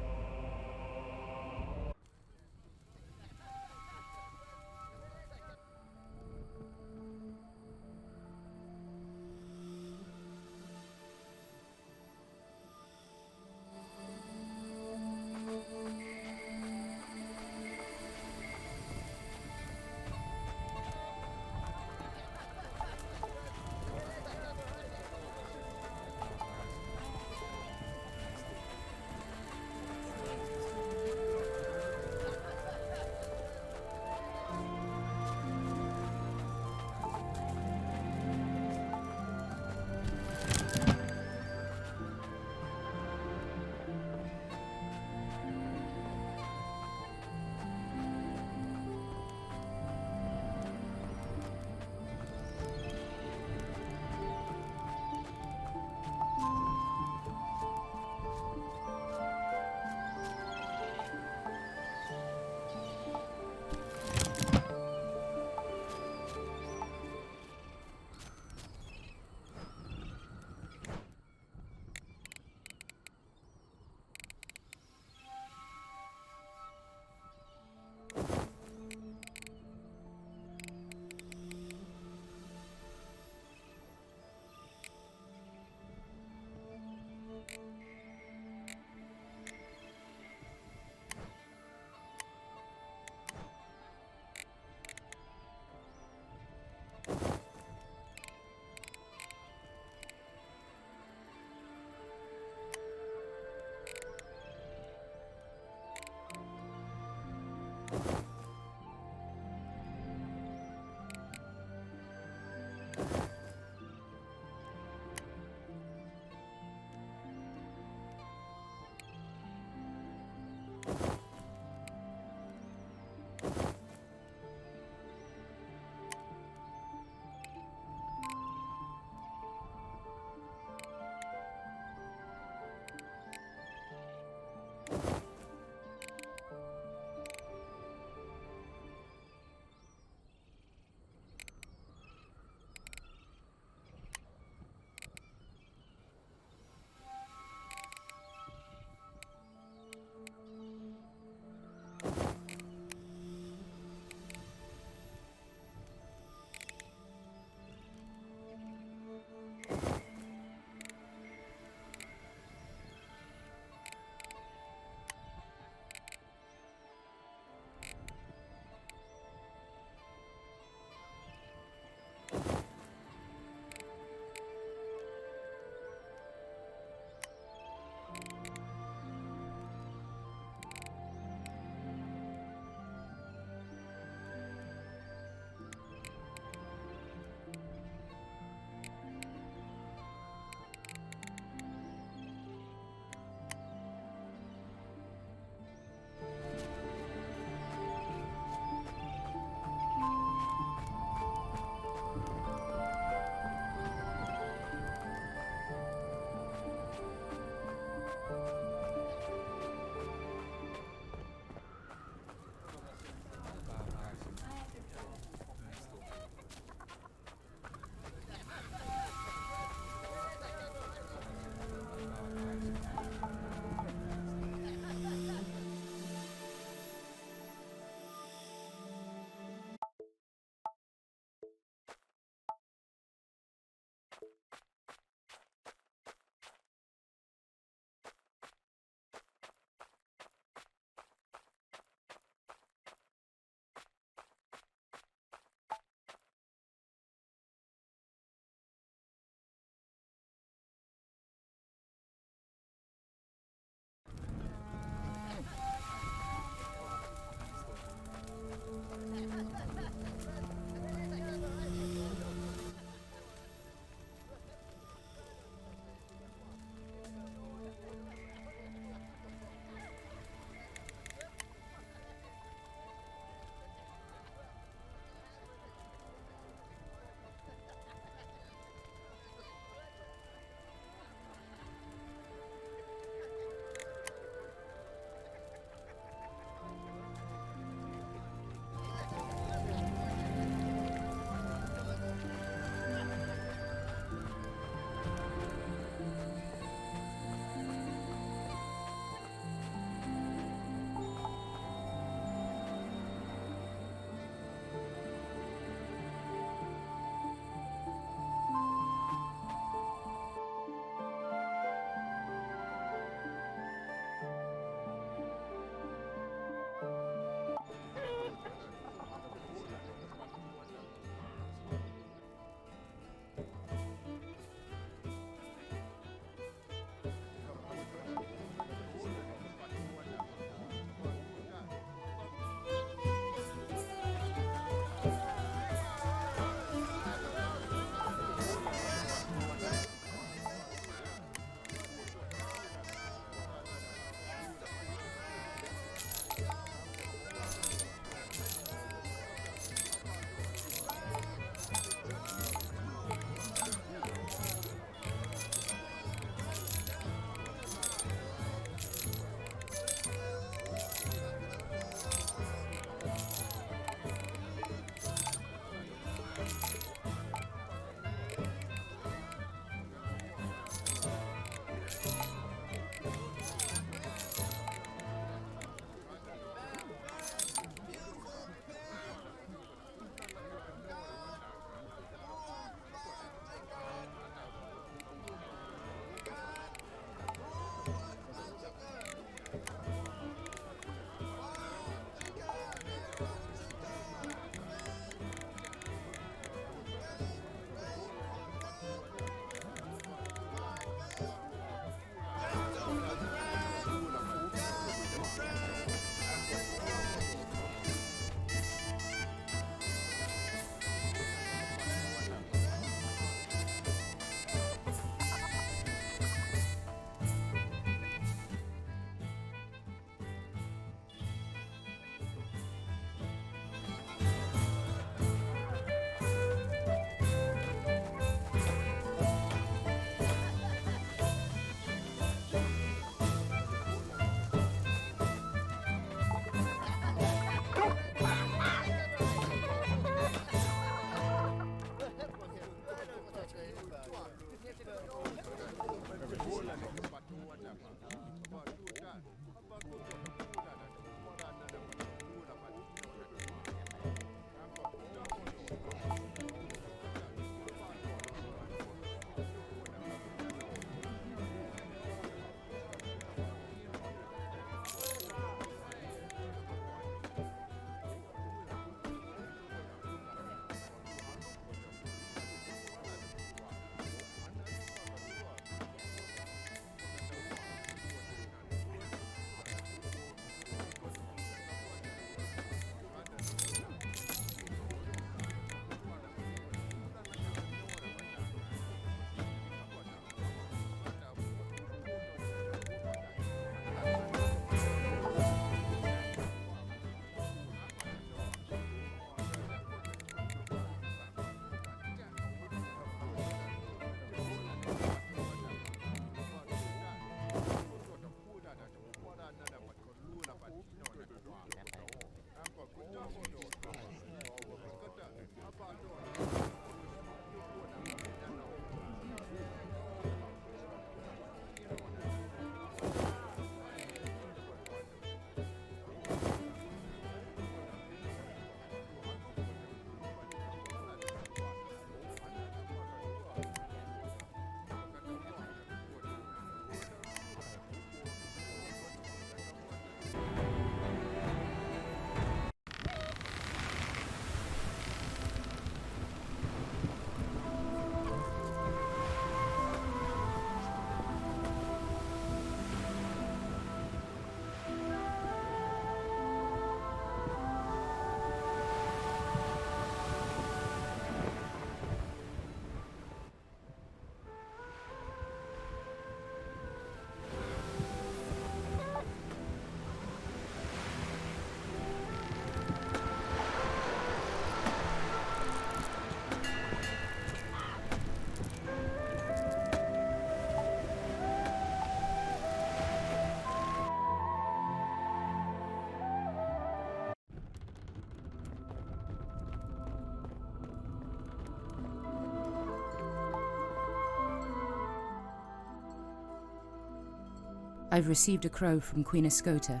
Speaker 21: I've received a crow from Queen Escota.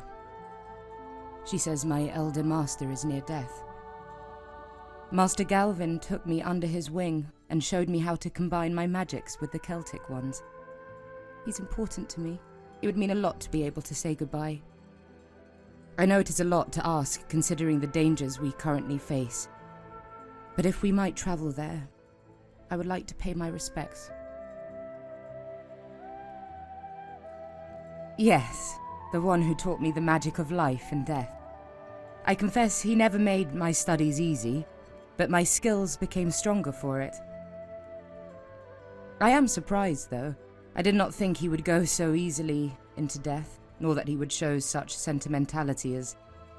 Speaker 21: She says my elder master is near death. Master Galvin took me under his wing and showed me how to combine my magics with the Celtic ones. He's important to me. It would mean a lot to be able to say goodbye. I know it is a lot to ask, considering the dangers we currently face. But if we might travel there, I would like to pay my respects. Yes, the one who taught me the magic of life and death. I confess he never made my studies easy, but my skills became stronger for it. I am surprised, though. I did not think he would go so easily into death, nor that he would show such sentimentality as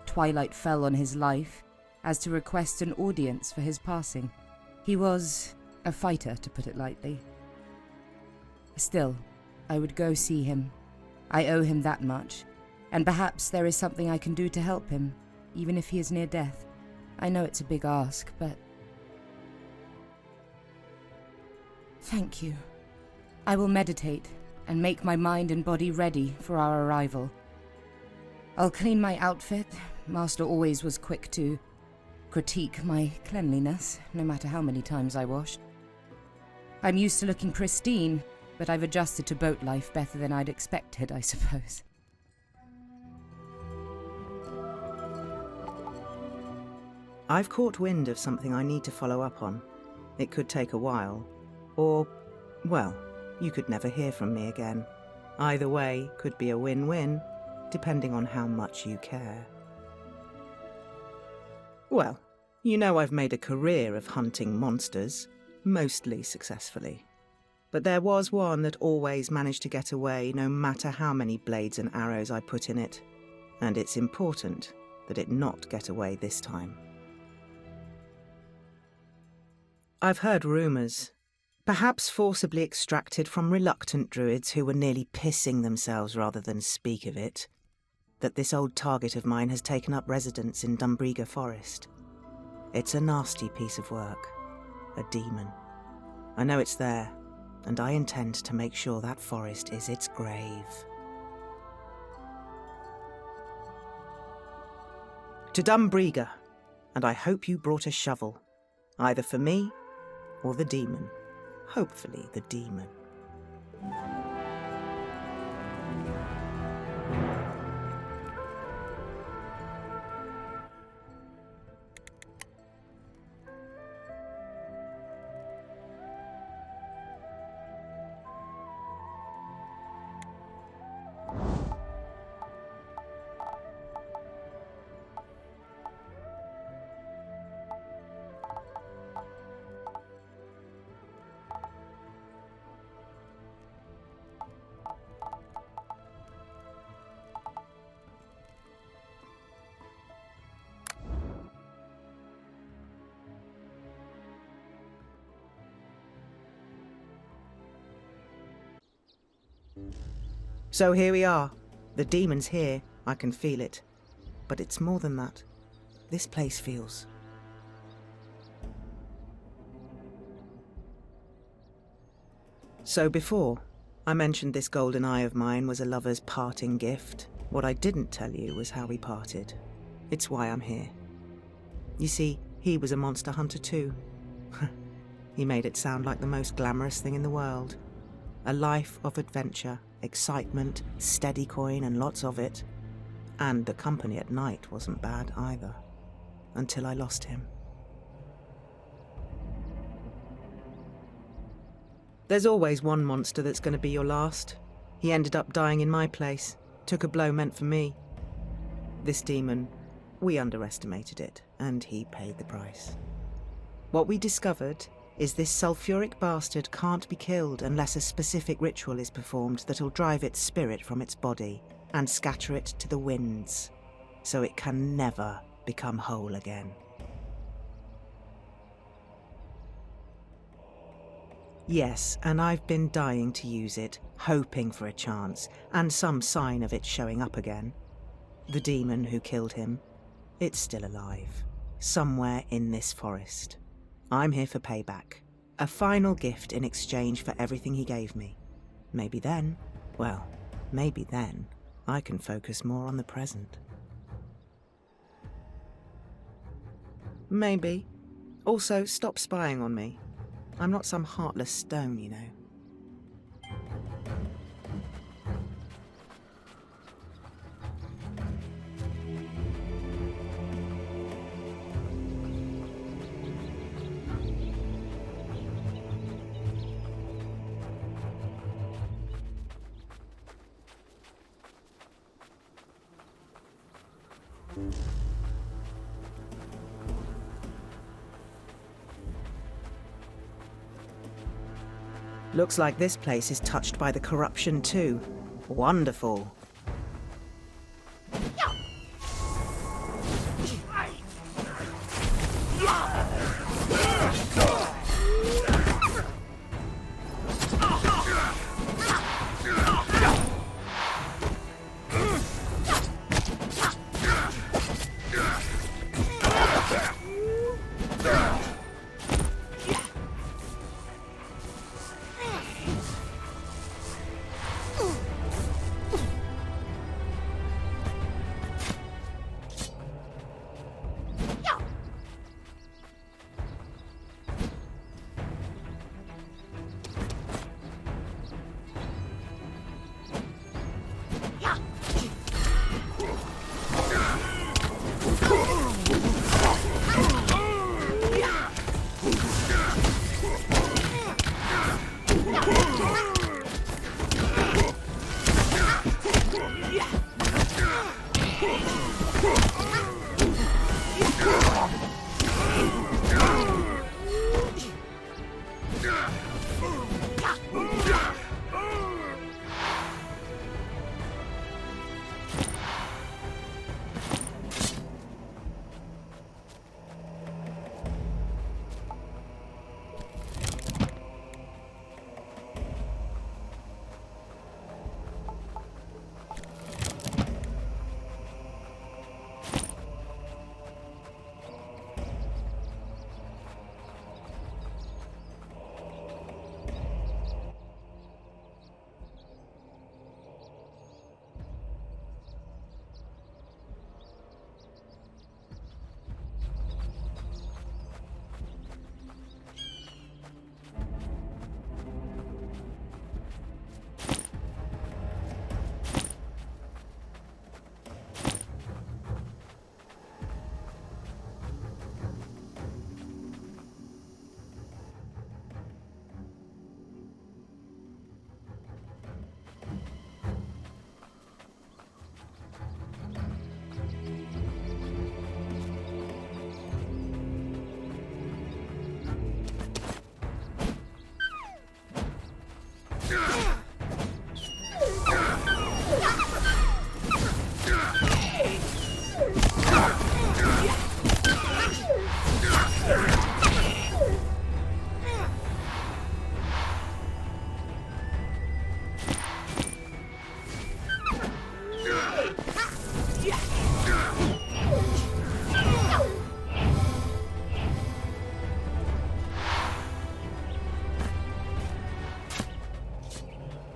Speaker 21: twilight fell on his life, as to request an audience for his passing. He was a fighter, to put it lightly. Still, I would go see him. I owe him that much, and perhaps there is something I can do to help him, even if he is near death. I know it's a big ask, but... Thank you. I will meditate and make my mind and body ready for our arrival. I'll clean my outfit. Master always was quick to critique my cleanliness, no matter how many times I washed. I'm used to looking pristine, but I've adjusted to boat life better than I'd expected, I suppose.
Speaker 1: I've caught wind of something I need to follow up on. It could take a while. Or, well, you could never hear from me again. Either way could be a win-win, depending on how much you care. Well, you know I've made a career of hunting monsters, mostly successfully. But there was one that always managed to get away no matter how many blades and arrows I put in it. And it's important that it not get away this time. I've heard rumours, perhaps forcibly extracted from reluctant druids who were nearly pissing themselves rather than speak of it, that this old target of mine has taken up residence in Dumbriga Forest. It's a nasty piece of work, a demon. I know it's there, and I intend to make sure that forest is its grave. To Dumbriga, and I hope you brought a shovel, either for me or the demon. Hopefully the demon. So here we are. The demon's here. I can feel it. But it's more than that. This place feels... So before, I mentioned this golden eye of mine was a lover's parting gift. What I didn't tell you was how we parted. It's why I'm here. You see, he was a monster hunter too. He made it sound like the most glamorous thing in the world. A life of adventure, excitement, steady coin and lots of it. And the company at night wasn't bad either. Until I lost him. There's always one monster that's going to be your last. He ended up dying in my place. Took a blow meant for me. This demon, we underestimated it, and he paid the price. What we discovered is this sulphuric bastard can't be killed unless a specific ritual is performed that'll drive its spirit from its body and scatter it to the winds, so it can never become whole again. Yes, and I've been dying to use it, hoping for a chance, and some sign of it showing up again. The demon who killed him, it's still alive, somewhere in this forest. I'm here for payback. A final gift in exchange for everything he gave me. Maybe then, well, Maybe then I can focus more on the present. Maybe. Also, stop spying on me. I'm not some heartless stone, you know. Looks like this place is touched by the corruption too. Wonderful.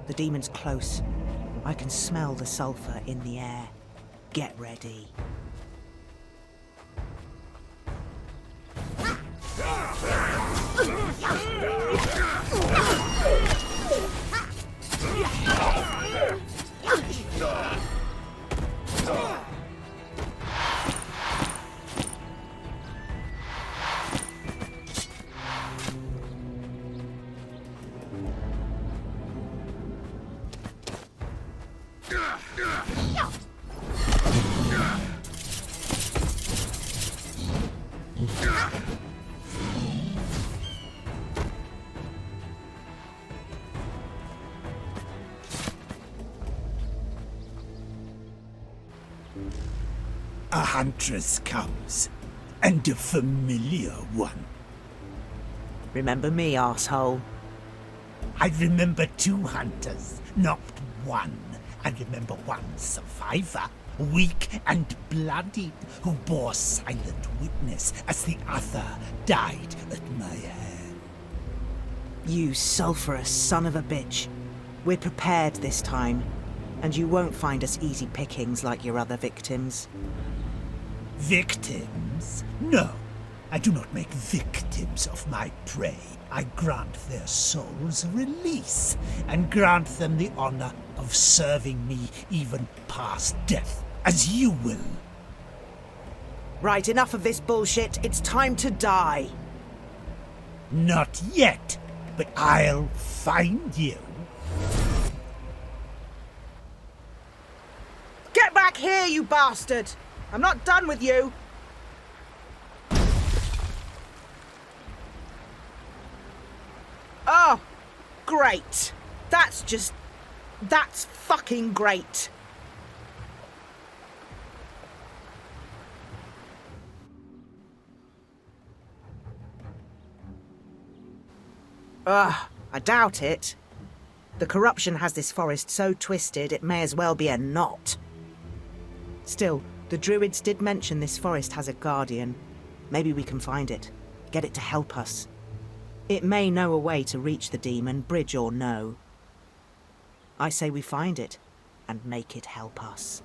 Speaker 1: The demon's close. I can smell the sulfur in the air. Get ready.
Speaker 14: A huntress comes, and a familiar one.
Speaker 1: Remember me, arsehole?
Speaker 14: I remember 2 hunters, not one. I remember one survivor, weak and bloodied, who bore silent witness as the other died at my hand.
Speaker 1: You sulphurous son of a bitch. We're prepared this time. And you won't find us easy pickings like your other victims.
Speaker 14: Victims? No, I do not make victims of my prey. I grant their souls a release, and grant them the honor of serving me even past death, as you will.
Speaker 1: Right, enough of this bullshit. It's time to die.
Speaker 14: Not yet, but I'll find you.
Speaker 1: Get back here, you bastard! I'm not done with you! Oh, great. That's fucking great. Ugh, I doubt it. The corruption has this forest so twisted it may as well be a knot. Still, the druids did mention this forest has a guardian. Maybe we can find it. Get it to help us. It may know a way to reach the demon, bridge or no. I say we find it, and make it help us.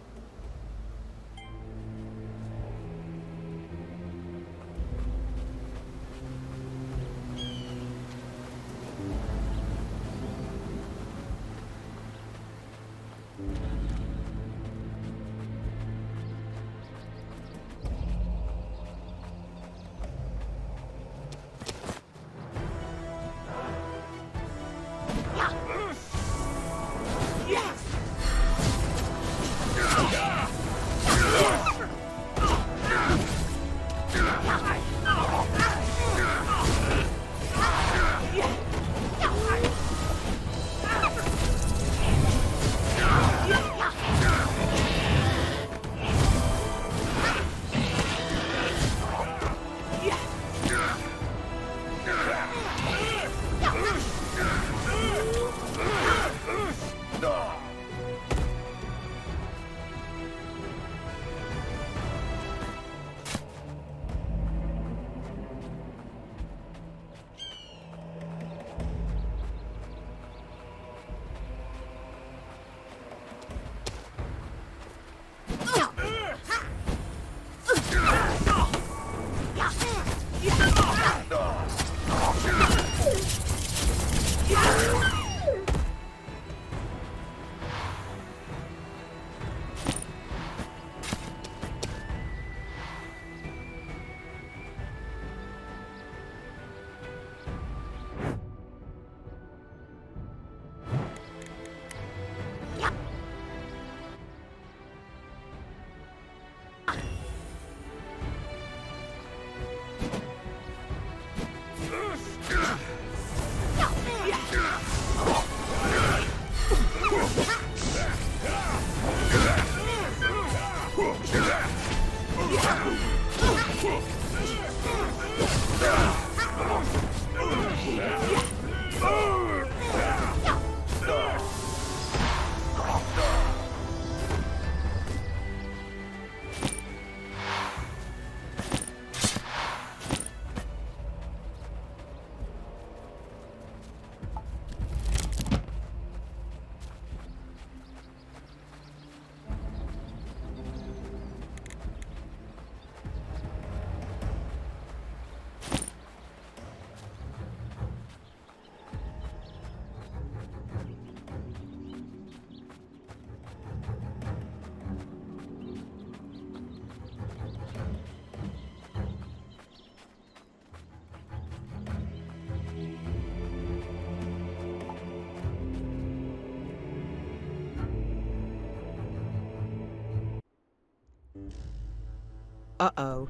Speaker 1: Uh-oh.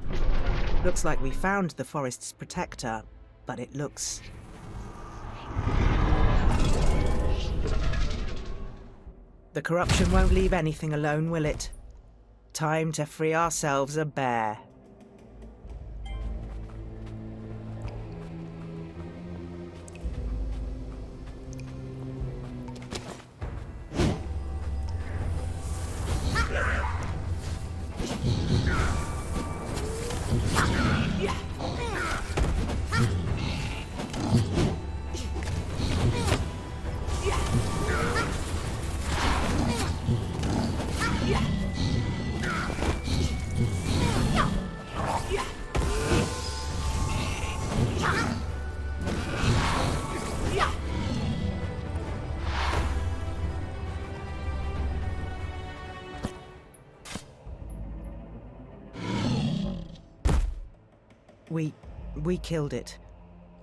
Speaker 1: Looks like we found the forest's protector, but it looks... The corruption won't leave anything alone, will it? Time to free ourselves a bear. We killed it.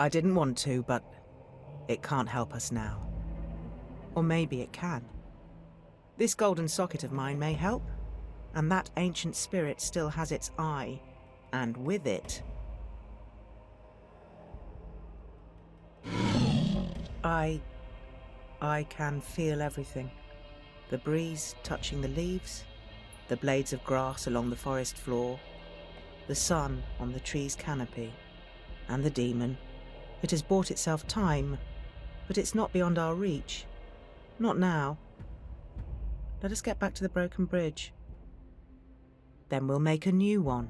Speaker 1: I didn't want to, but it can't help us now. Or maybe it can. This golden socket of mine may help, and that ancient spirit still has its eye, and with it... I can feel everything. The breeze touching the leaves, the blades of grass along the forest floor, the sun on the tree's canopy, and the demon. It has bought itself time, but it's not beyond our reach. Not now. Let us get back to the broken bridge. Then we'll make a new one.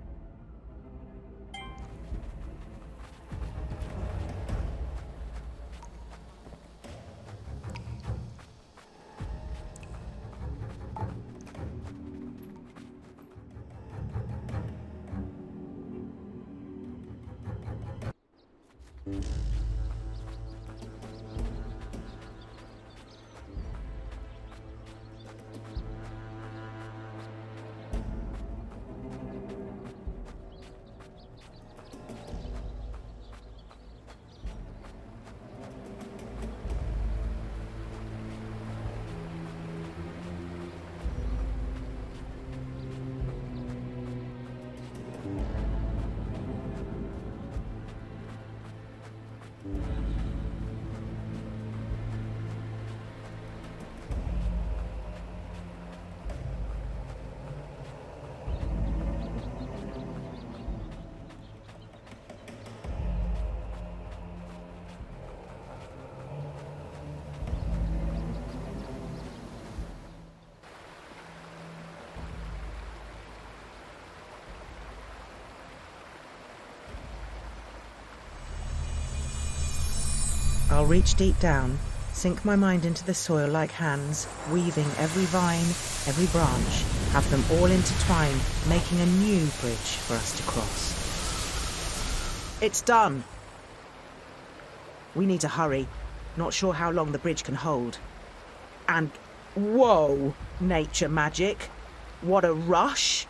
Speaker 1: I'll reach deep down, sink my mind into the soil like hands, weaving every vine, every branch, have them all intertwined, making a new bridge for us to cross. It's done. We need to hurry. Not sure how long the bridge can hold. And whoa, nature magic. What a rush.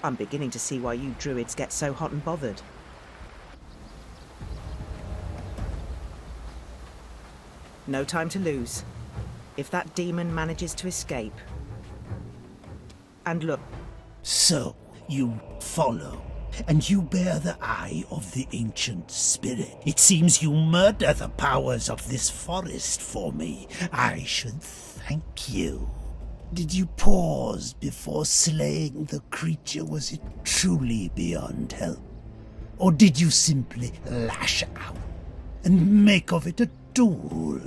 Speaker 1: I'm beginning to see why you druids get so hot and bothered. No time to lose. If that demon manages to escape. And look.
Speaker 4: So, you follow, and you bear the eye of the ancient spirit. It seems you murder the powers of this forest for me. I should thank you. Did you pause before slaying the creature? Was it truly beyond help? Or did you simply lash out and make of it a tool?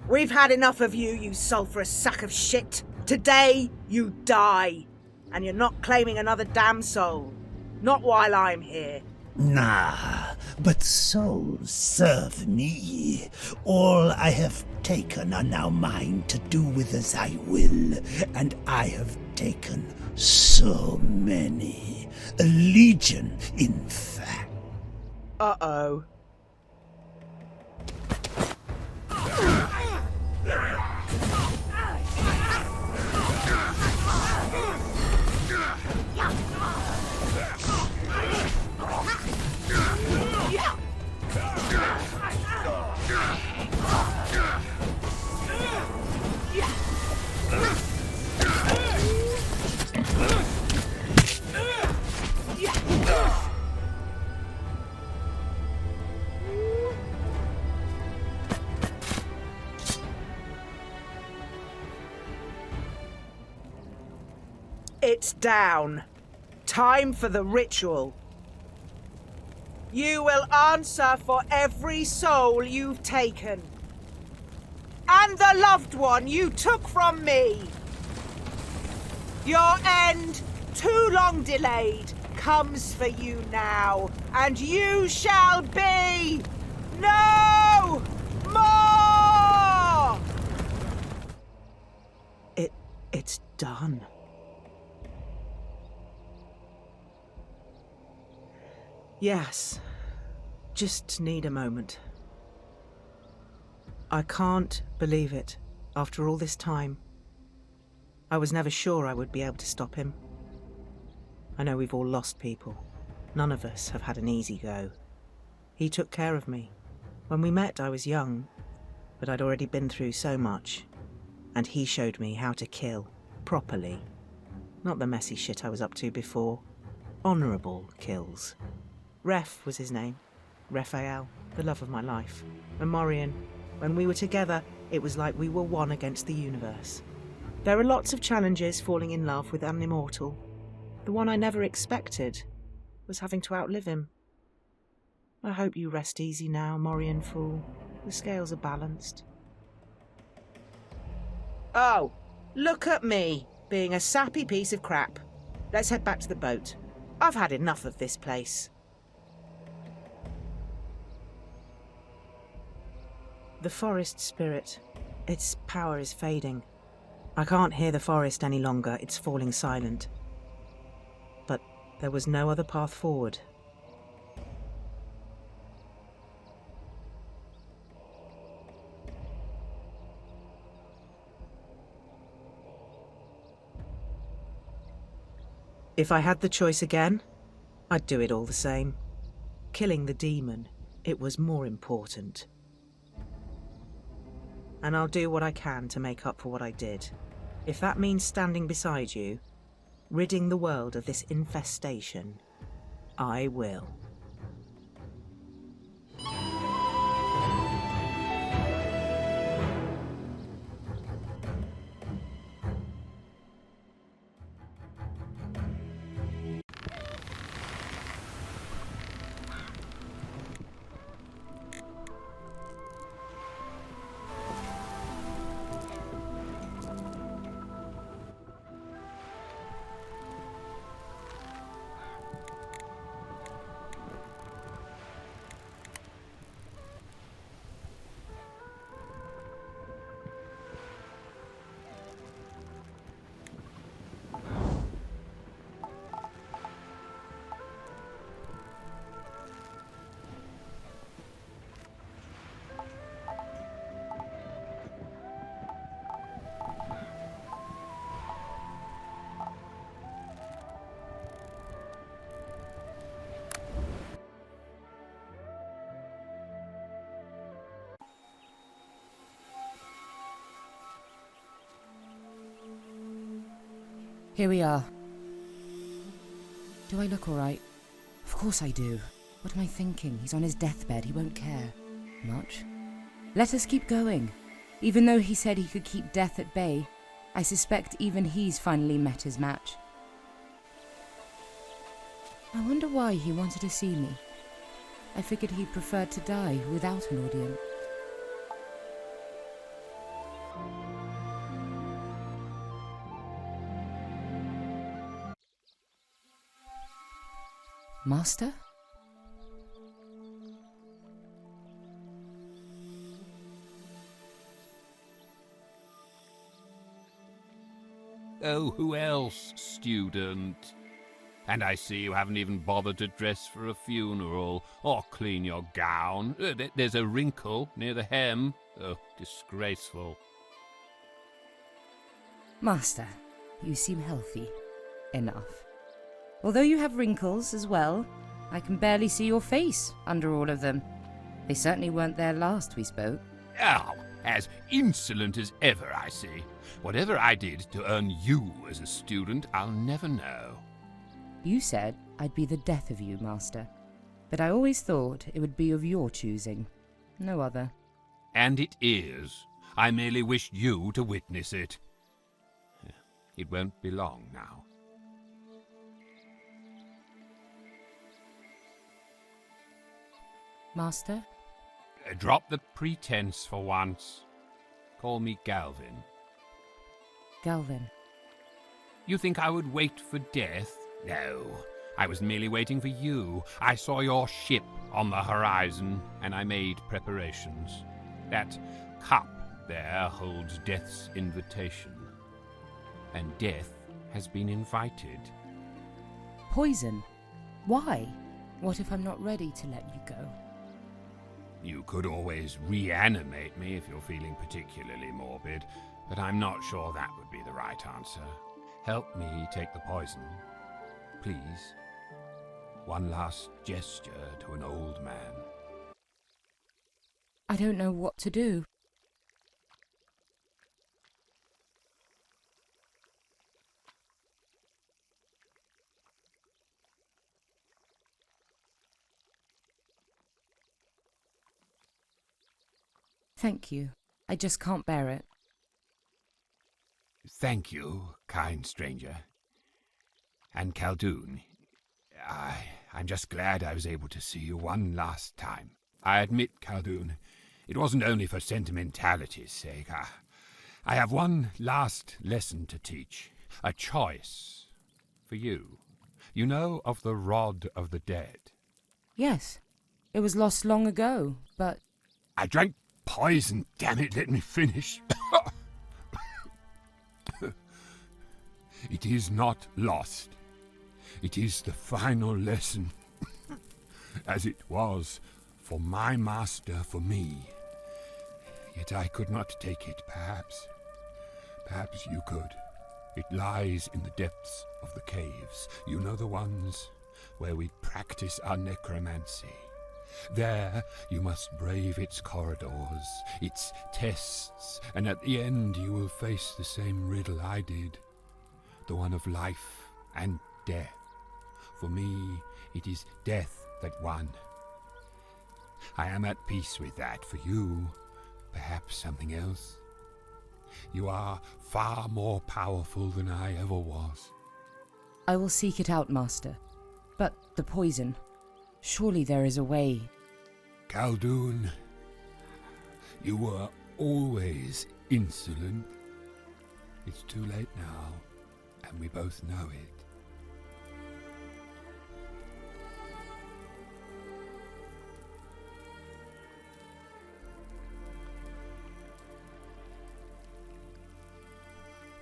Speaker 1: We've had enough of you, you sulphurous sack of shit. Today, you die. And you're not claiming another damn soul. Not while I'm here.
Speaker 4: Nah, but souls serve me. All I have taken are now mine to do with as I will, and I have taken so many. A legion, in fact.
Speaker 1: Uh-oh. It's down. Time for the ritual. You will answer for every soul you've taken. And the loved one you took from me. Your end, too long delayed, comes for you now. And you shall be no more! It's done. Yes, just need a moment. I can't believe it, after all this time. I was never sure I would be able to stop him. I know we've all lost people, None of us have had an easy go. He took care of me. When we met, I was young, but I'd already been through so much. And he showed me how to kill, properly. Not the messy shit I was up to before. Honourable kills. Ref was his name. Raphael, the love of my life. And Morian, when we were together, it was like we were one against the universe. There are lots of challenges falling in love with an immortal. The one I never expected was having to outlive him. I hope you rest easy now, Morian fool. The scales are balanced. Oh, look at me, being a sappy piece of crap. Let's head back to the boat. I've had enough of this place. The forest spirit. Its power is fading. I can't hear the forest any longer. It's falling silent. But there was no other path forward. If I had the choice again, I'd do it all the same. Killing the demon, it was more important. And I'll do what I can to make up for what I did. If that means standing beside you, ridding the world of this infestation, I will.
Speaker 21: Here we are. Do I look all right? Of course I do. What am I thinking? He's on his deathbed. He won't care. Much. Let us keep going. Even though he said he could keep death at bay, I suspect even he's finally met his match. I wonder why he wanted to see me. I figured he preferred to die without an audience. Master?
Speaker 12: Oh, who else, student? And I see you haven't even bothered to dress for a funeral or clean your gown. There's a wrinkle near the hem. Oh, disgraceful.
Speaker 21: Master, you seem healthy. Enough. Although you have wrinkles as well, I can barely see your face under all of them. They certainly weren't there last we spoke.
Speaker 12: Oh, as insolent as ever, I see. Whatever I did to earn you as a student, I'll never know.
Speaker 21: You said I'd be the death of you, Master. But I always thought it would be of your choosing. No other.
Speaker 12: And it is. I merely wished you to witness it. It won't be long now.
Speaker 21: Master?
Speaker 12: Drop the pretense for once. Call me Galvin.
Speaker 21: Galvin.
Speaker 12: You think I would wait for death? No. I was merely waiting for you. I saw your ship on the horizon, and I made preparations. That cup there holds death's invitation. And death has been invited.
Speaker 21: Poison? Why? What if I'm not ready to let you go?
Speaker 12: You could always reanimate me if you're feeling particularly morbid, but I'm not sure that would be the right answer. Help me take the poison, please. one last gesture to an old man.
Speaker 21: I don't know what to do. Thank you. I just can't bear it.
Speaker 12: Thank you, kind stranger. And Khaldun, I'm just glad I was able to see you one last time. I admit, Khaldun, it wasn't only for sentimentality's sake. I have one last lesson to teach. A choice for you. You know of the Rod of the Dead?
Speaker 21: Yes. It was lost long ago, but...
Speaker 12: I drank poison, damn it, let me finish. It is not lost. It is the final lesson, as it was for my master for me. Yet I could not take it, perhaps. Perhaps you could. It lies in the depths of the caves. You know the ones where we practice our necromancy. There you must brave its corridors, its tests, and at the end you will face the same riddle I did, the one of life and death. For me, it is death that won. I am at peace with that. For you, perhaps something else. You are far more powerful than I ever was.
Speaker 21: I will seek it out, Master. But the poison... surely there is a way.
Speaker 12: Khaldun, you were always insolent. It's too late now, and we both know it.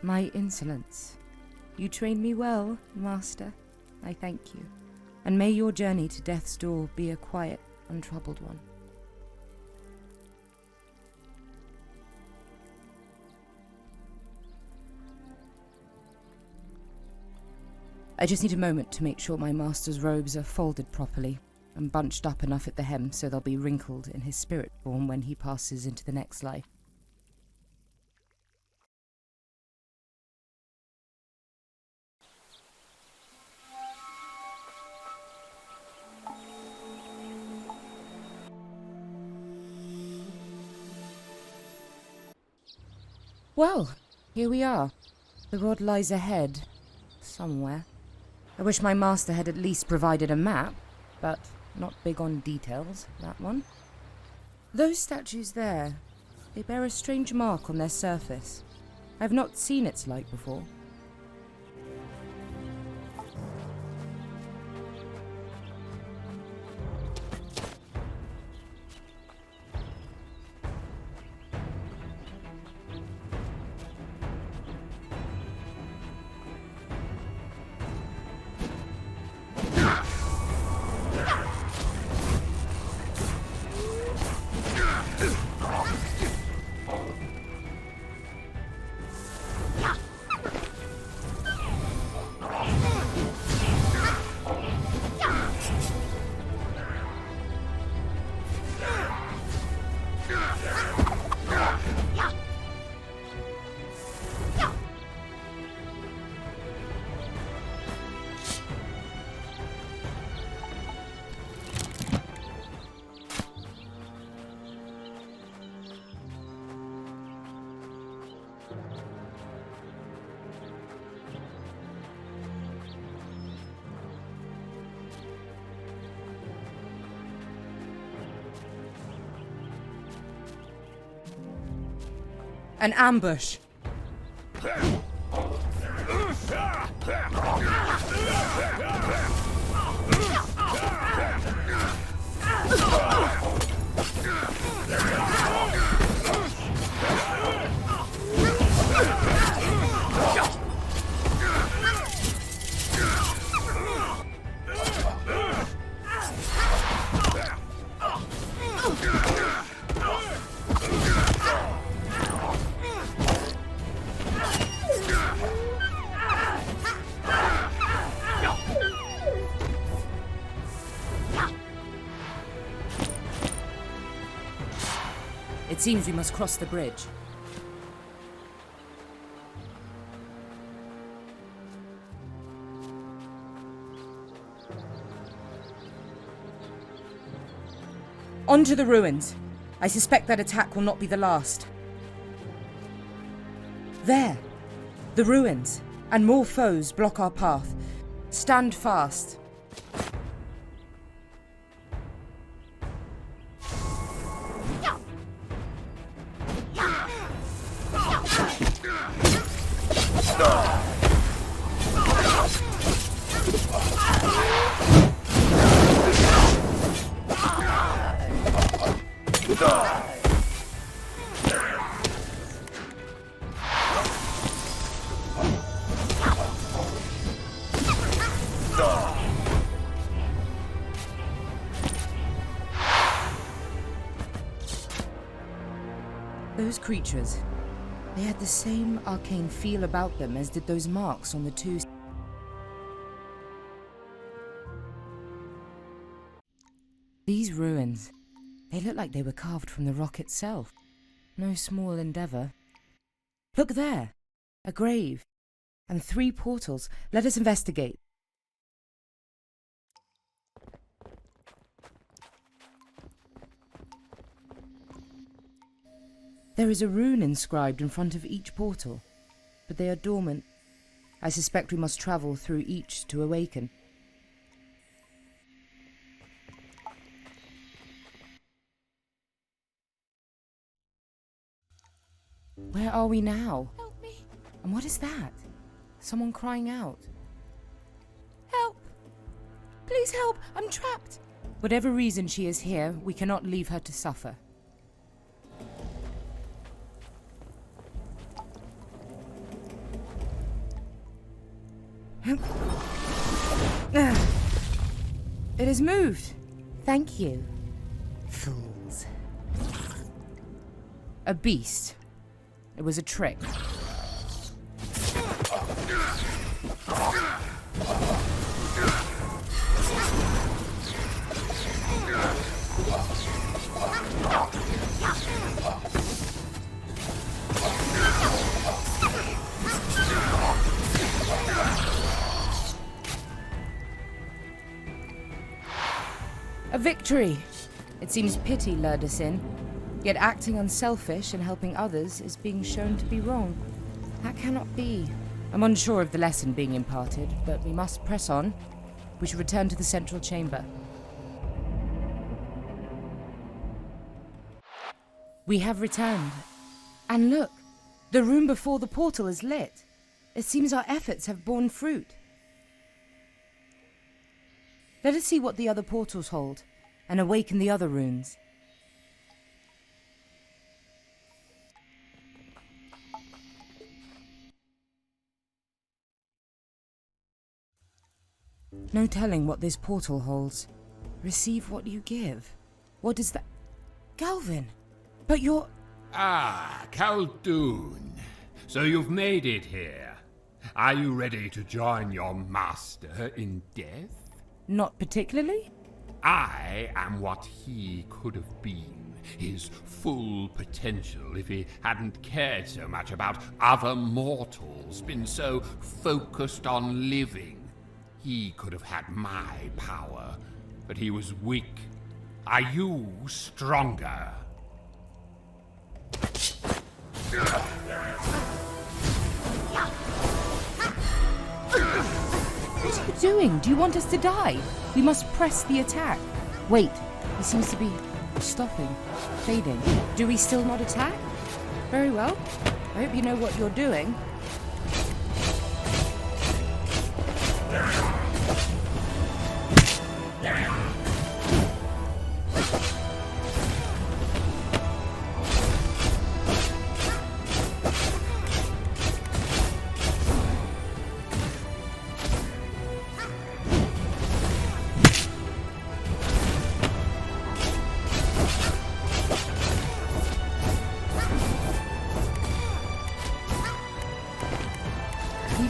Speaker 21: My insolence. You trained me well, Master. I thank you. And may your journey to death's door be a quiet, untroubled one. I just need a moment to make sure my master's robes are folded properly and bunched up enough at the hem so they'll be wrinkled in his spirit form when he passes into the next life. Well, here we are. The rod lies ahead, somewhere. I wish my master had at least provided a map, but not big on details, that one. Those statues there, they bear a strange mark on their surface. I've not seen its like before. An ambush. It seems we must cross the bridge. On to the ruins. I suspect that attack will not be the last. There! The ruins, and more foes block our path. Stand fast. Those creatures, they had the same arcane feel about them as did those marks on the two. These ruins, they look like they were carved from the rock itself. No small endeavor. Look there, a grave, and 3 portals. Let us investigate. There is a rune inscribed in front of each portal, but they are dormant. I suspect we must travel through each to awaken. Where are we now?
Speaker 13: Help me.
Speaker 21: And what is that? Someone crying out.
Speaker 13: Help! Please help! I'm trapped!
Speaker 21: Whatever reason she is here, we cannot leave her to suffer. It has moved. Thank you. Fools. A beast. It was a trick. A victory! It seems pity lured us in, yet acting unselfish and helping others is being shown to be wrong. That cannot be. I'm unsure of the lesson being imparted, but we must press on. We should return to the central chamber. We have returned. And look, the room before the portal is lit. It seems our efforts have borne fruit. Let us see what the other portals hold, and awaken the other runes. No telling what this portal holds. Receive what you give. What is that? Galvin! But you're...
Speaker 12: Ah, Khaldun. So you've made it here. Are you ready to join your master in death?
Speaker 21: Not particularly?
Speaker 12: I am what he could have been, his full potential if he hadn't cared so much about other mortals, been so focused on living. He could have had my power, but he was weak. Are you stronger?
Speaker 21: What are you doing? Do you want us to die? We must press the attack. Wait, he seems to be stopping, fading. Do we still not attack? Very well. I hope you know what you're doing.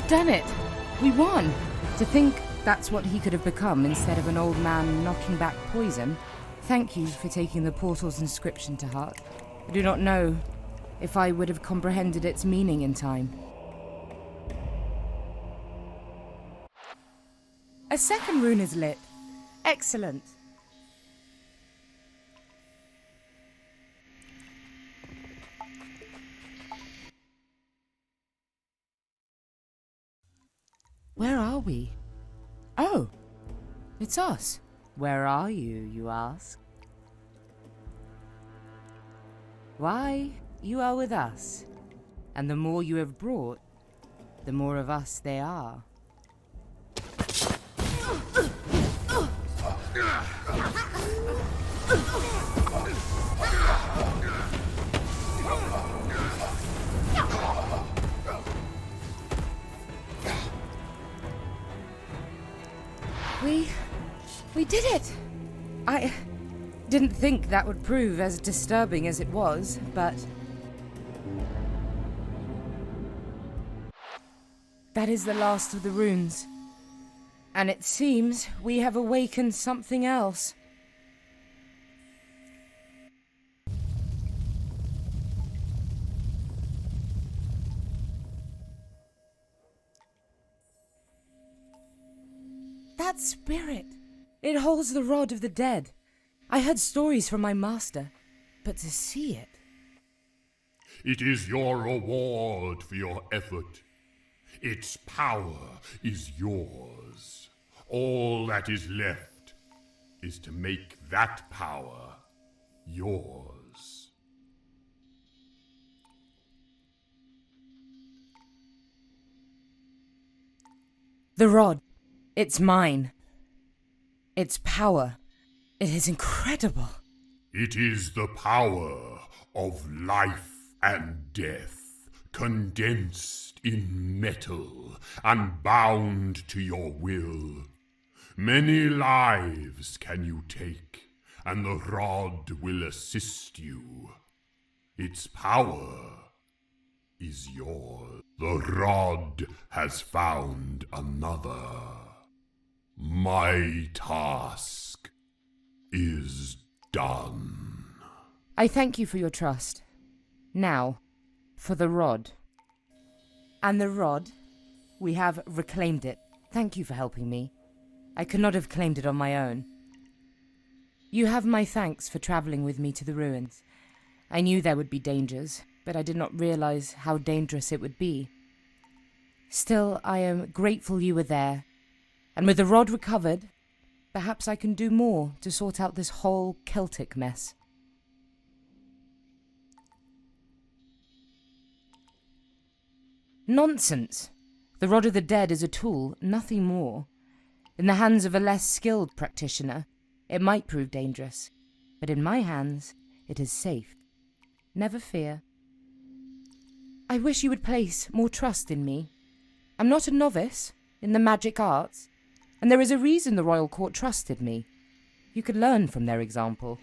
Speaker 21: Done it! We won! To think that's what he could have become instead of an old man knocking back poison. Thank you for taking the portal's inscription to heart. I do not know if I would have comprehended its meaning in time. A second rune is lit. Excellent. Where are we? Oh, it's us. Where are you, you ask? Why, you are with us, and the more you have brought, the more of us they are. We did it! I didn't think that would prove as disturbing as it was, but that is the last of the runes. And it seems we have awakened something else. That spirit! It holds the rod of the dead. I heard stories from my master, but to see it...
Speaker 2: It is your reward for your effort. Its power is yours. All that is left is to make that power yours.
Speaker 21: The rod. It's mine. Its power. It is incredible.
Speaker 2: It is the power of life and death, condensed in metal and bound to your will. Many lives can you take, and the rod will assist you. Its power is yours. The rod has found another. My task is done.
Speaker 21: I thank you for your trust. Now, for the rod. And the rod, we have reclaimed it. Thank you for helping me. I could not have claimed it on my own. You have my thanks for traveling with me to the ruins. I knew there would be dangers, but I did not realize how dangerous it would be. Still, I am grateful you were there. And with the rod recovered, perhaps I can do more to sort out this whole Celtic mess. Nonsense! The rod of the dead is a tool, nothing more. In the hands of a less skilled practitioner, it might prove dangerous, but in my hands, it is safe. Never fear. I wish you would place more trust in me. I'm not a novice in the magic arts, and there is a reason the royal court trusted me. You could learn from their example.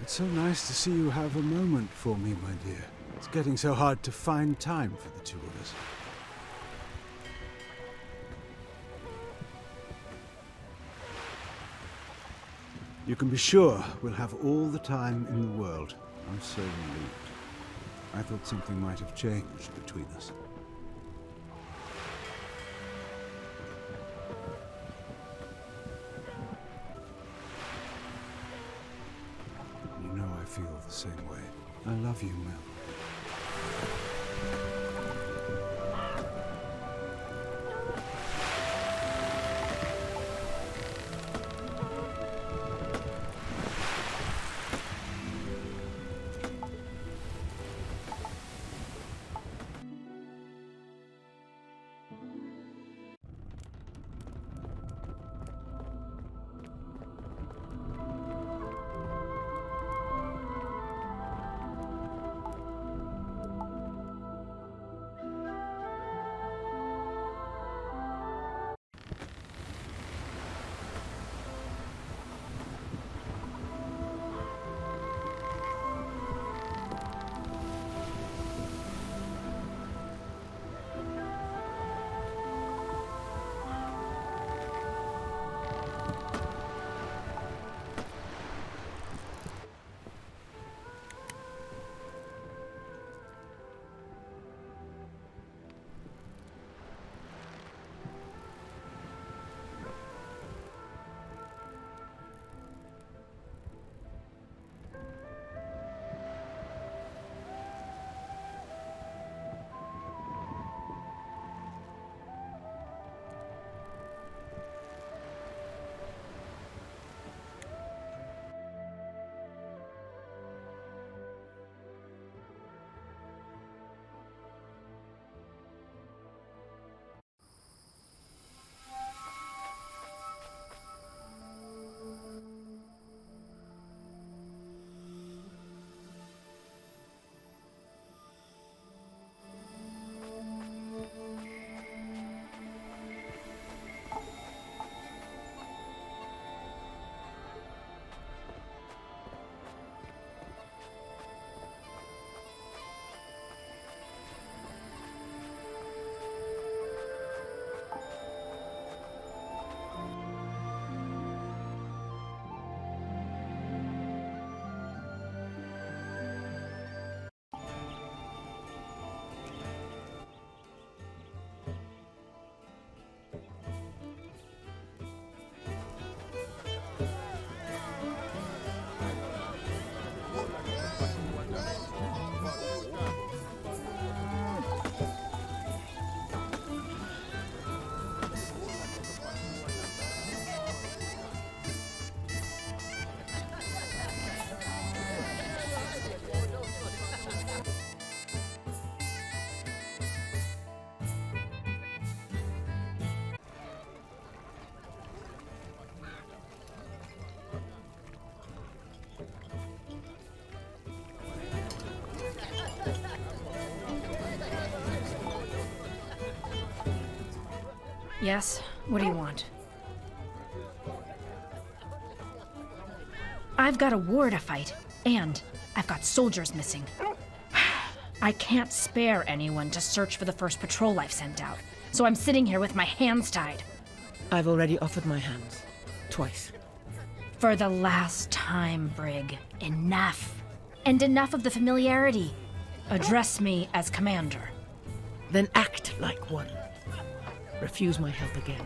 Speaker 14: It's so nice to see you have a moment for me, my dear. It's getting so hard to find time for the two of us. You can be sure we'll have all the time in the world. I'm so relieved. I thought something might have changed between us. You know I feel the same way. I love you, Mel.
Speaker 8: Yes? What do you want? I've got a war to fight, and I've got soldiers missing. I can't spare anyone to search for the first patrol I've sent out, so I'm sitting here with my hands tied.
Speaker 22: I've already offered my hands. Twice.
Speaker 8: For the last time, Brig. Enough. And enough of the familiarity. Address me as commander.
Speaker 22: Then act like one. Refuse my help again,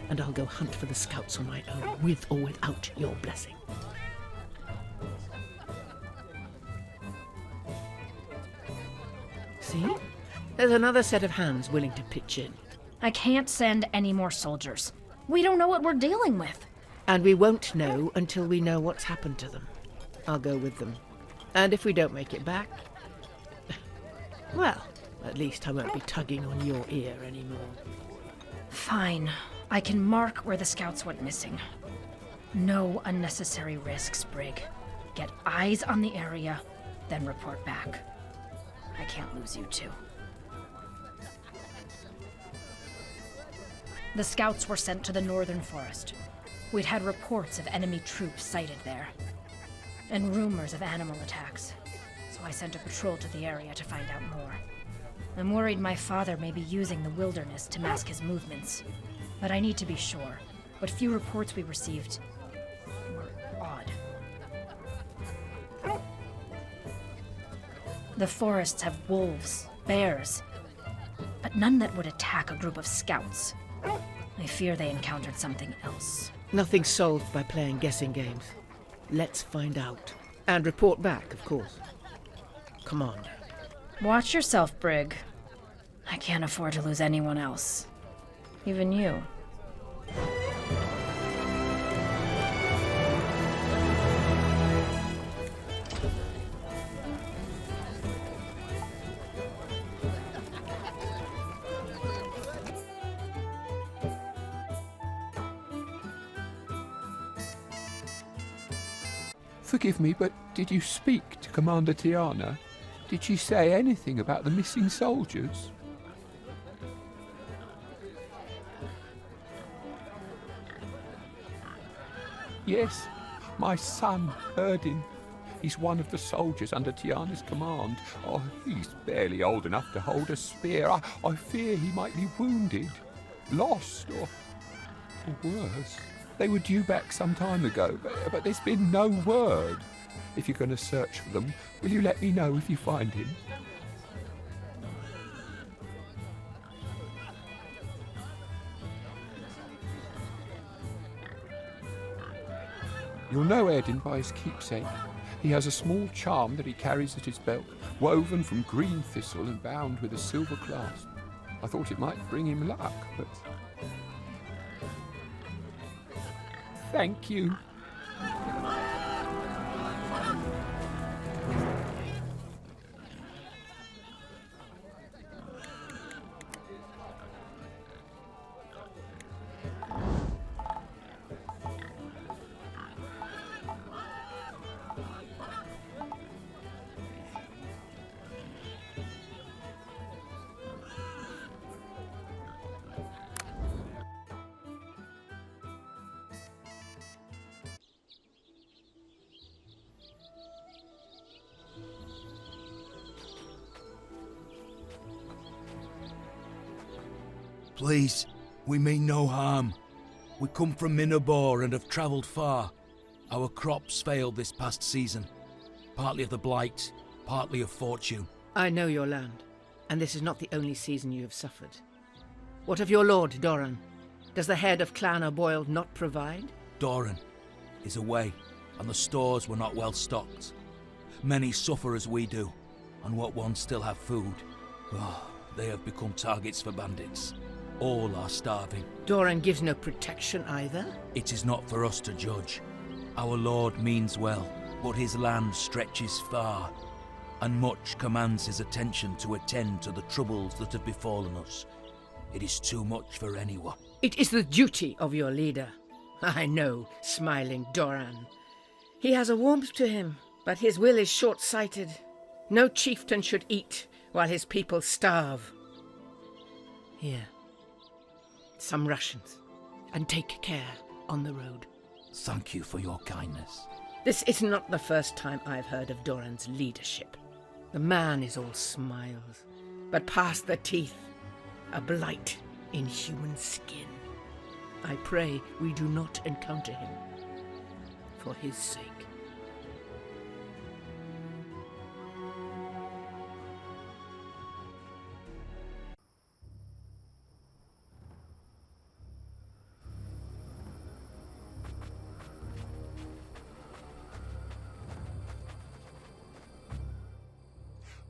Speaker 22: and I'll go hunt for the scouts on my own, with or without your blessing. See? There's another set of hands willing to pitch in.
Speaker 8: I can't send any more soldiers. We don't know what we're dealing with.
Speaker 22: And we won't know until we know what's happened to them. I'll go with them. And if we don't make it back, well, at least I won't be tugging on your ear anymore.
Speaker 8: Fine. I can mark where the scouts went missing. No unnecessary risks, Brig. Get eyes on the area, then report back. I can't lose you two. The scouts were sent to the northern forest. We'd had reports of enemy troops sighted there. and rumors of animal attacks. So I sent a patrol to the area to find out more. I'm worried my father may be using the wilderness to mask his movements. But I need to be sure. What few reports we received were odd. The forests have wolves, bears, but none that would attack a group of scouts. I fear they encountered something else.
Speaker 22: Nothing's solved by playing guessing games. Let's find out. And report back, of course. Come on.
Speaker 8: Watch yourself, Brig. I can't afford to lose anyone else. Even you.
Speaker 12: Forgive me, but did you speak to Commander Tiana? Did she say anything about the missing soldiers? Yes, my son, Erdin. He's one of the soldiers under Tiana's command. Oh, he's barely old enough to hold a spear. I fear he might be wounded, lost, or worse. They were due back some time ago, but there's been no word. If you're going to search for them, will you let me know if you find him? You'll know Erdin by his keepsake. He has a small charm that he carries at his belt, woven from green thistle and bound with a silver clasp. I thought it might bring him luck, but... Thank you.
Speaker 3: Please, we mean no harm. We come from Minabor and have travelled far. Our crops failed this past season. Partly of the blight, partly of fortune.
Speaker 22: I know your land, and this is not the only season you have suffered. What of your lord, Doran? Does the head of Clan O'Boyle not provide?
Speaker 3: Doran is away, and the stores were not well stocked. Many suffer as we do, and what ones still have food. Oh, they have become targets for bandits. All are starving.
Speaker 22: Doran gives no protection either?
Speaker 3: It is not for us to judge. Our lord means well, but his land stretches far, and much commands his attention to attend to the troubles that have befallen us. It is too much for anyone.
Speaker 22: It is the duty of your leader. I know, smiling Doran. He has a warmth to him, but his will is short-sighted. No chieftain should eat while his people starve. Here. Some rations, and take care on the road.
Speaker 3: Thank you for your kindness.
Speaker 22: This is not the first time I've heard of Doran's leadership. The man is all smiles, but past the teeth, a blight in human skin. I pray we do not encounter him, for his sake.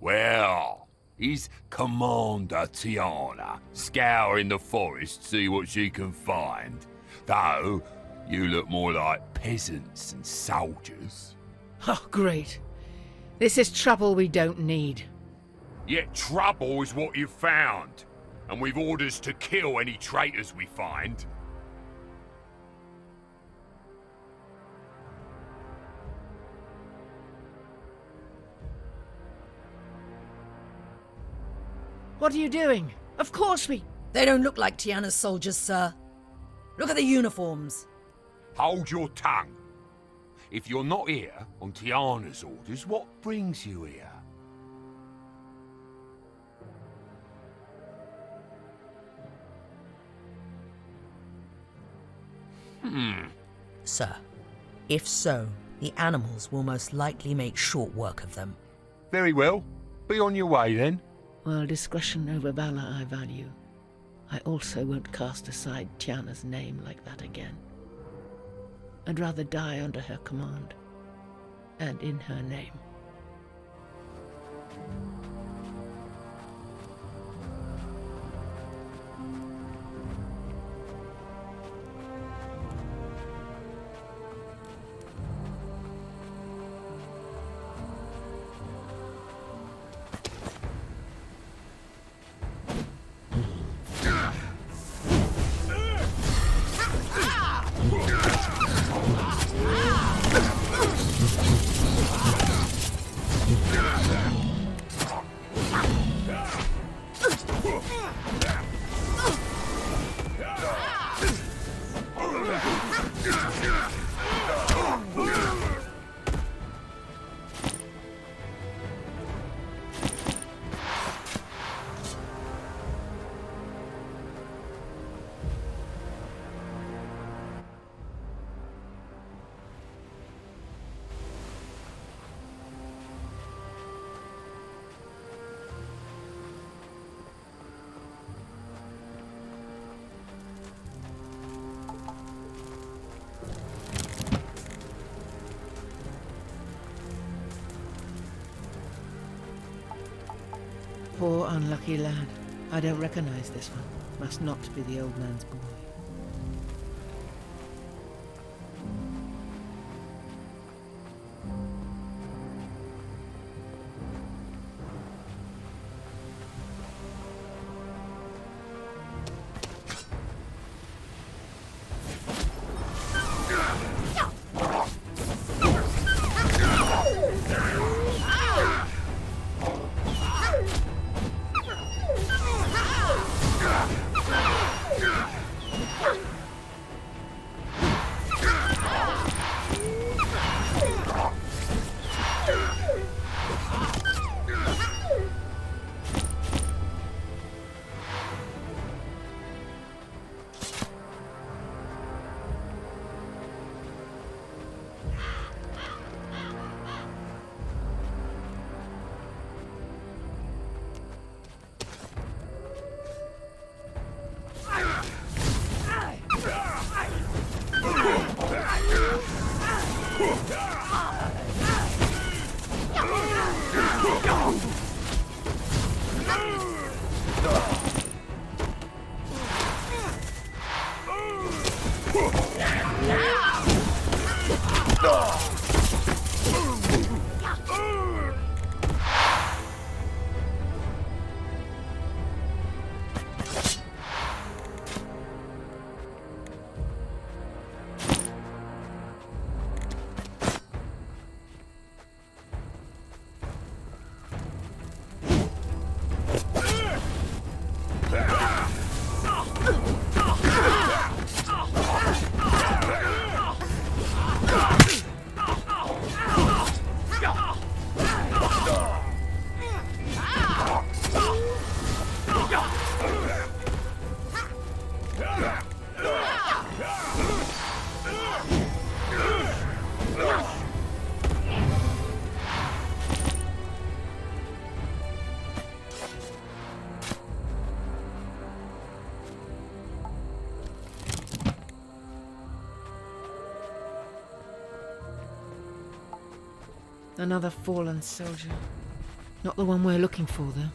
Speaker 2: Well, is Commander Tiana scouring the forest to see what she can find? Though, you look more like peasants and soldiers.
Speaker 22: Oh, great. This is trouble we don't need.
Speaker 2: Yet trouble is what you found, and we've orders to kill any traitors we find.
Speaker 22: What are you doing? Of course we...
Speaker 11: They don't look like Tiana's soldiers, sir. Look at the uniforms.
Speaker 2: Hold your tongue. if you're not here on Tiana's orders, what brings you here?
Speaker 5: Sir, if so, the animals will most likely make short work of them.
Speaker 2: Very well. Be on your way then.
Speaker 22: While discretion over valor I value, I also won't cast aside Tiana's name like that again. I'd rather die under her command, and in her name. Poor unlucky lad. I don't recognize this one. Must not be the old man's boy. Another fallen soldier. Not the one we're looking for, though.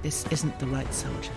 Speaker 22: This isn't the right soldier.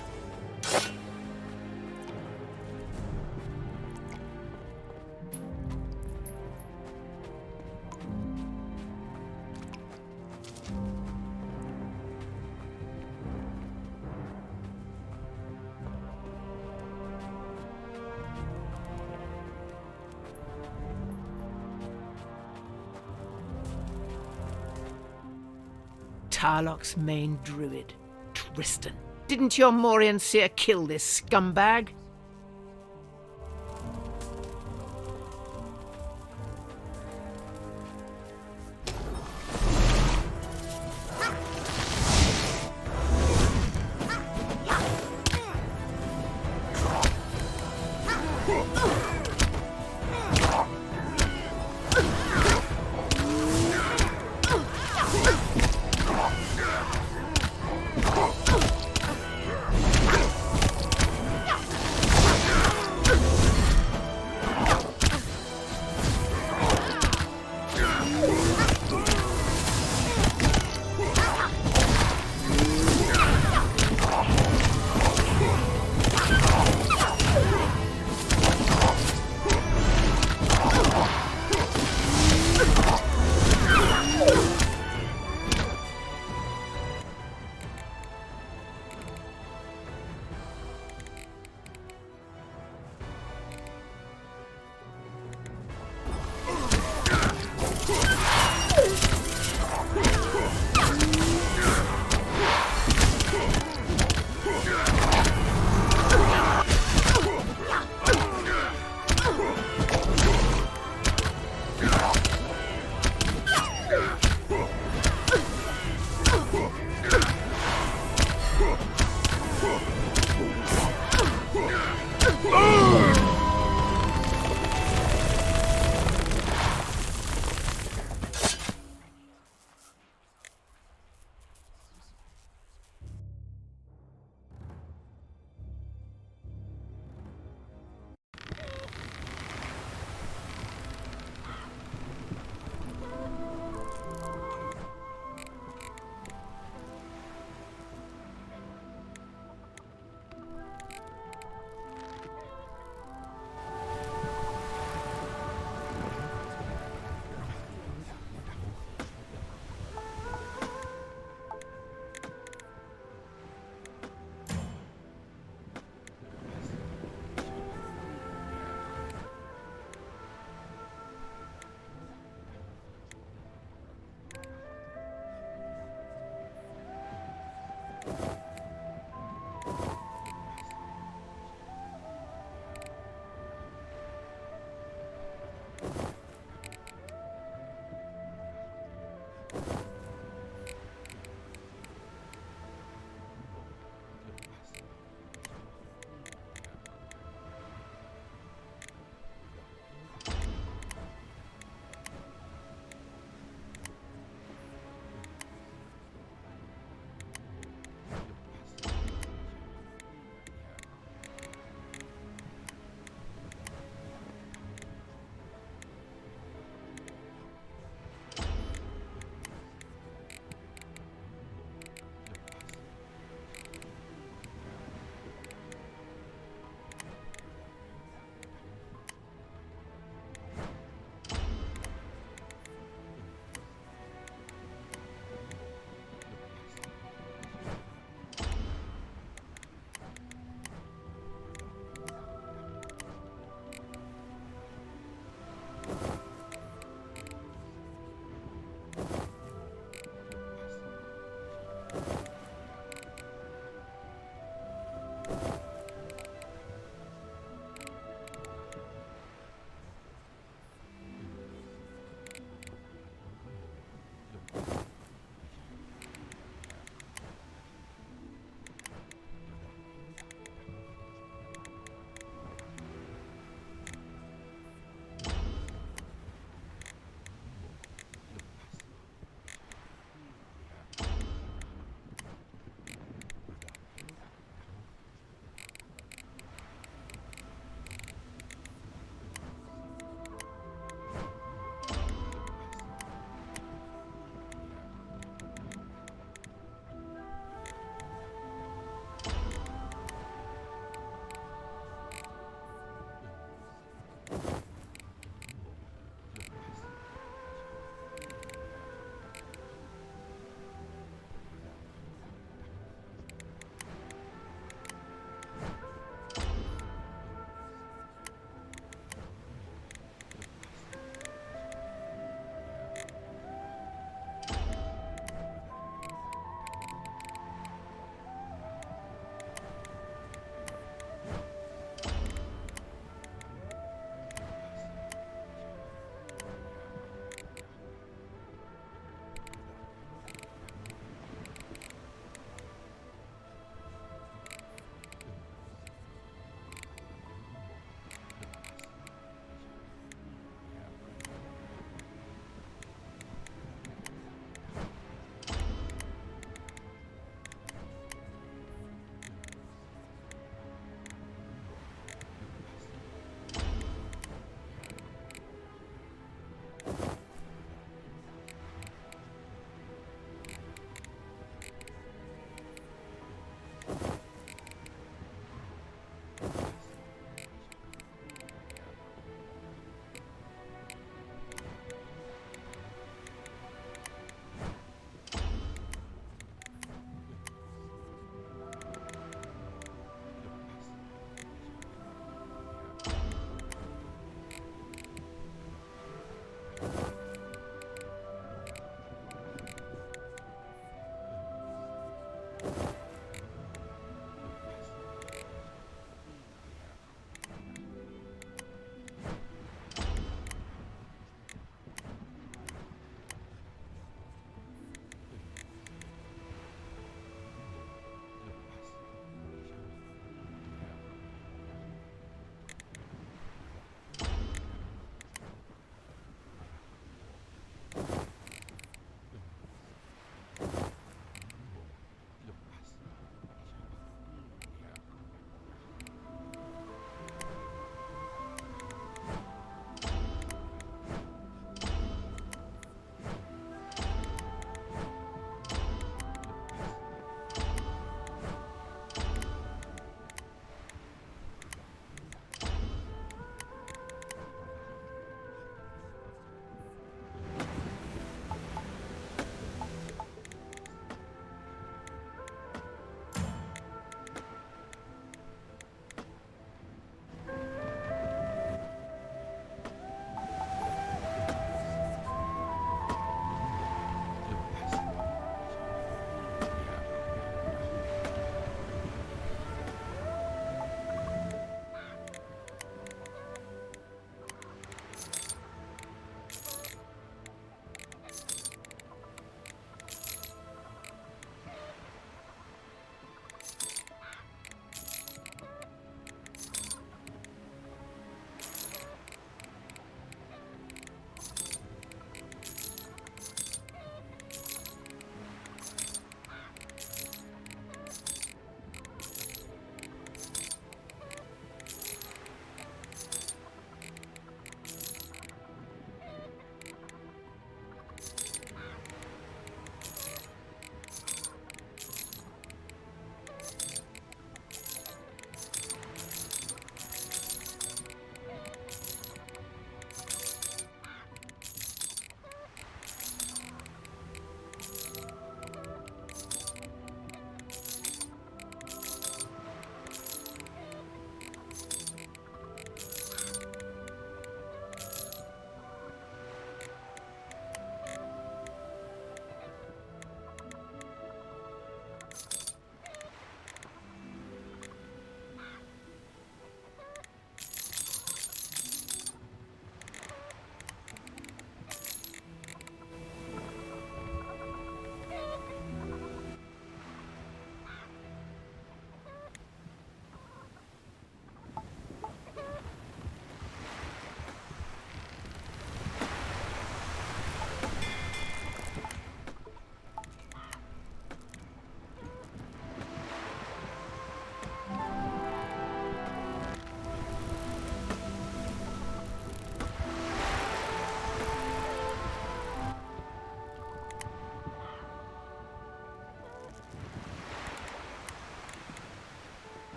Speaker 22: Tarlok's main druid, Tristan. Didn't your Morian seer kill this scumbag?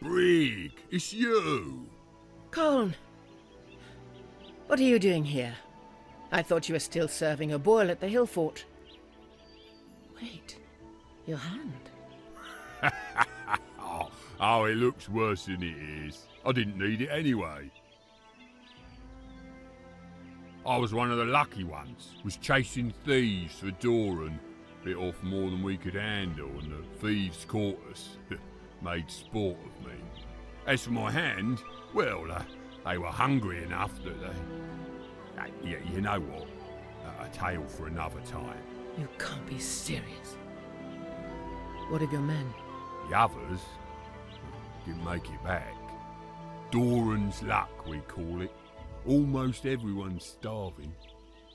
Speaker 2: Brig, it's you!
Speaker 22: Coln! What are you doing here? I thought you were still serving a boil at the hill fort. Wait, your hand.
Speaker 2: Oh, it looks worse than it is. I didn't need it anyway. I was one of the lucky ones. Was chasing thieves for Doran. Bit off more than we could handle, and the thieves caught us. Made sport of me. As for my hand, well, they were hungry enough that they... Yeah, you know what? A tale for another time.
Speaker 22: You can't be serious. What of your men?
Speaker 2: The others didn't make it back. Doran's luck, we call it. Almost everyone's starving.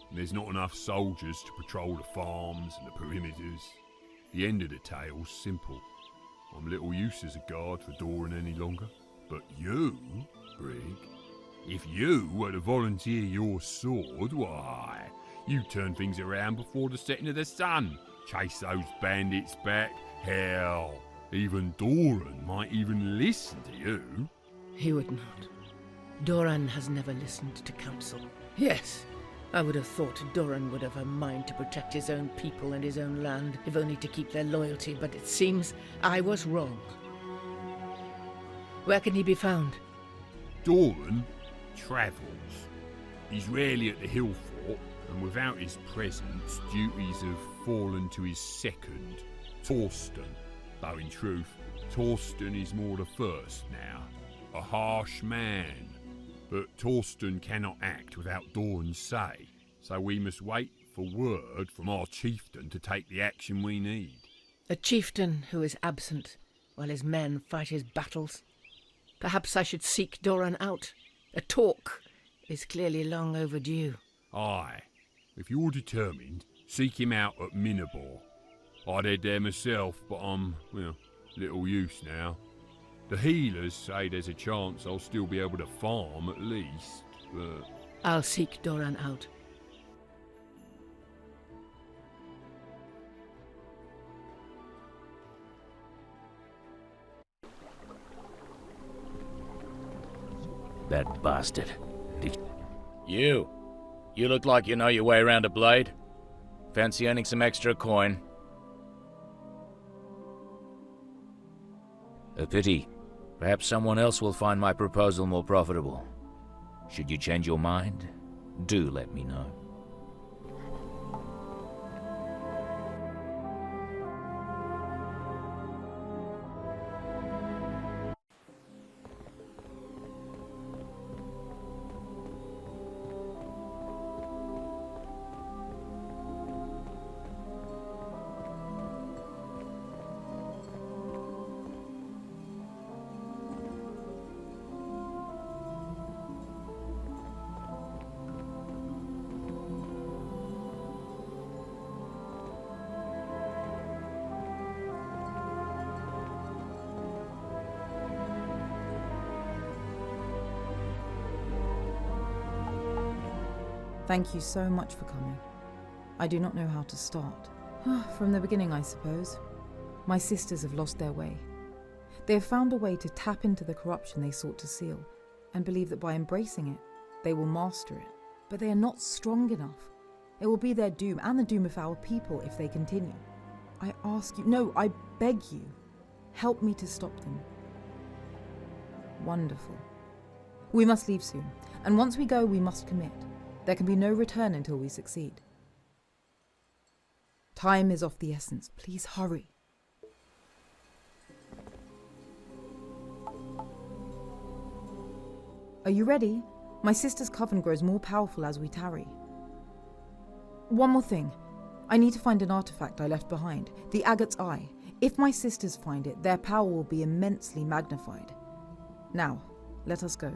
Speaker 2: And there's not enough soldiers to patrol the farms and the perimeters. The end of the tale's simple. I'm little use as a guard for Doran any longer. But you, Brig, if you were to volunteer your sword, why, you turn things around before the setting of the sun. Chase those bandits back. Hell, even Doran might even listen to you.
Speaker 22: He would not. Doran has never listened to counsel. Yes, I would have thought Doran would have a mind to protect his own people and his own land, if only to keep their loyalty, but it seems I was wrong. Where can he be found?
Speaker 2: Doran travels. He's rarely at the hill fort, and without his presence, duties have fallen to his second, Torsten. Though in truth, Torsten is more the first now. A harsh man. But Torsten cannot act without Doran's say, so we must wait for word from our chieftain to take the action we need.
Speaker 22: A chieftain who is absent while his men fight his battles. Perhaps I should seek Doran out. A talk is clearly long overdue.
Speaker 2: Aye. If you're determined, seek him out at Minnabor. I'd head there myself, but I'm, well, little use now. The healers say there's a chance I'll still be able to farm at least, but...
Speaker 22: I'll seek Doran out.
Speaker 10: That bastard. You look like you know your way around a blade. Fancy earning some extra coin? A pity. Perhaps someone else will find my proposal more profitable. Should you change your mind, do let me know.
Speaker 9: Thank you so much for coming. I do not know how to start. From the beginning, I suppose. My sisters have lost their way. They have found a way to tap into the corruption they sought to seal, and believe that by embracing it, they will master it. But they are not strong enough. It will be their doom, and the doom of our people, if they continue. I ask you, no, I beg you, help me to stop them. Wonderful. We must leave soon, and once we go, we must commit. There can be no return until we succeed. Time is of the essence. Please hurry. Are you ready? My sister's coven grows more powerful as we tarry. One more thing. I need to find an artifact I left behind, the Agate's Eye. If my sisters find it, their power will be immensely magnified. Now, let us go.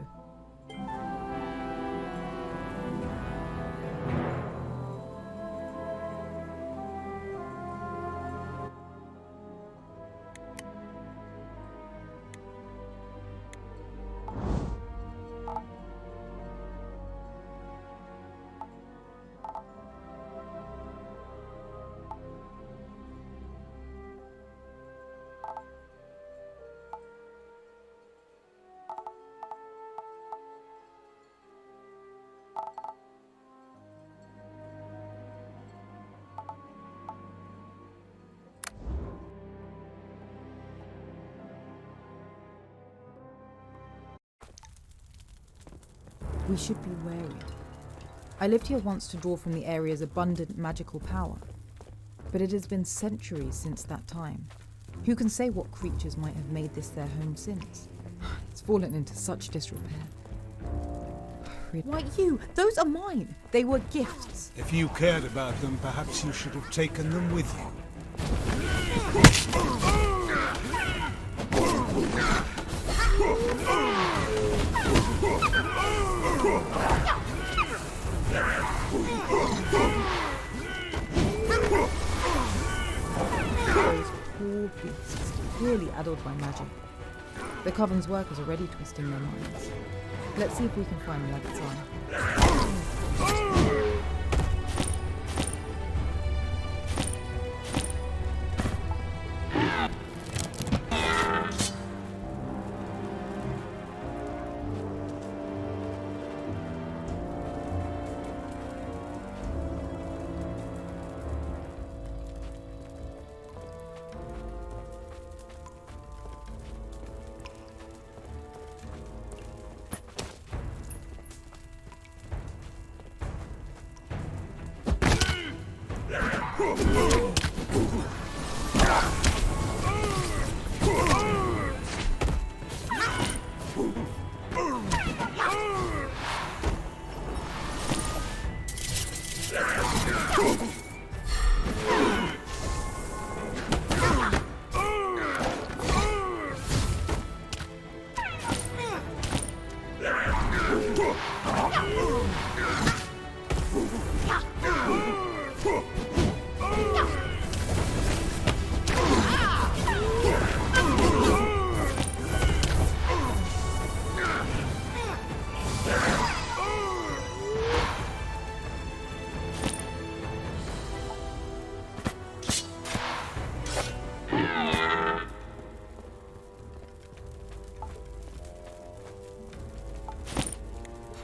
Speaker 9: We should be wary. I lived here once to draw from the area's abundant magical power, but it has been centuries since that time. Who can say what creatures might have made this their home since? It's fallen into such disrepair. Why you? Those are mine. They were gifts.
Speaker 14: If you cared about them, perhaps you should have taken them with you.
Speaker 9: Those poor beasts, clearly addled by magic. The Coven's workers are already twisting their minds. Let's see if we can find Levitt's eye.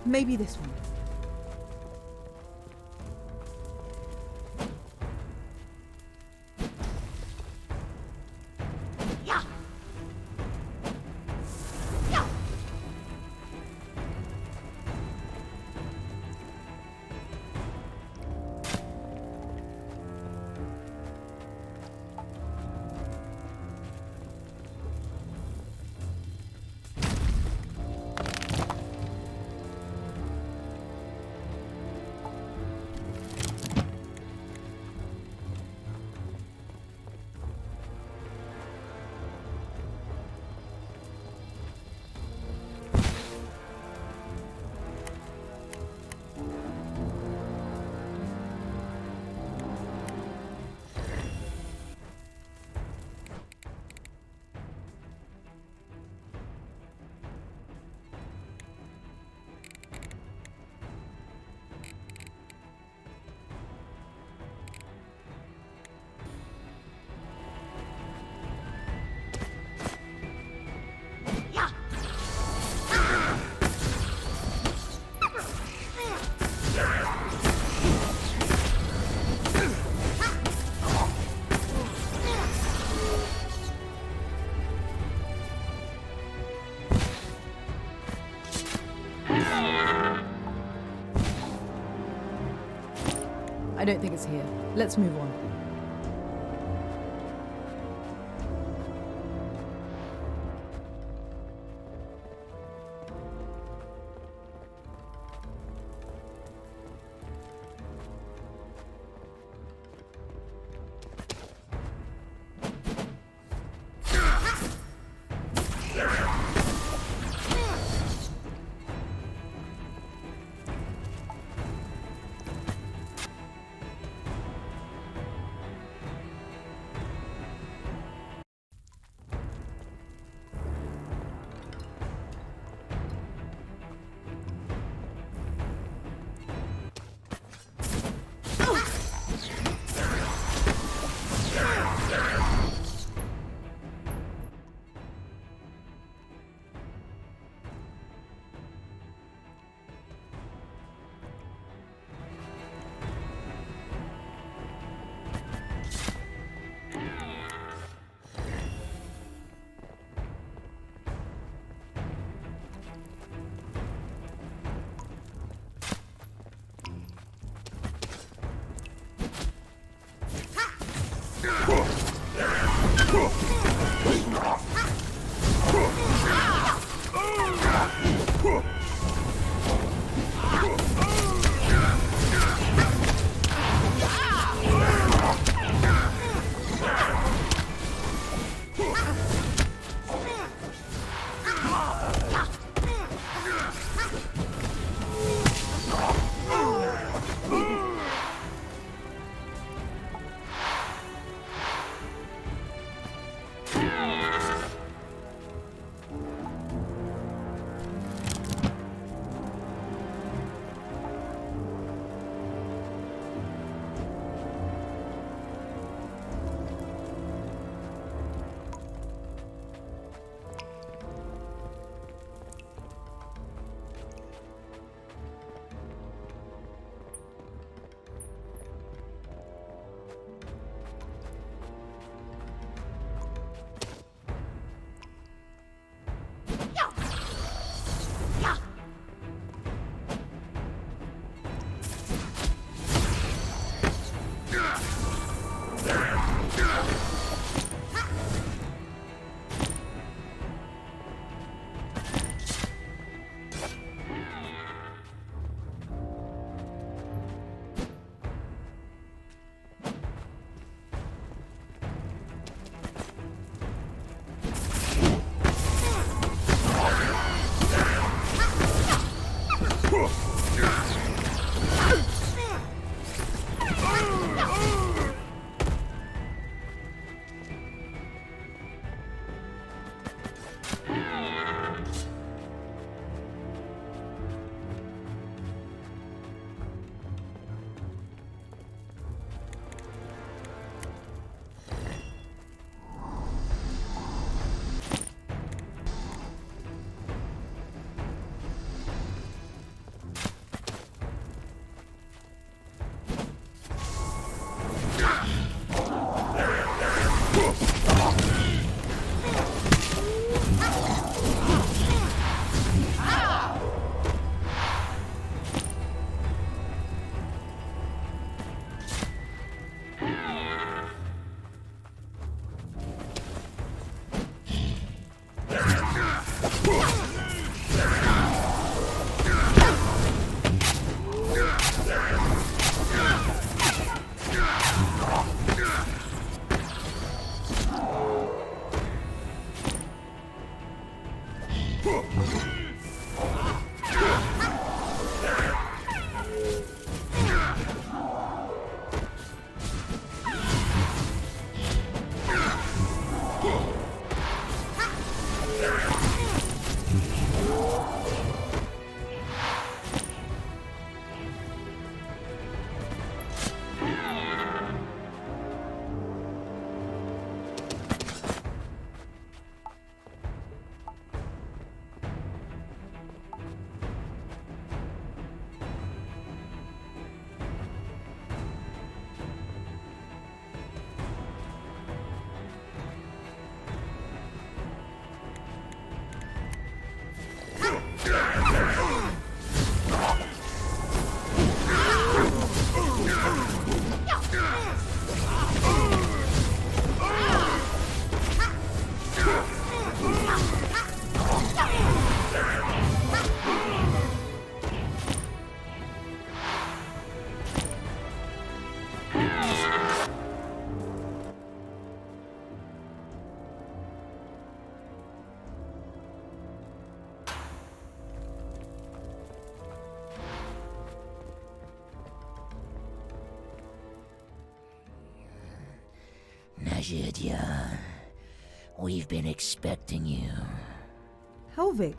Speaker 9: Maybe this one. I don't think it's here. Let's move on.
Speaker 15: We've been expecting you.
Speaker 9: Helvig,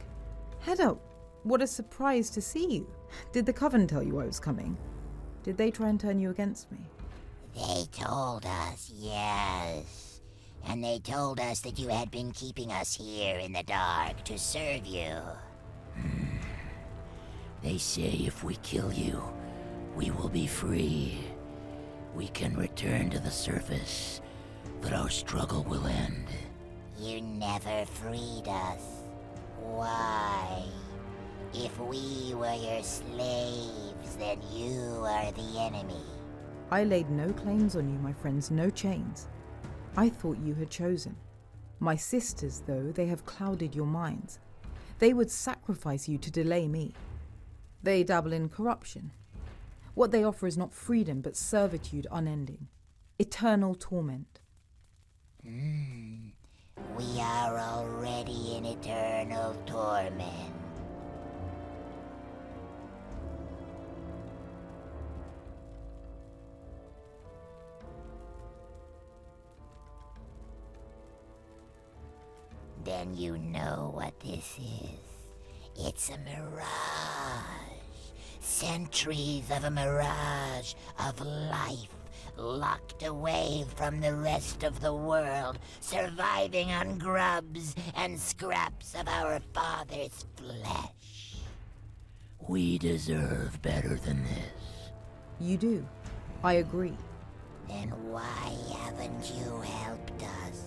Speaker 9: Hedda, what a surprise to see you. Did the Coven tell you I was coming? Did they try and turn you against me?
Speaker 15: They told us, yes. And they told us that you had been keeping us here in the dark to serve you. They say if we kill you, we will be free. We can return to the surface, that our struggle will end. You never freed us. Why? If we were your slaves, then you are the enemy.
Speaker 9: I laid no claims on you, my friends, no chains. I thought you had chosen. My sisters, though, they have clouded your minds. They would sacrifice you to delay me. They dabble in corruption. What they offer is not freedom, but servitude unending. Eternal torment.
Speaker 15: We are already in eternal torment. Then you know what this is. It's a mirage. Centuries of a mirage of life, locked away from the rest of the world, surviving on grubs and scraps of our father's flesh.
Speaker 10: We deserve better than this.
Speaker 9: You do. I agree.
Speaker 15: Then why haven't you helped us?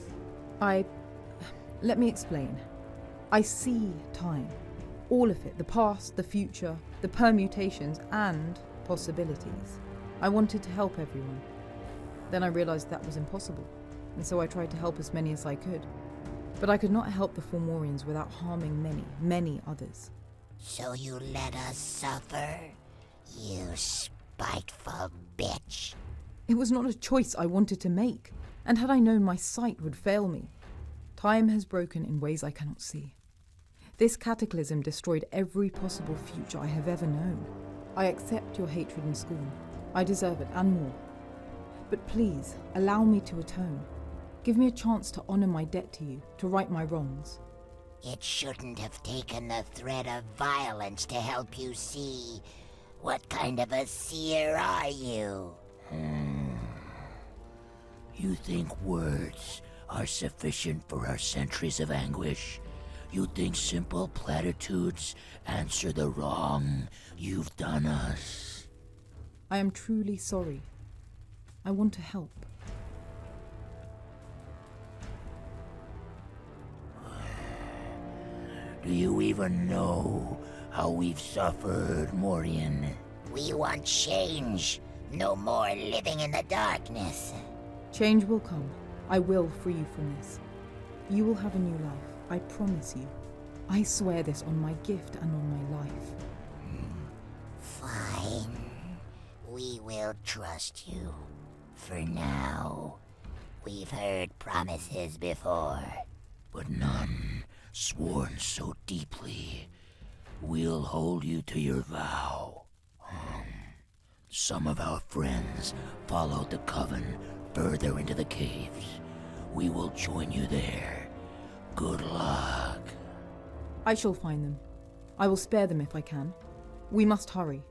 Speaker 9: Let me explain. I see time. All of it. The past, the future, the permutations, and possibilities. I wanted to help everyone. Then I realized that was impossible, and so I tried to help as many as I could. But I could not help the Fomorians without harming many, many others.
Speaker 15: So you let us suffer? You spiteful bitch.
Speaker 9: It was not a choice I wanted to make, and had I known my sight would fail me. Time has broken in ways I cannot see. This cataclysm destroyed every possible future I have ever known. I accept your hatred and scorn. I deserve it, and more. But please, allow me to atone. Give me a chance to honor my debt to you, to right my wrongs.
Speaker 15: It shouldn't have taken the threat of violence to help you see. What kind of a seer are you?
Speaker 10: You think words are sufficient for our centuries of anguish? You think simple platitudes answer the wrong you've done us?
Speaker 9: I am truly sorry. I want to help.
Speaker 10: Do you even know how we've suffered, Morian?
Speaker 15: We want change. No more living in the darkness.
Speaker 9: Change will come. I will free you from this. You will have a new life. I promise you. I swear this on my gift and on my life.
Speaker 15: Fine. We will trust you. For now. We've heard promises before.
Speaker 10: But none sworn so deeply. We'll hold you to your vow. Some of our friends followed the coven further into the caves. We will join you there. Good luck.
Speaker 9: I shall find them. I will spare them if I can. We must hurry.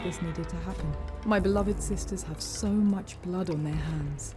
Speaker 9: this needed to happen. My beloved sisters have so much blood on their hands.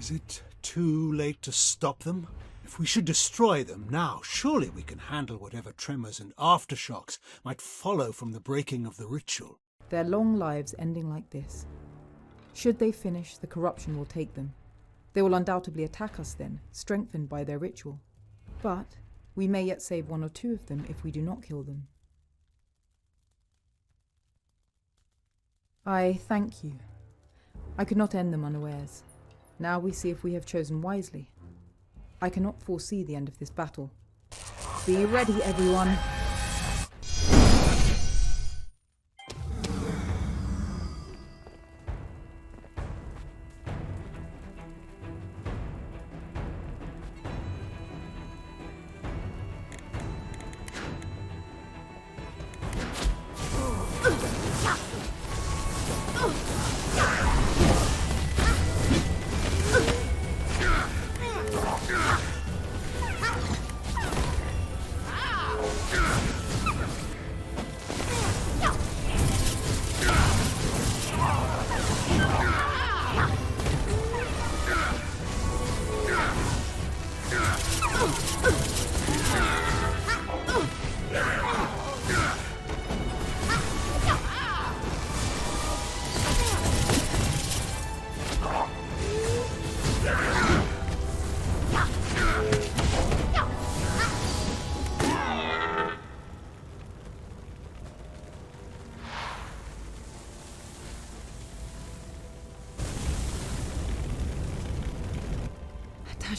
Speaker 14: Is it too late to stop them? If we should destroy them now, surely we can handle whatever tremors and aftershocks might follow from the breaking of the ritual.
Speaker 9: Their long lives ending like this. Should they finish, the corruption will take them. They will undoubtedly attack us then, strengthened by their ritual. But we may yet save one or two of them if we do not kill them. I thank you. I could not end them unawares. Now we see if we have chosen wisely. I cannot foresee the end of this battle. Be ready, everyone.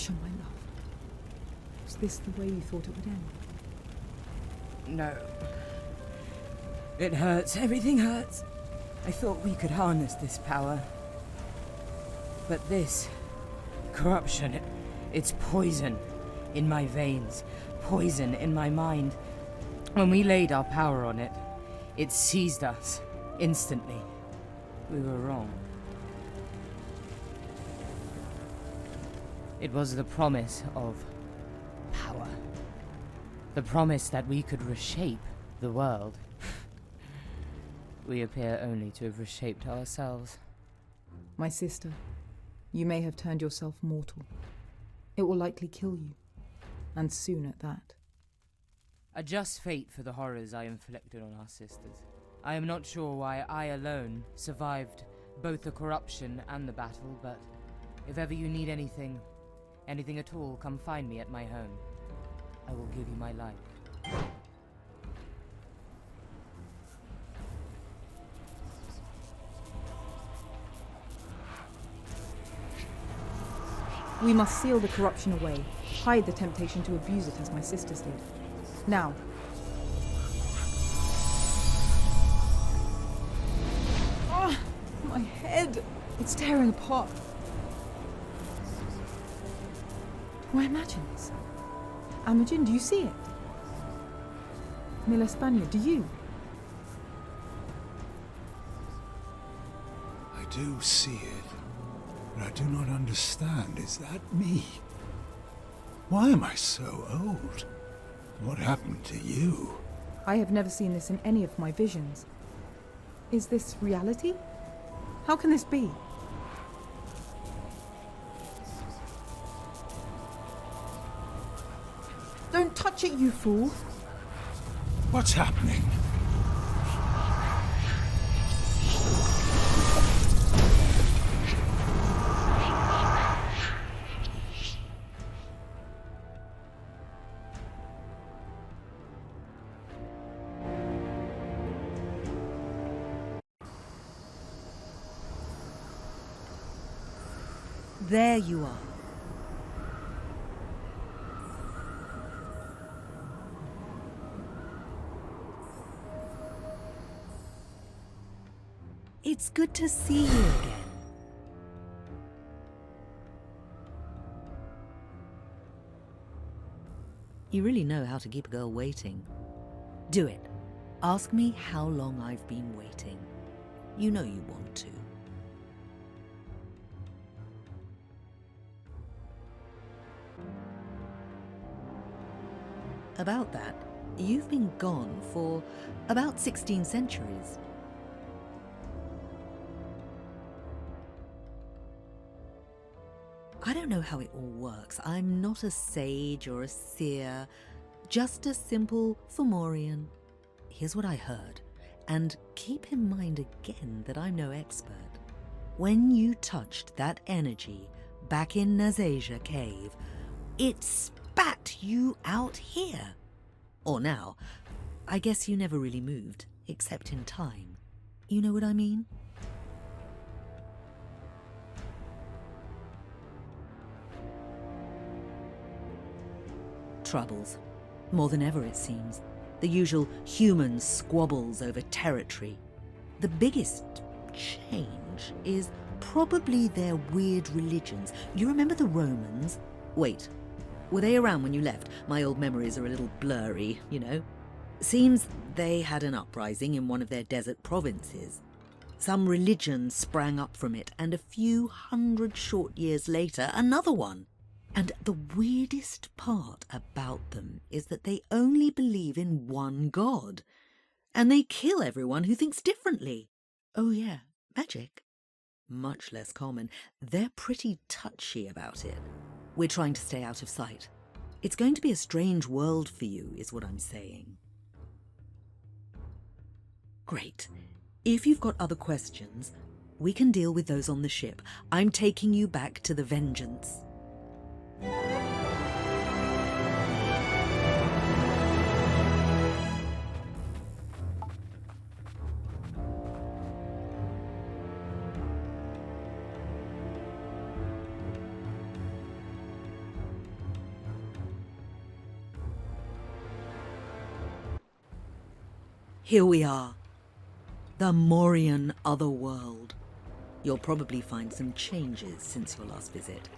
Speaker 9: Asher, my love. Was this the way you thought it would end?
Speaker 21: No. It hurts. Everything hurts. I thought we could harness this power. But this corruption, it's poison in my veins, poison in my mind. When we laid our power on it, it seized us instantly. We were wrong. It was the promise of power. The promise that we could reshape the world. We appear only to have reshaped ourselves.
Speaker 9: My sister, you may have turned yourself mortal. It will likely kill you. And soon at that.
Speaker 21: A just fate for the horrors I inflicted on our sisters. I am not sure why I alone survived both the corruption and the battle, but if ever you need anything at all, come find me at my home. I will give you my life.
Speaker 9: We must seal the corruption away, hide the temptation to abuse it as my sisters did. Now. Ah, my head! It's tearing apart. Do I imagine this? Imogen, do you see it? Mila Spaniard, do you?
Speaker 14: I do see it, but I do not understand. Is that me? Why am I so old? What happened to you?
Speaker 9: I have never seen this in any of my visions. Is this reality? How can this be? Don't touch it, you fool!
Speaker 14: What's happening?
Speaker 11: There you are. It's good to see you again. You really know how to keep a girl waiting. Do it. Ask me how long I've been waiting. You know you want to. About that, you've been gone for about 16 centuries. I don't know how it all works. I'm not a sage or a seer, just a simple Fomorian. Here's what I heard, and keep in mind again that I'm no expert. When you touched that energy back in Nazasia Cave, it spat you out here. Or now, I guess you never really moved, except in time. You know what I mean? Troubles. More than ever, it seems. The usual human squabbles over territory. The biggest change is probably their weird religions. You remember the Romans? Wait, were they around when you left? My old memories are a little blurry, you know. Seems they had an uprising in one of their desert provinces. Some religion sprang up from it, and a few hundred short years later, another one. And the weirdest part about them is that they only believe in one god. And they kill everyone who thinks differently. Oh yeah, magic. Much less common. They're pretty touchy about it. We're trying to stay out of sight. It's going to be a strange world for you, is what I'm saying. Great. If you've got other questions, we can deal with those on the ship. I'm taking you back to the Vengeance. Here we are. The Morian Otherworld. You'll probably find some changes since your last visit.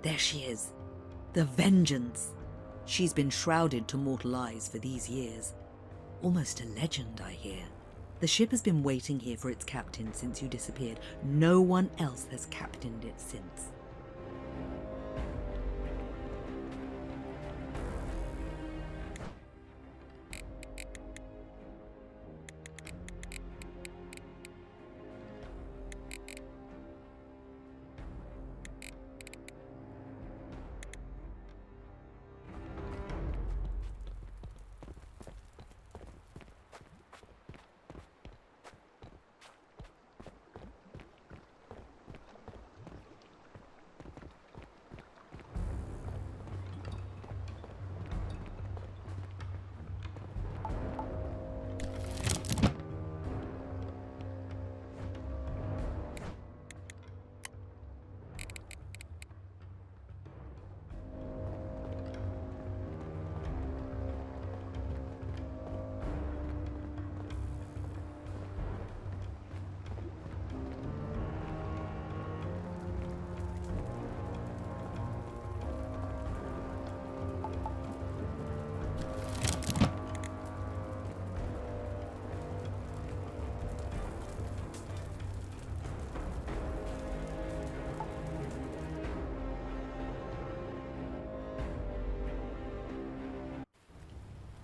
Speaker 11: There she is. The Vengeance. She's been shrouded to mortal eyes for these years. Almost a legend, I hear. The ship has been waiting here for its captain since you disappeared. No one else has captained it since.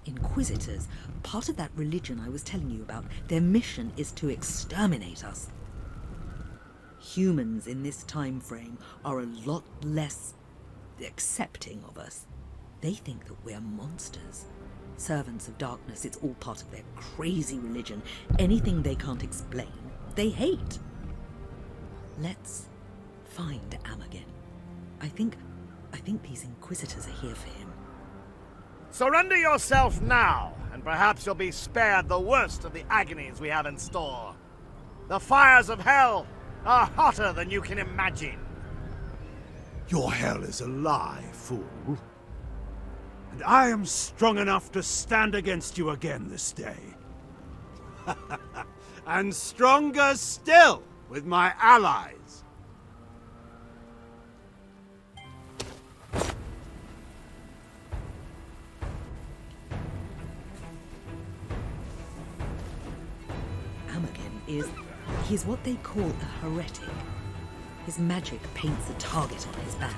Speaker 11: Inquisitors, part of that religion I was telling you about, their mission is to exterminate us. Humans in this time frame are a lot less accepting of us. They think that we're monsters. Servants of darkness, it's all part of their crazy religion. Anything they can't explain, they hate. Let's find Amagen. I think these Inquisitors are here for him.
Speaker 20: Surrender yourself now, and perhaps you'll be spared the worst of the agonies we have in store. The fires of hell are hotter than you can imagine.
Speaker 14: Your hell is a lie, fool. And I am strong enough to stand against you again this day. And stronger still with my allies.
Speaker 11: He's what they call a heretic. His magic paints a target on his back.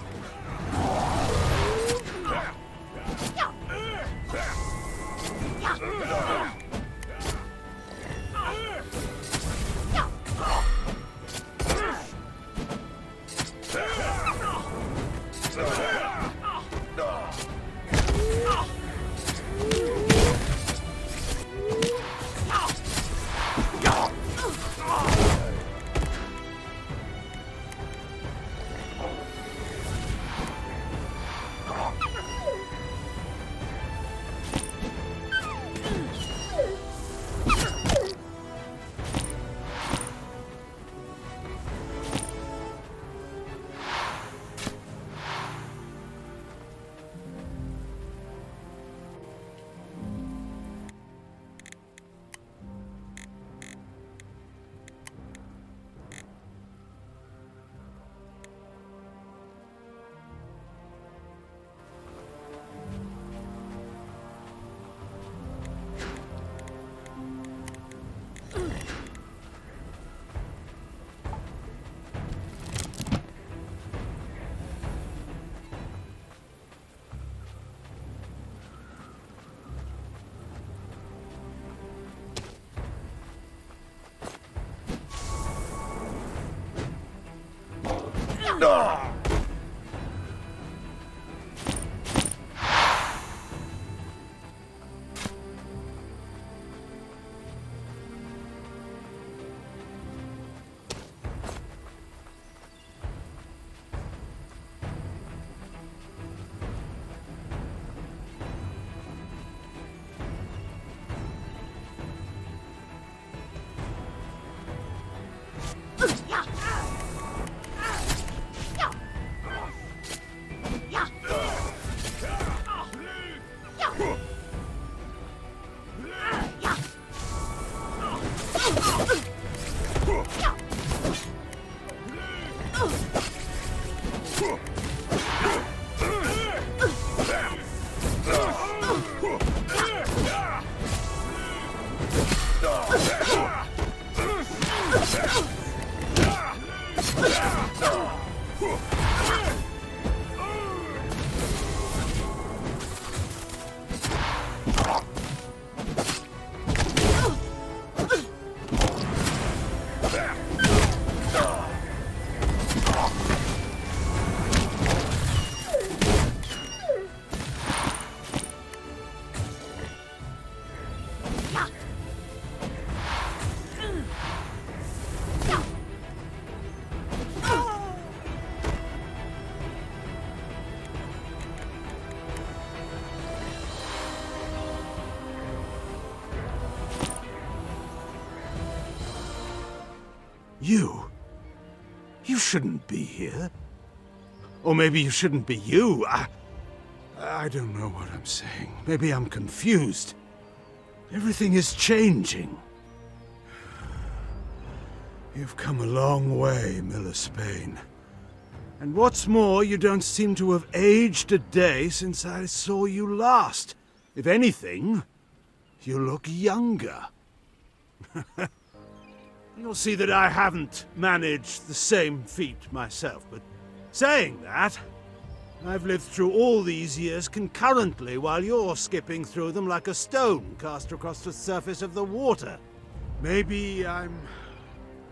Speaker 14: You shouldn't be here. Or maybe you shouldn't be you. I don't know what I'm saying. Maybe I'm confused. Everything is changing. You've come a long way, Miller Spain. And what's more, you don't seem to have aged a day since I saw you last. If anything, you look younger. You'll see that I haven't managed the same feat myself, but saying that, I've lived through all these years concurrently while you're skipping through them like a stone cast across the surface of the water. Maybe I'm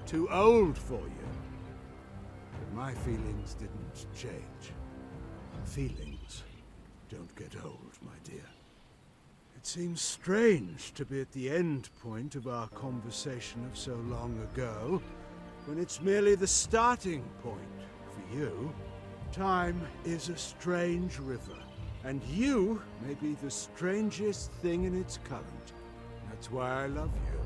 Speaker 14: too old for you, but my feelings didn't change. Feelings don't get old, my dear. It seems strange to be at the end point of our conversation of so long ago, when it's merely the starting point for you. Time is a strange river, and you may be the strangest thing in its current. That's why I love you.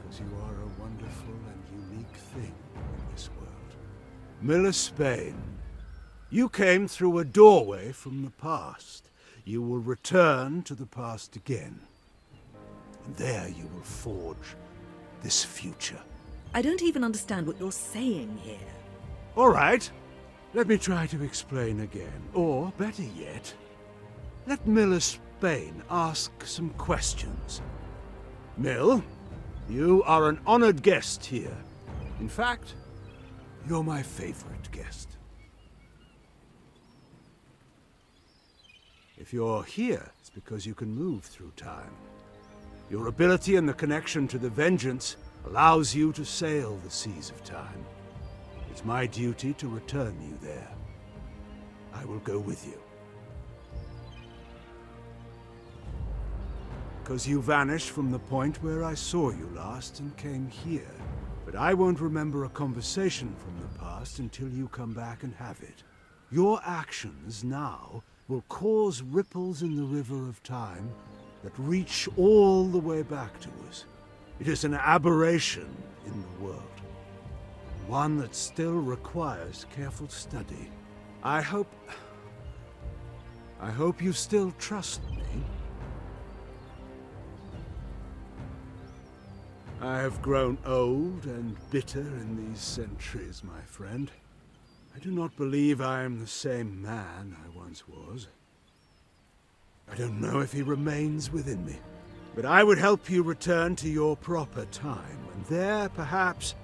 Speaker 14: Because you are a wonderful and unique thing in this world. Miller Spain, you came through a doorway from the past. You will return to the past again. And there you will forge this future.
Speaker 11: I don't even understand what you're saying here.
Speaker 14: All right. Let me try to explain again. Or, better yet, let Miller Spain ask some questions. Mill, you are an honored guest here. In fact, you're my favorite guest. If you're here, it's because you can move through time. Your ability and the connection to the Vengeance allows you to sail the seas of time. It's my duty to return you there. I will go with you. Because you vanished from the point where I saw you last and came here. But I won't remember a conversation from the past until you come back and have it. Your actions now will cause ripples in the river of time that reach all the way back to us. It is an aberration in the world. One that still requires careful study. I hope you still trust me. I have grown old and bitter in these centuries, my friend. I do not believe I am the same man I once was. I don't know if he remains within me. But I would help you return to your proper time, and there, perhaps,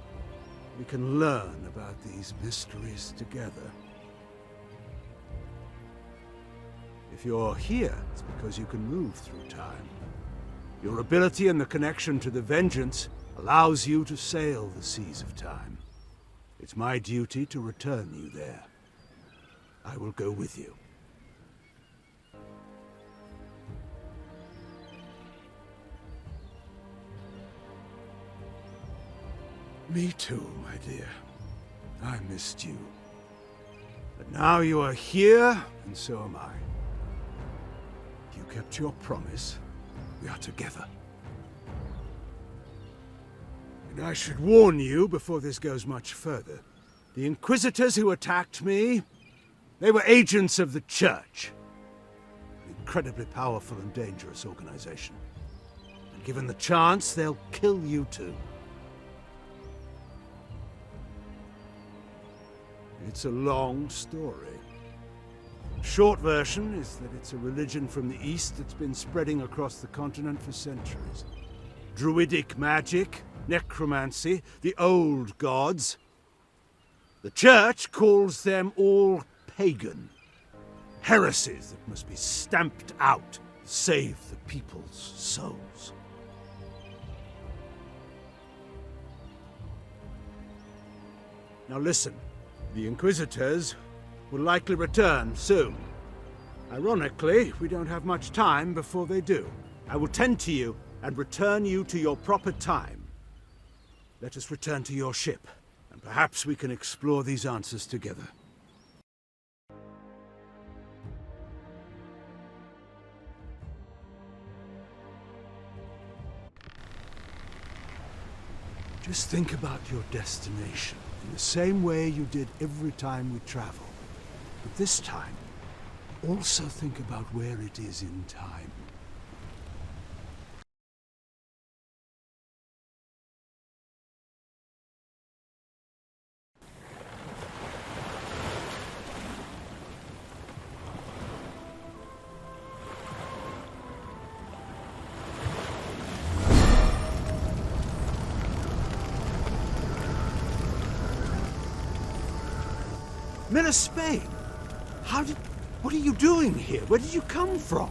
Speaker 14: we can learn about these mysteries together. If you're here, it's because you can move through time. Your ability and the connection to the Vengeance allows you to sail the seas of time. It's my duty to return you there. I will go with you. Me too, my dear. I missed you. But now you are here, and so am I. You kept your promise. We are together. And I should warn you before this goes much further. The Inquisitors who attacked me, they were agents of the Church. An incredibly powerful and dangerous organization. And given the chance, they'll kill you too. It's a long story. Short version is that it's a religion from the East that's been spreading across the continent for centuries. Druidic magic, necromancy, the old gods. The Church calls them all pagan. Heresies that must be stamped out to save the people's souls. Now listen. The Inquisitors will likely return soon. Ironically, we don't have much time before they do. I will tend to you and return you to your proper time. Let us return to your ship, and perhaps we can explore these answers together. Just think about your destination in the same way you did every time we travel. But this time, also think about where it is in time. Miller Spain! What are you doing here? Where did you come from?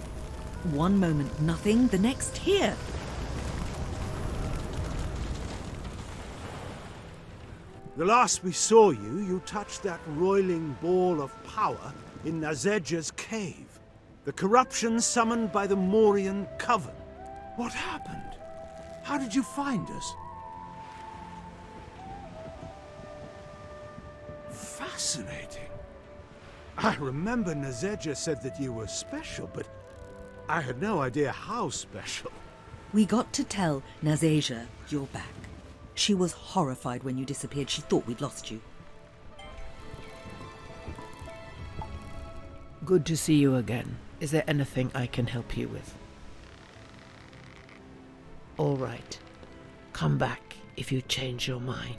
Speaker 11: One moment nothing, the next here.
Speaker 14: The last we saw you, you touched that roiling ball of power in Nazeja's cave. The corruption summoned by the Morian Coven. What happened? How did you find us? Fascinating. I remember Nazeja said that you were special, but I had no idea how special.
Speaker 11: We got to tell Nazeja you're back. She was horrified when you disappeared. She thought we'd lost you.
Speaker 22: Good to see you again. Is there anything I can help you with? All right. Come back if you change your mind.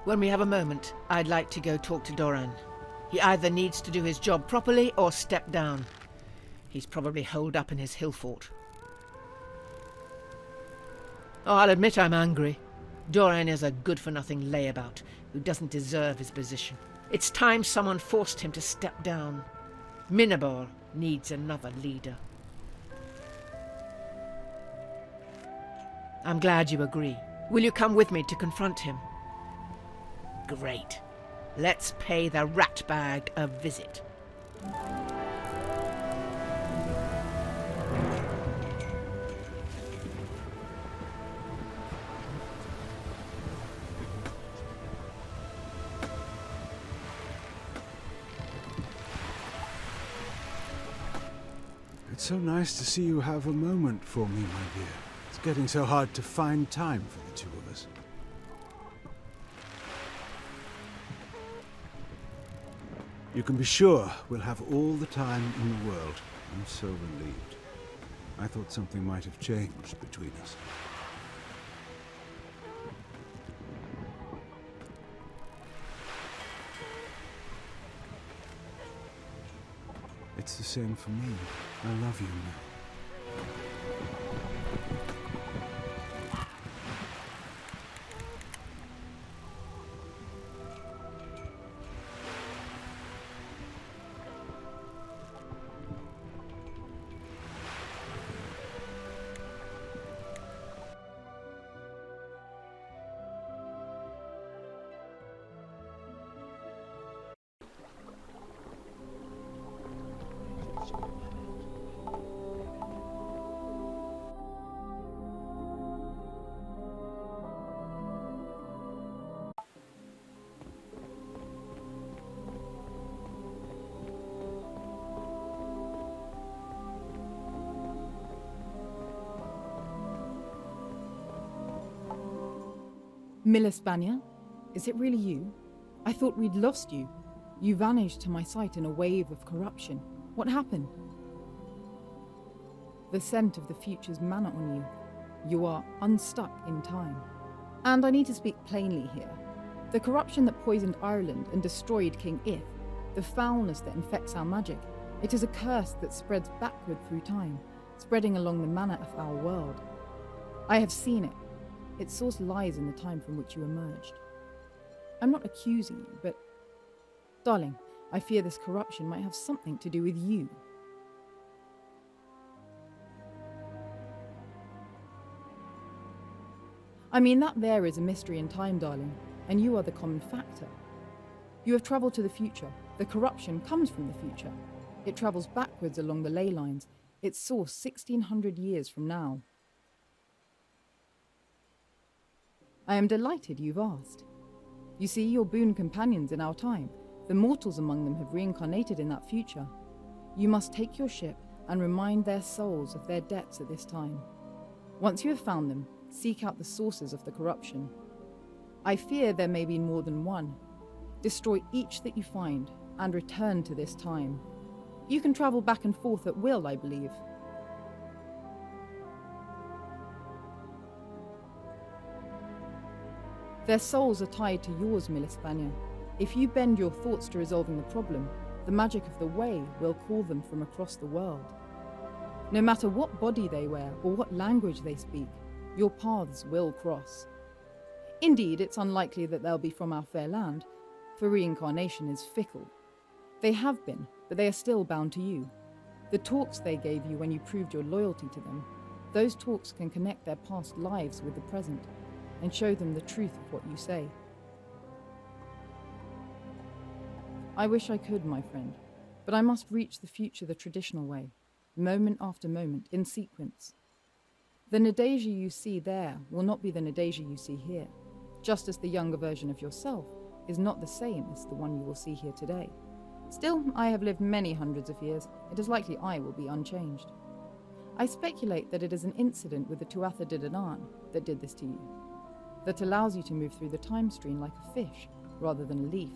Speaker 22: When we have a moment, I'd like to go talk to Doran. He either needs to do his job properly or step down. He's probably holed up in his hill fort. Oh, I'll admit I'm angry. Doran is a good-for-nothing layabout who doesn't deserve his position. It's time someone forced him to step down. Minnabor needs another leader. I'm glad you agree. Will you come with me to confront him? Great. Let's pay the ratbag a visit.
Speaker 14: It's so nice to see you have a moment for me, my dear. It's getting so hard to find time for the two of us. You can be sure we'll have all the time in the world. I'm so relieved. I thought something might have changed between us. It's the same for me. I love you now.
Speaker 9: Milispania? Is it really you? I thought we'd lost you. You vanished to my sight in a wave of corruption. What happened? The scent of the future's manna on you. You are unstuck in time. And I need to speak plainly here. The corruption that poisoned Ireland and destroyed King Ith, the foulness that infects our magic, it is a curse that spreads backward through time, spreading along the manna of our world. I have seen it. Its source lies in the time from which you emerged. I'm not accusing you, but... Darling, I fear this corruption might have something to do with you. I mean, that there is a mystery in time, darling, and you are the common factor. You have travelled to the future. The corruption comes from the future. It travels backwards along the ley lines, its source 1600 years from now. I am delighted you've asked. You see, your boon companions in our time, the mortals among them have reincarnated in that future. You must take your ship and remind their souls of their debts at this time. Once you have found them, seek out the sources of the corruption. I fear there may be more than one. Destroy each that you find and return to this time. You can travel back and forth at will, I believe. Their souls are tied to yours, Milispania. If you bend your thoughts to resolving the problem, the magic of the way will call them from across the world. No matter what body they wear or what language they speak, your paths will cross. Indeed, it's unlikely that they'll be from our fair land, for reincarnation is fickle. They have been, but they are still bound to you. The talks they gave you when you proved your loyalty to them, those talks can connect their past lives with the present, and show them the truth of what you say. I wish I could, my friend, but I must reach the future the traditional way, moment after moment, in sequence. The Nadeja you see there will not be the Nadeja you see here, just as the younger version of yourself is not the same as the one you will see here today. Still, I have lived many hundreds of years. It is likely I will be unchanged. I speculate that it is an incident with the Tuata De Danann that did this to you, that allows you to move through the time stream like a fish rather than a leaf.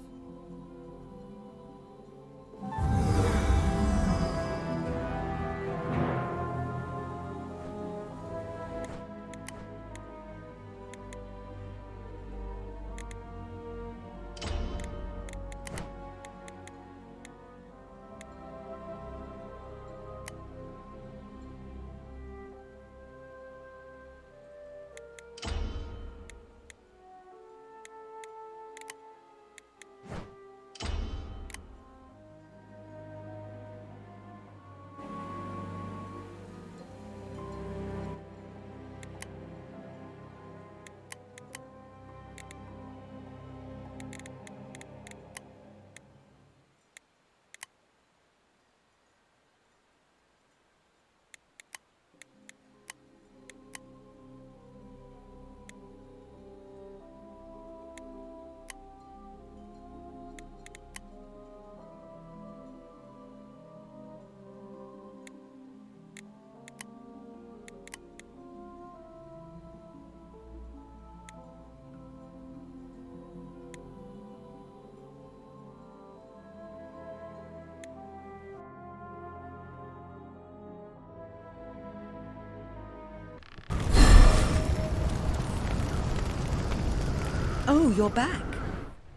Speaker 11: you're back.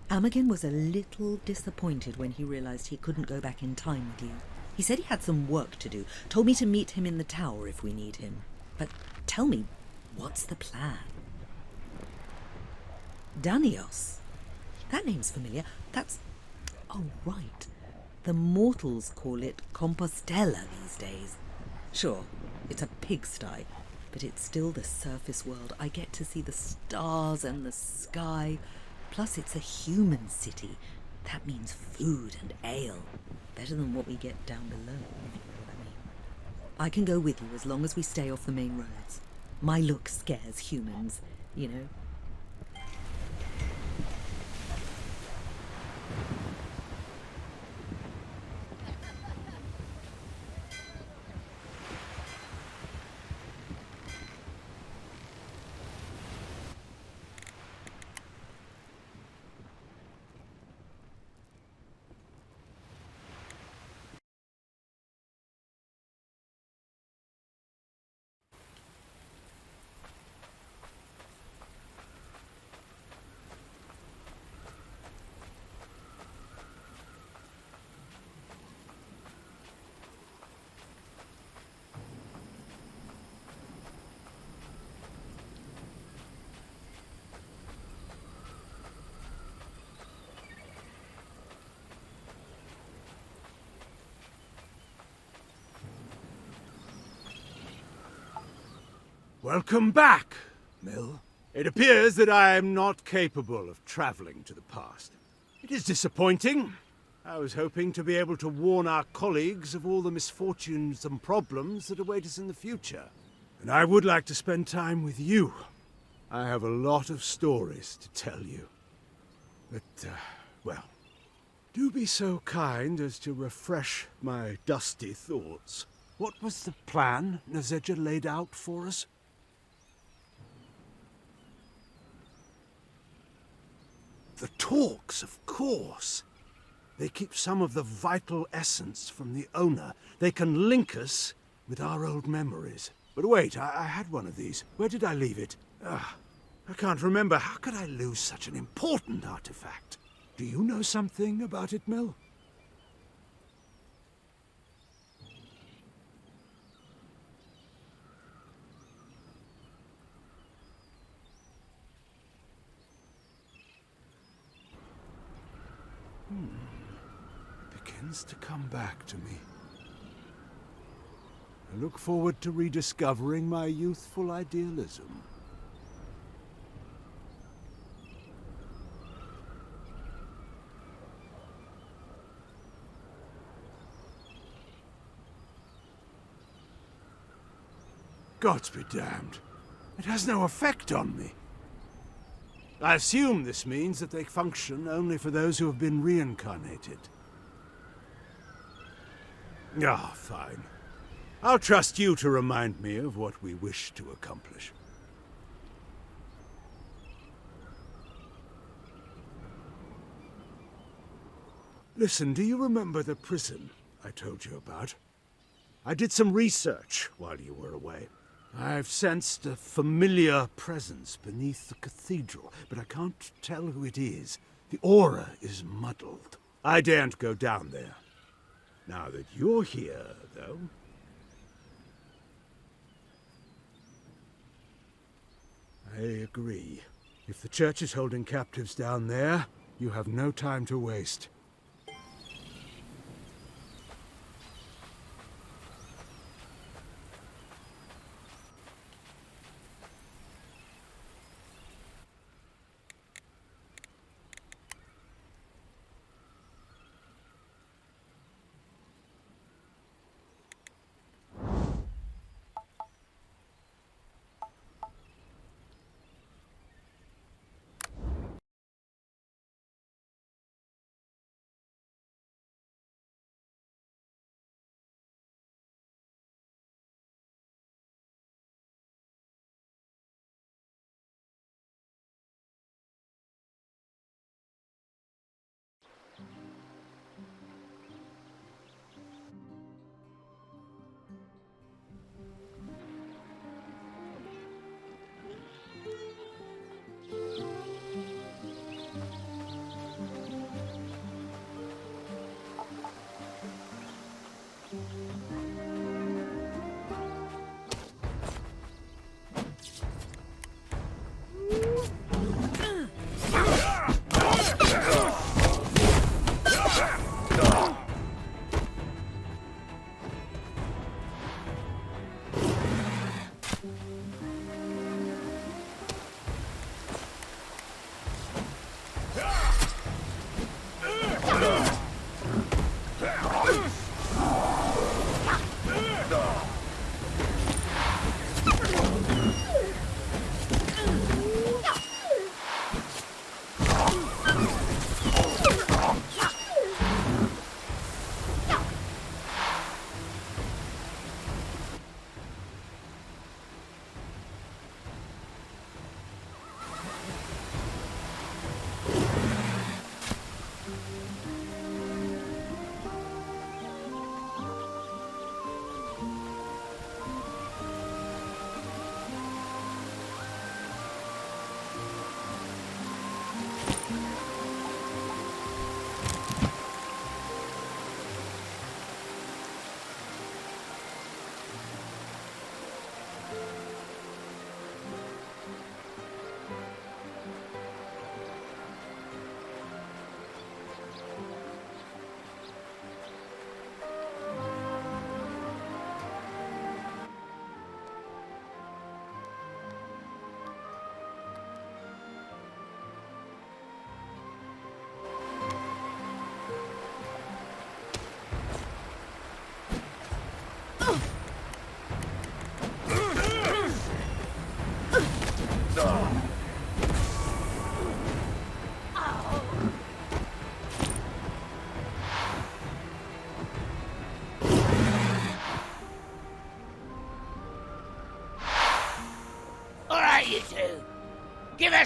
Speaker 11: Amagen was a little disappointed when he realised he couldn't go back in time with you. He said he had some work to do, told me to meet him in the tower if we need him. But tell me, what's the plan? Danios? That name's familiar. That's... oh, right. The mortals call it Compostela these days. Sure, it's a pigsty, but it's still the surface world. I get to see the stars and the sky. Plus, it's a human city. That means food and ale. Better than what we get down below, if you know what I mean. I can go with you as long as we stay off the main roads. My look scares humans, you know.
Speaker 14: Welcome back, Mill. It appears that I am not capable of travelling to the past. It is disappointing. I was hoping to be able to warn our colleagues of all the misfortunes and problems that await us in the future. And I would like to spend time with you. I have a lot of stories to tell you. But, well, do be so kind as to refresh my dusty thoughts. What was the plan Nazeja laid out for us? The talks, of course. They keep some of the vital essence from the owner. They can link us with our old memories. But wait, I had one of these. Where did I leave it? I can't remember. How could I lose such an important artifact? Do you know something about it, Mill? It begins to come back to me. I look forward to rediscovering my youthful idealism. Gods be damned. It has no effect on me. I assume this means that they function only for those who have been reincarnated. Ah, fine. I'll trust you to remind me of what we wish to accomplish. Listen, do you remember the prison I told you about? I did some research while you were away. I've sensed a familiar presence beneath the cathedral, but I can't tell who it is. The aura is muddled. I daren't go down there. Now that you're here, though... I agree. If the church is holding captives down there, you have no time to waste.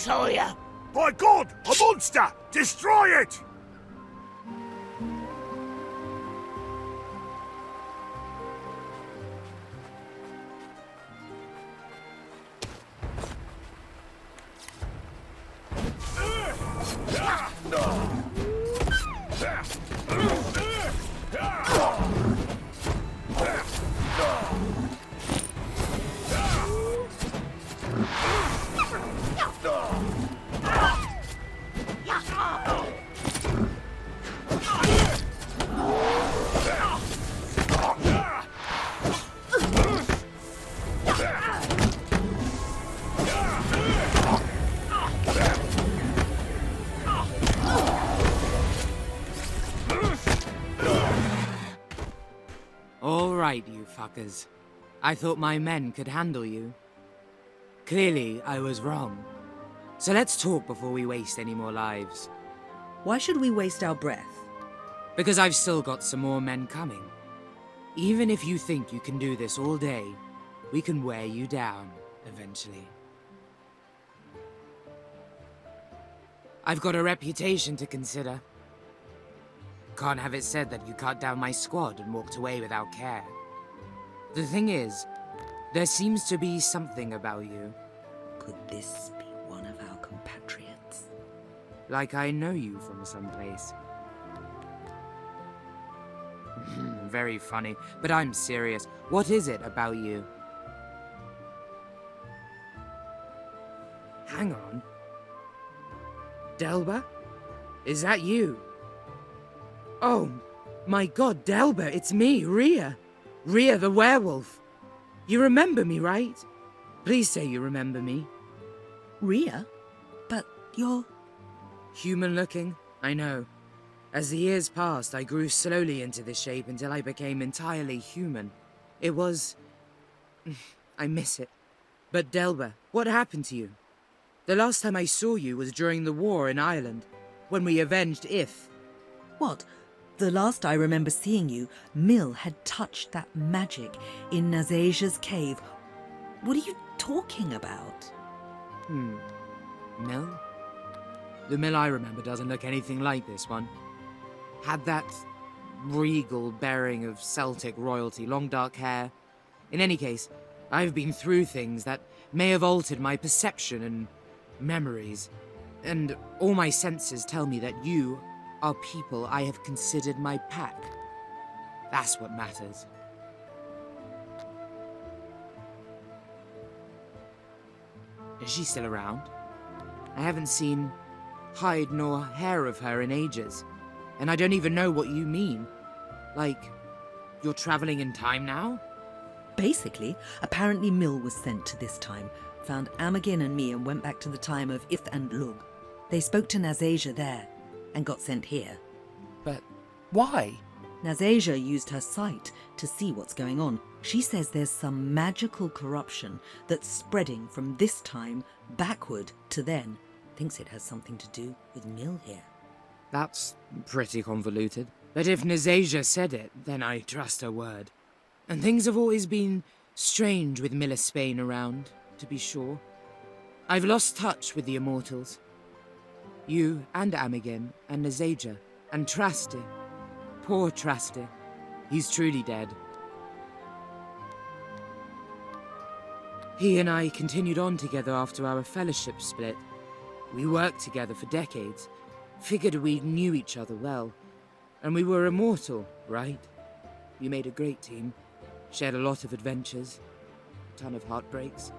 Speaker 19: asshole, you!
Speaker 20: By God! A monster! Destroy it!
Speaker 16: All right, you fuckers. I thought my men could handle you. Clearly, I was wrong. So let's talk before we waste any more lives.
Speaker 11: Why should we waste our breath?
Speaker 16: Because I've still got some more men coming. Even if you think you can do this all day, we can wear you down, eventually. I've got a reputation to consider. Can't have it said that you cut down my squad and walked away without care. The thing is, there seems to be something about you.
Speaker 11: Could this be one of our compatriots?
Speaker 16: Like I know you from someplace. Very funny, but I'm serious. What is it about you? Hang on. Delba? Is that you? Oh, my God, Delba, it's me, Rhea. Rhea the werewolf. You remember me, right? Please say you remember me.
Speaker 11: Rhea? But you're...
Speaker 16: Human-looking, I know. As the years passed, I grew slowly into this shape until I became entirely human. It was... I miss it. But Delba, what happened to you? The last time I saw you was during the war in Ireland, when we avenged If.
Speaker 11: What? The last I remember seeing you, Mill had touched that magic in Nazasia's cave. What are you talking about?
Speaker 16: Mill? The Mill I remember doesn't look anything like this one. Had that regal bearing of Celtic royalty, long dark hair. In any case, I've been through things that may have altered my perception and memories. And all my senses tell me that you are people I have considered my pack. That's what matters. Is she still around? I haven't seen hide nor hair of her in ages, and I don't even know what you mean. Like, you're traveling in time now?
Speaker 11: Basically, apparently Mill was sent to this time, found Amagin and me and went back to the time of If and Lug. They spoke to Nasasia there, and got sent here.
Speaker 16: But why?
Speaker 11: Nasasia used her sight to see what's going on. She says there's some magical corruption that's spreading from this time backward to then. Thinks it has something to do with Mill here.
Speaker 16: That's pretty convoluted. But if Nasasia said it, then I trust her word. And things have always been strange with Miller Spain around, to be sure. I've lost touch with the Immortals. You and Amagin and Nasasia and Traste. Poor Traste. He's truly dead. He and I continued on together after our fellowship split. We worked together for decades. Figured we knew each other well. And we were immortal, right? We made a great team. Shared a lot of adventures. A ton of heartbreaks.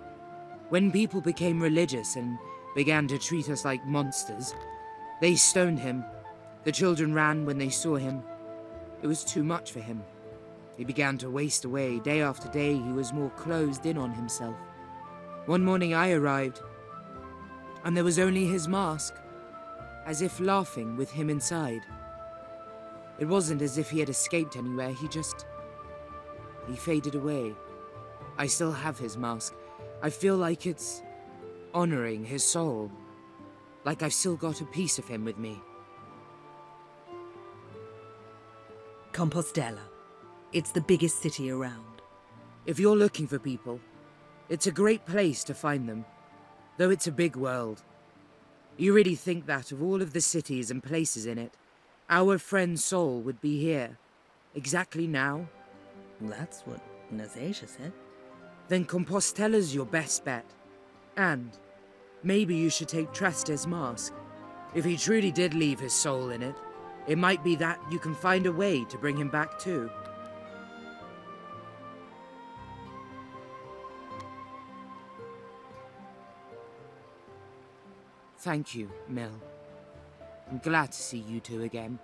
Speaker 16: When people became religious and began to treat us like monsters, they stoned him. The children ran when they saw him. It was too much for him. He began to waste away. Day after day, he was more closed in on himself. One morning I arrived, and there was only his mask, as if laughing with him inside. It wasn't as if he had escaped anywhere, he faded away. I still have his mask. I feel like it's honoring his soul. Like I've still got a piece of him with me.
Speaker 11: Compostela. It's the biggest city around.
Speaker 16: If you're looking for people, it's a great place to find them. Though it's a big world, You really think that of all of the cities and places in it, our friend Sol would be here, exactly now?
Speaker 11: That's what Nastasia said.
Speaker 16: Then Compostella's your best bet. And maybe you should take Traster's mask. If he truly did leave his soul in it, it might be that you can find a way to bring him back too. Thank you, Mel. I'm glad to see you two again.